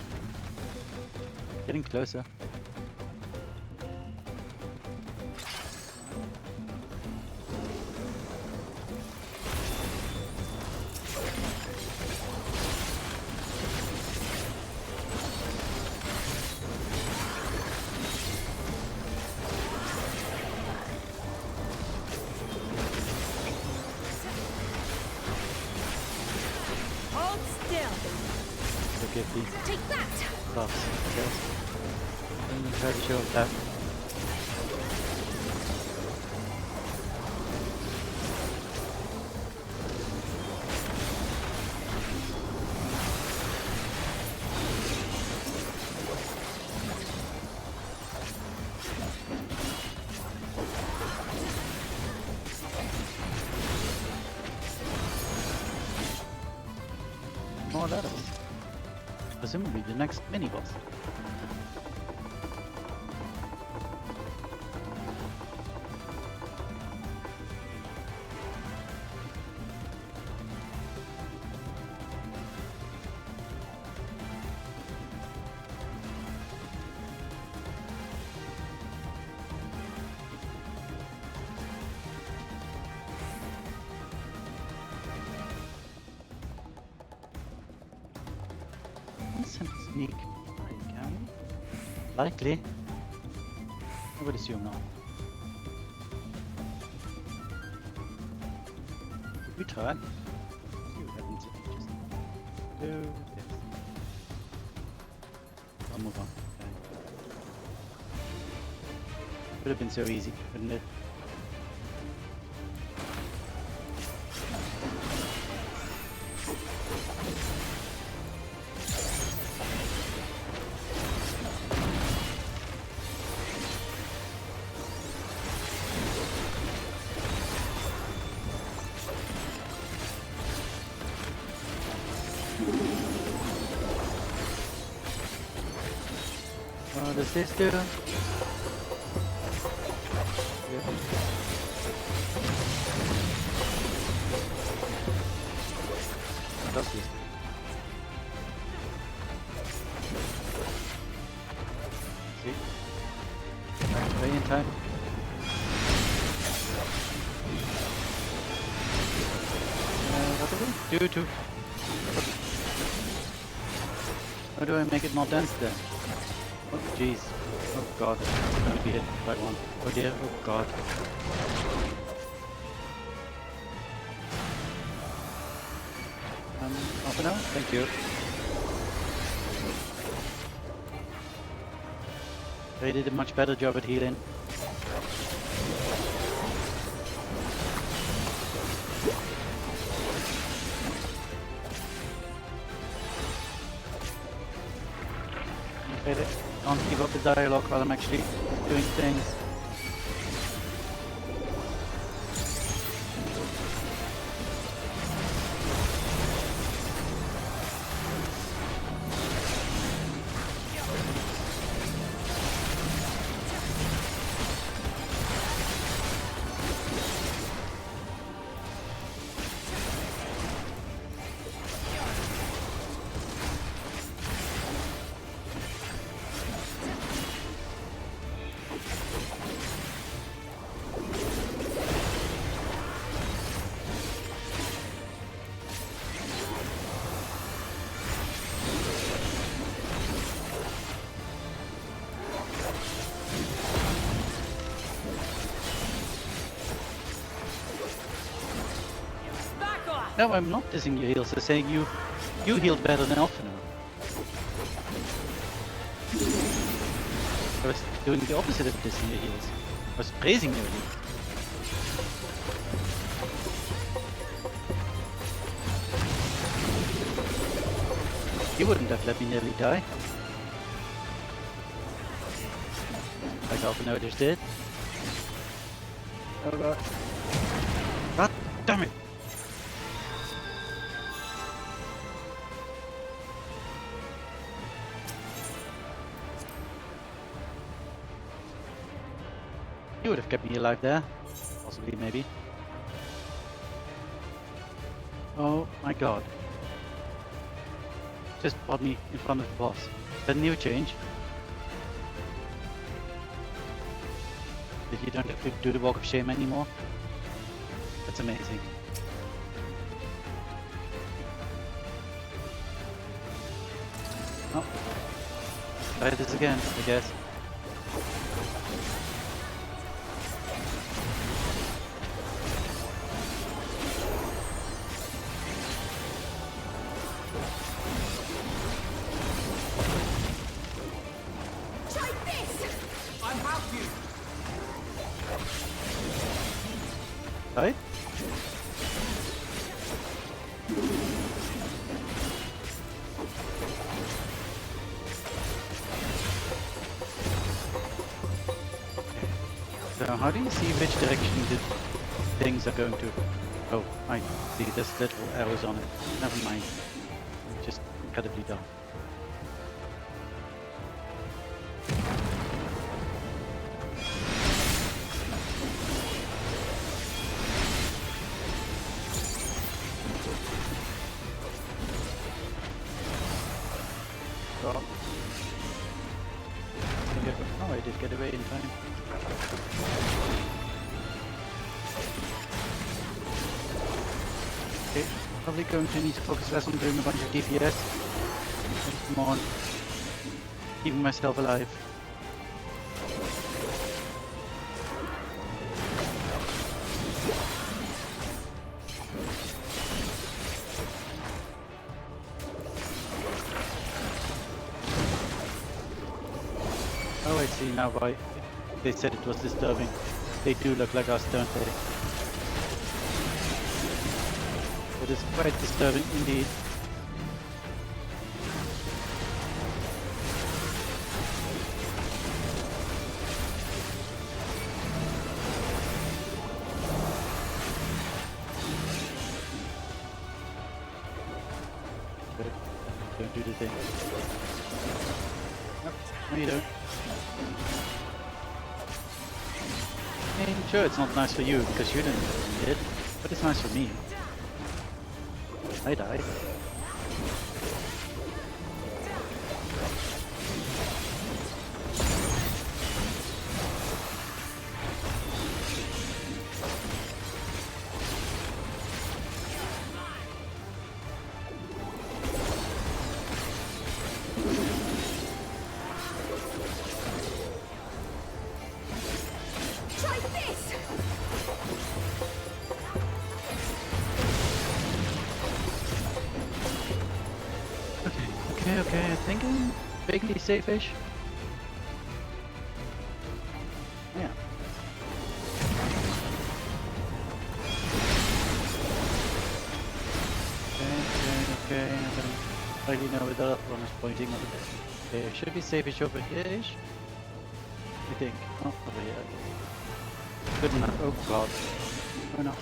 Getting closer. Hold still. Forgive these Take that. buffs, I guess. And try to show up that. ladders. Presumably the next mini-boss. Sneak. Can we? Likely. I would assume not. We try. See what happens if we just do this. I'll move on. Okay. Would have been so easy, wouldn't it? What does this do? What does this do? See? Way in time. What do we do? How do I make it more dense then? Oh jeez. Oh god. I'm gonna be hit by one. Oh dear. Oh god. Half an hour? Thank you. They did a much better job at healing. Okay, don't give up the dialogue while I'm actually doing things. No, I'm not dissing your heals. I'm saying you healed better than Alphino. I was doing the opposite of dissing your heals. I was praising your heals. You wouldn't have let me nearly die. Like Alphino just did. Oh god. God damn it! You would have kept me alive there. Possibly, maybe. Oh my god. Just brought me in front of the boss. Is that a new change? That you don't have to do the walk of shame anymore? That's amazing. Oh. Try this again, I guess. Right? So how do you see which direction the things are going to? Oh, I see there's little arrows on it. Never mind. Just incredibly dumb. Oh, I did get away in time. Okay, probably going to need to focus less on doing a bunch of DPS. Come on. Keeping myself alive. Oh, I see now why they said it was disturbing. They do look like us, don't they? It is quite disturbing indeed. Good. Don't do the thing. Nope. No, you don't. I mean, sure, it's not nice for you because you didn't do what you did, but it's nice for me. I died. Okay, I think I'm vaguely safe-ish. Yeah. Okay, I don't really know where the other one is pointing over there. Okay, should be safe-ish over here-ish. I think. Oh, over here. Good enough. Oh god. Oh no.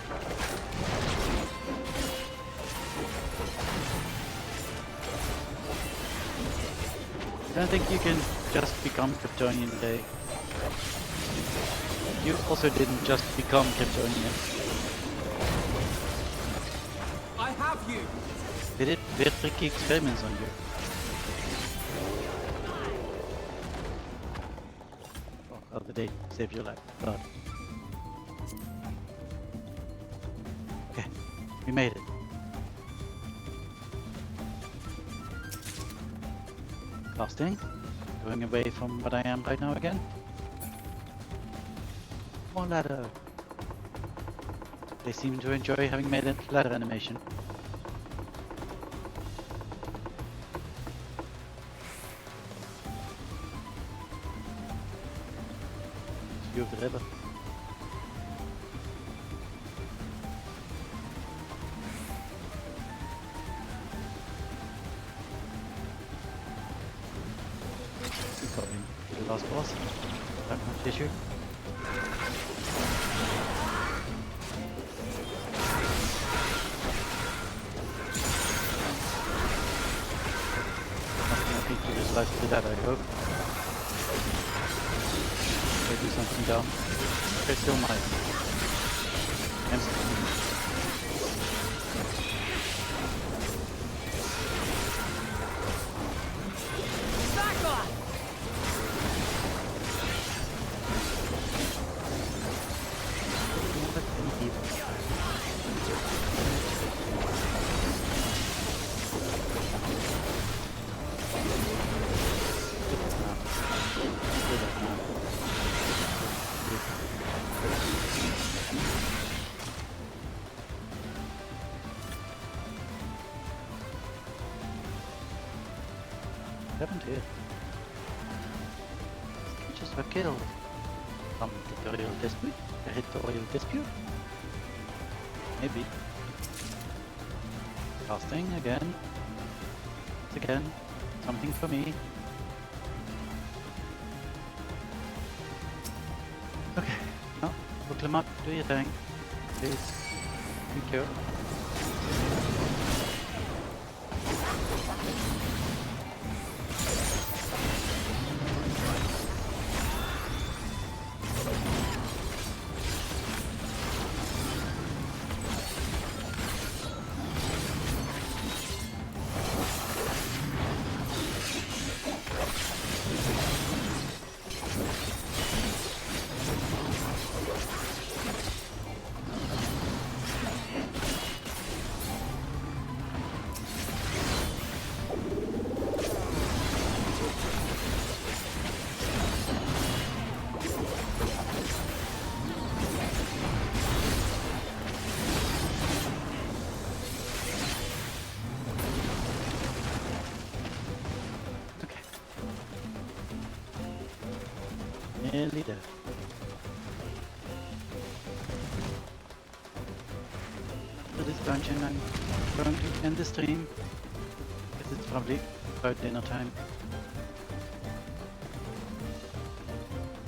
I don't think you can just become Kryptonian today. You also didn't just become Kryptonian. I have you! They did weird tricky experiments on you. Oh, other day, save your life. God. Okay, we made it. Casting. Going away from what I am right now again. More ladder. They seem to enjoy having made a ladder animation. View of the river. The last boss. That much issue. Nothing to just life to that, I hope. Okay, do something dumb. Okay, still might. Happened here? Just a kill. Some territorial dispute? Territorial dispute? Maybe. Casting again. It's again. Something for me. Okay. No. Hook them up. Do your thing. Please. Thank you. Nearly there. After this dungeon, I'm going to end the stream. Because it's probably about dinner time.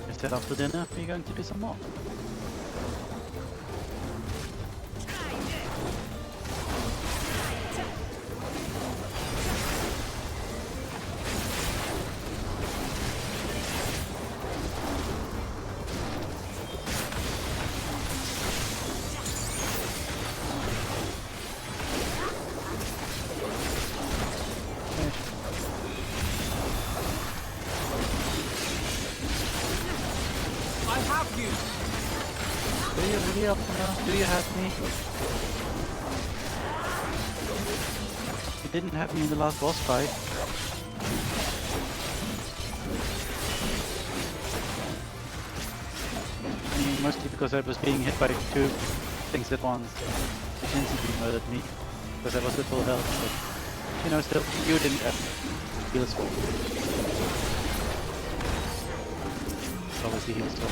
I said after dinner, we're going to do some more. Do you have me? You didn't have me in the last boss fight. I mean, mostly because I was being hit by two things at once, which instantly murdered me, because I was at full health, but, you know, still, you didn't have heals for. It's always the heals for.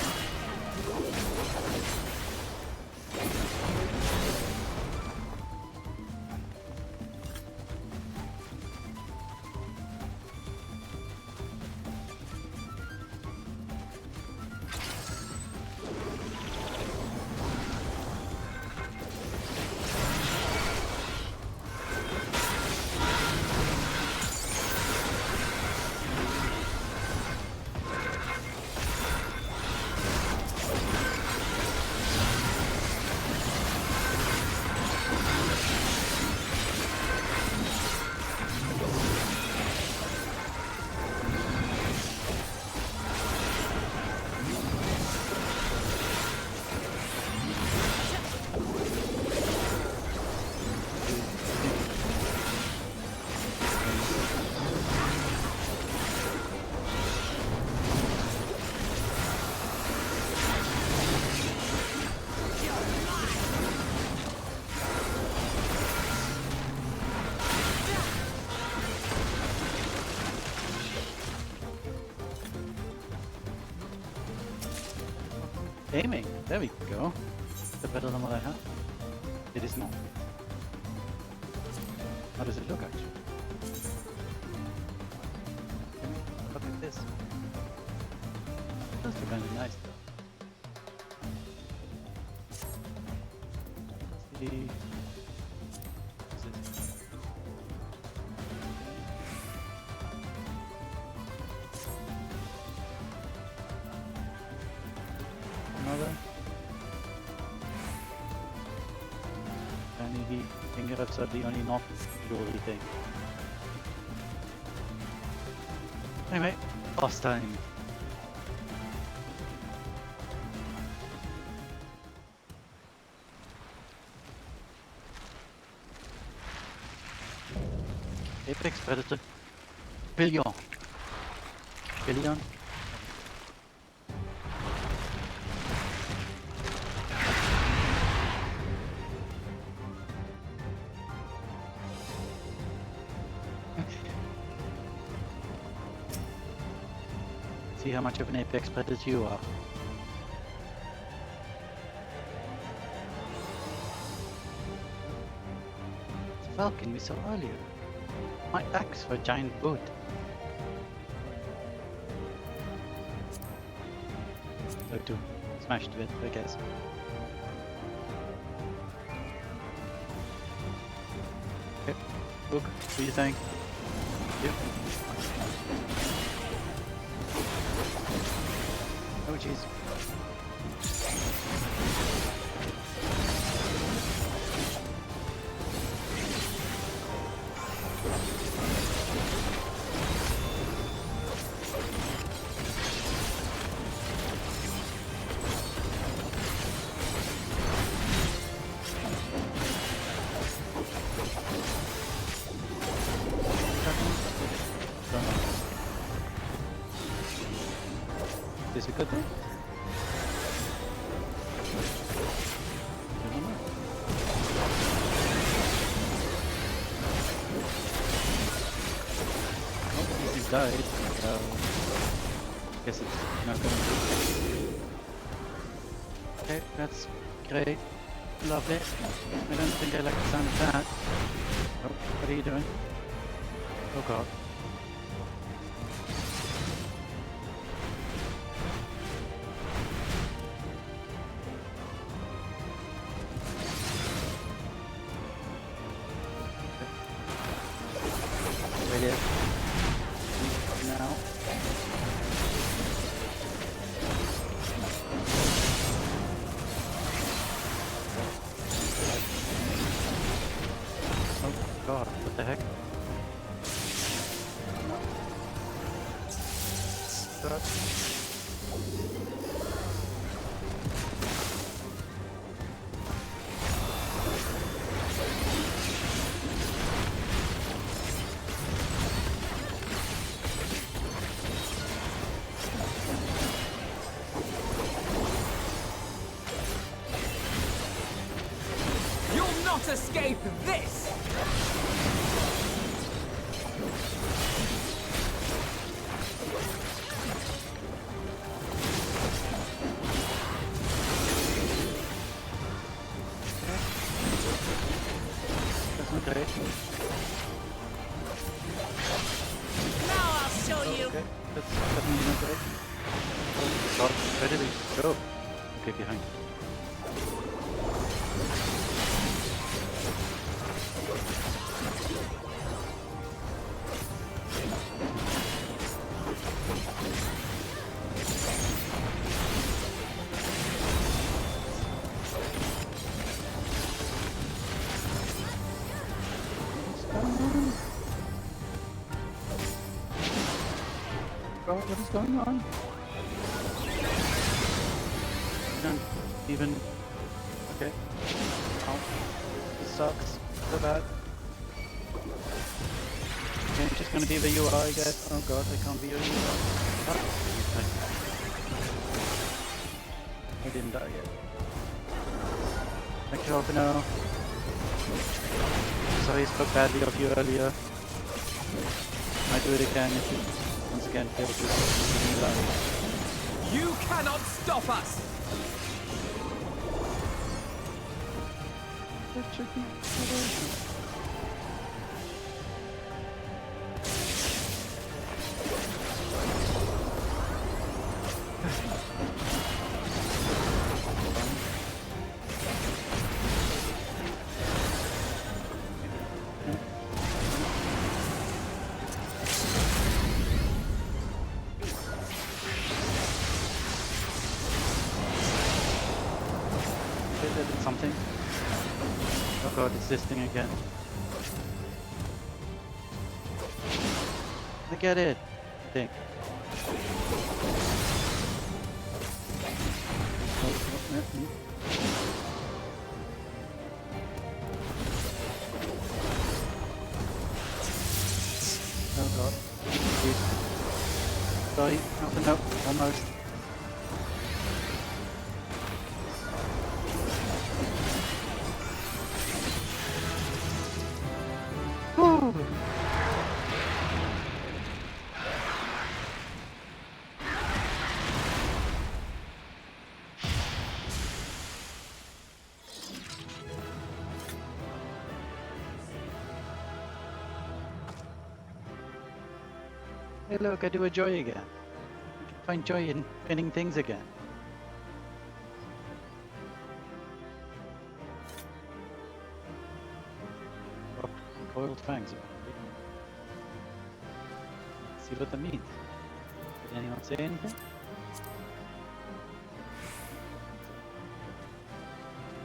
Aiming, there we go. It's better than what I had. It is not. How does it look actually? Look at this. It does look kind of nice though. Let's see. What's this? Another. Tiny fingertips are the only not jewelry thing. Anyway, boss time. Apex Predator. Billion. Billion. See how much of an apex predator you are. It's a falcon we saw earlier. My axe for a giant boot. So to smash to it, I guess. Okay, look, what do you think? Yep. Oh jeez. Is it good thing? Oh, he died. Guess it's not going to. Okay, that's great. Lovely. I don't think I like the sound of that. Oh, what are you doing? Oh god. Right here. Now. Oh god, what the heck? God. You'll not escape this! That's not great. Now I'll show you! Okay, that's definitely not great. Oh god, where did he go? Okay, behind. God, what is going on? I don't even... Okay. Ow. This sucks. So bad. Okay, I'm just gonna be where you are, I guess. Oh god, I can't be where you are. Ah, I didn't die yet. Thank you, Albino. Sorry I spoke badly of you earlier. Might do it again if you once again fail to leave me alone. You cannot stop us! That should be that did something. Oh god, it's this thing again. I get it, I think. Oh god. Please. Sorry, nothing, no, almost. Whew. Hey look, I do a joy again. I can find joy in winning things again. Oh, coiled fangs. Let's see what that means. Did anyone say anything?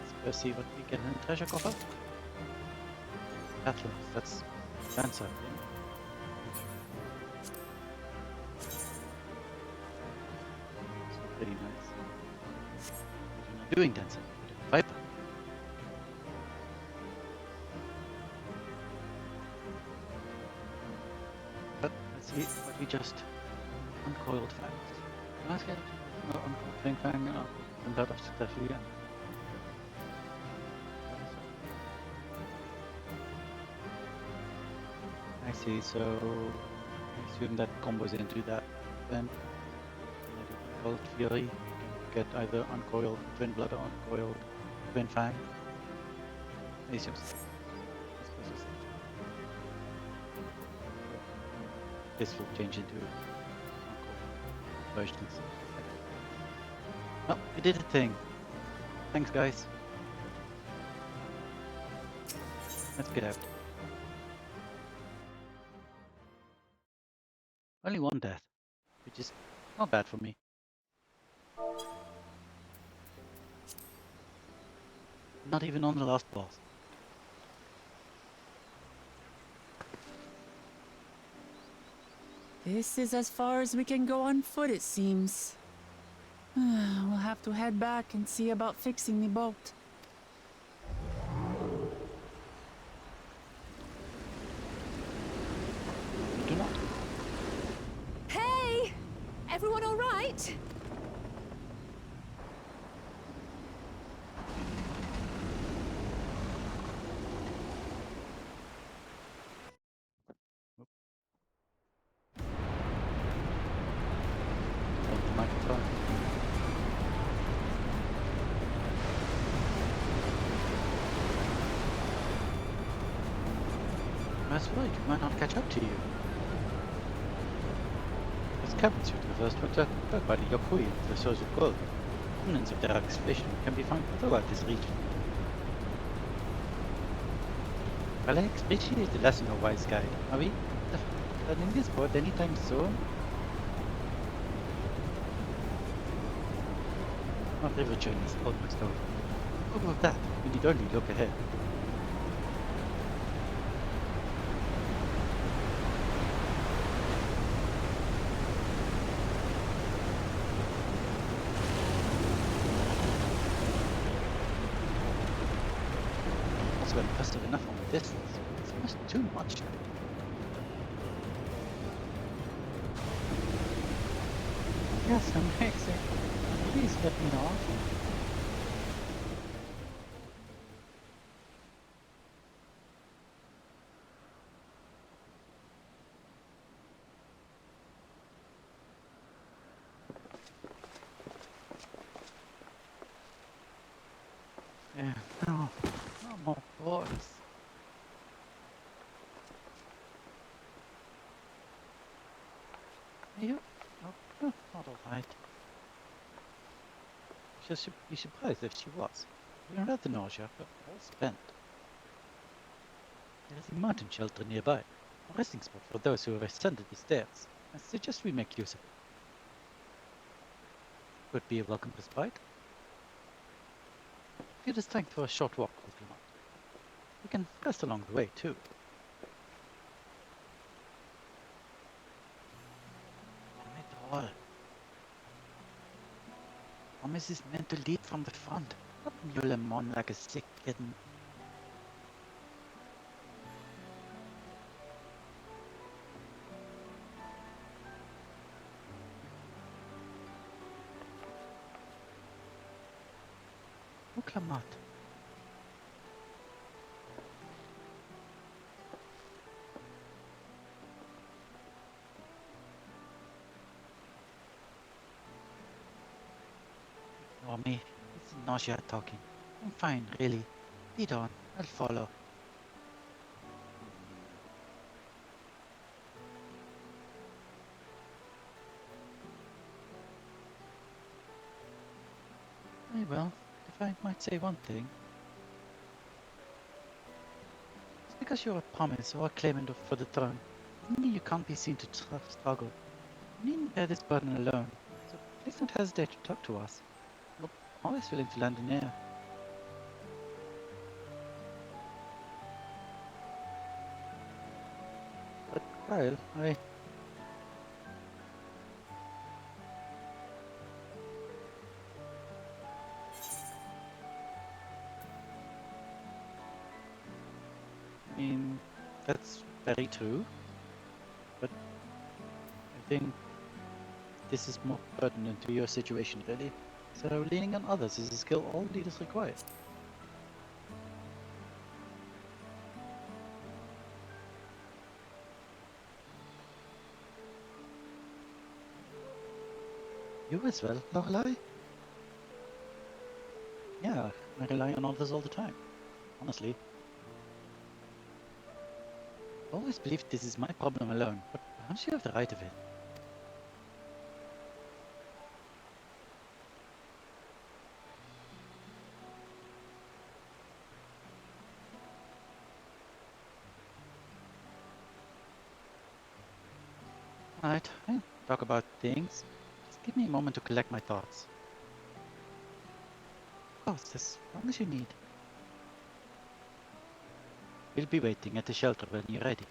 Let's go see what we get in the treasure coffer. Atlas, that's dancer. Yeah. Pretty nice. We're not doing dancing, we're doing viper. But let's see what we just uncoiled fangs. Let's get uncoiled fang now. And that of success again. I see, so I assume that combos into that then. called Fury. You can get either uncoiled Twin Blood or uncoiled Twin Fang. These just this will change into uncoiled versions. Oh, we did a thing. Thanks, guys. Let's get out. Only one death, which is not bad for me. Not even on the last boss. This is as far as we can go on foot, it seems. We'll have to head back and see about fixing the boat. Do not. Hey! Everyone all right? On the microphone. That's right, we might not catch up to you. As captains you to the first winter, led by the Yokui and the source of gold. Remnants of their excavation can be found throughout this region. Well, I appreciate the lesson, O wise guide. Are we learning this board anytime soon? Our river journey is almost over. Over that, we need only look ahead. Also impressive enough from a distance. It's almost too much. Yes, amazing. Please let me know. Yeah, no more boys. Are you? Oh, not alright. She'd be surprised if she was. We are at the nausea, but all spent. There is a mountain shelter nearby, a resting spot for those who have ascended the stairs. I suggest we make use of it. Could be a welcome respite. It is time for a short walk, Pokemon. We can rest along the way, too. Damn it all. Thomas is meant to lead from the front, not mule him on like a sick kitten. Oklamat. Or me. It's nausea talking. I'm fine, really. Lead on. I'll follow. Well, if I might say one thing. It's because you're a promise or a claimant for the throne. Doesn't mean you can't be seen to struggle. You needn't bear this burden alone. So please don't hesitate to talk to us. We're always willing to lend an ear. But Kyle, I mean, that's very true, but I think this is more pertinent to your situation, really. So leaning on others is a skill all leaders require. You as well, Lorelei? Yeah, I rely on others all the time. Honestly. I always believed this is my problem alone, but perhaps you have the right of it. Alright, I'll talk about things. Just give me a moment to collect my thoughts. Of course, as long as you need. We'll be waiting at the shelter when you're ready.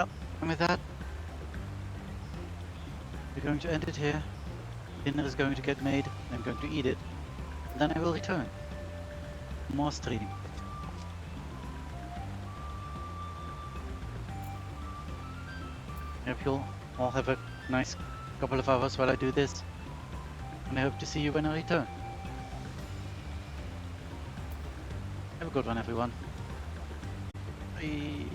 Oh, and with that, we're going to end it here. Dinner is going to get made, I'm going to eat it, and then I will return. More stream. I hope you'll all have a nice couple of hours while I do this, and I hope to see you when I return. Have a good one, everyone. Bye.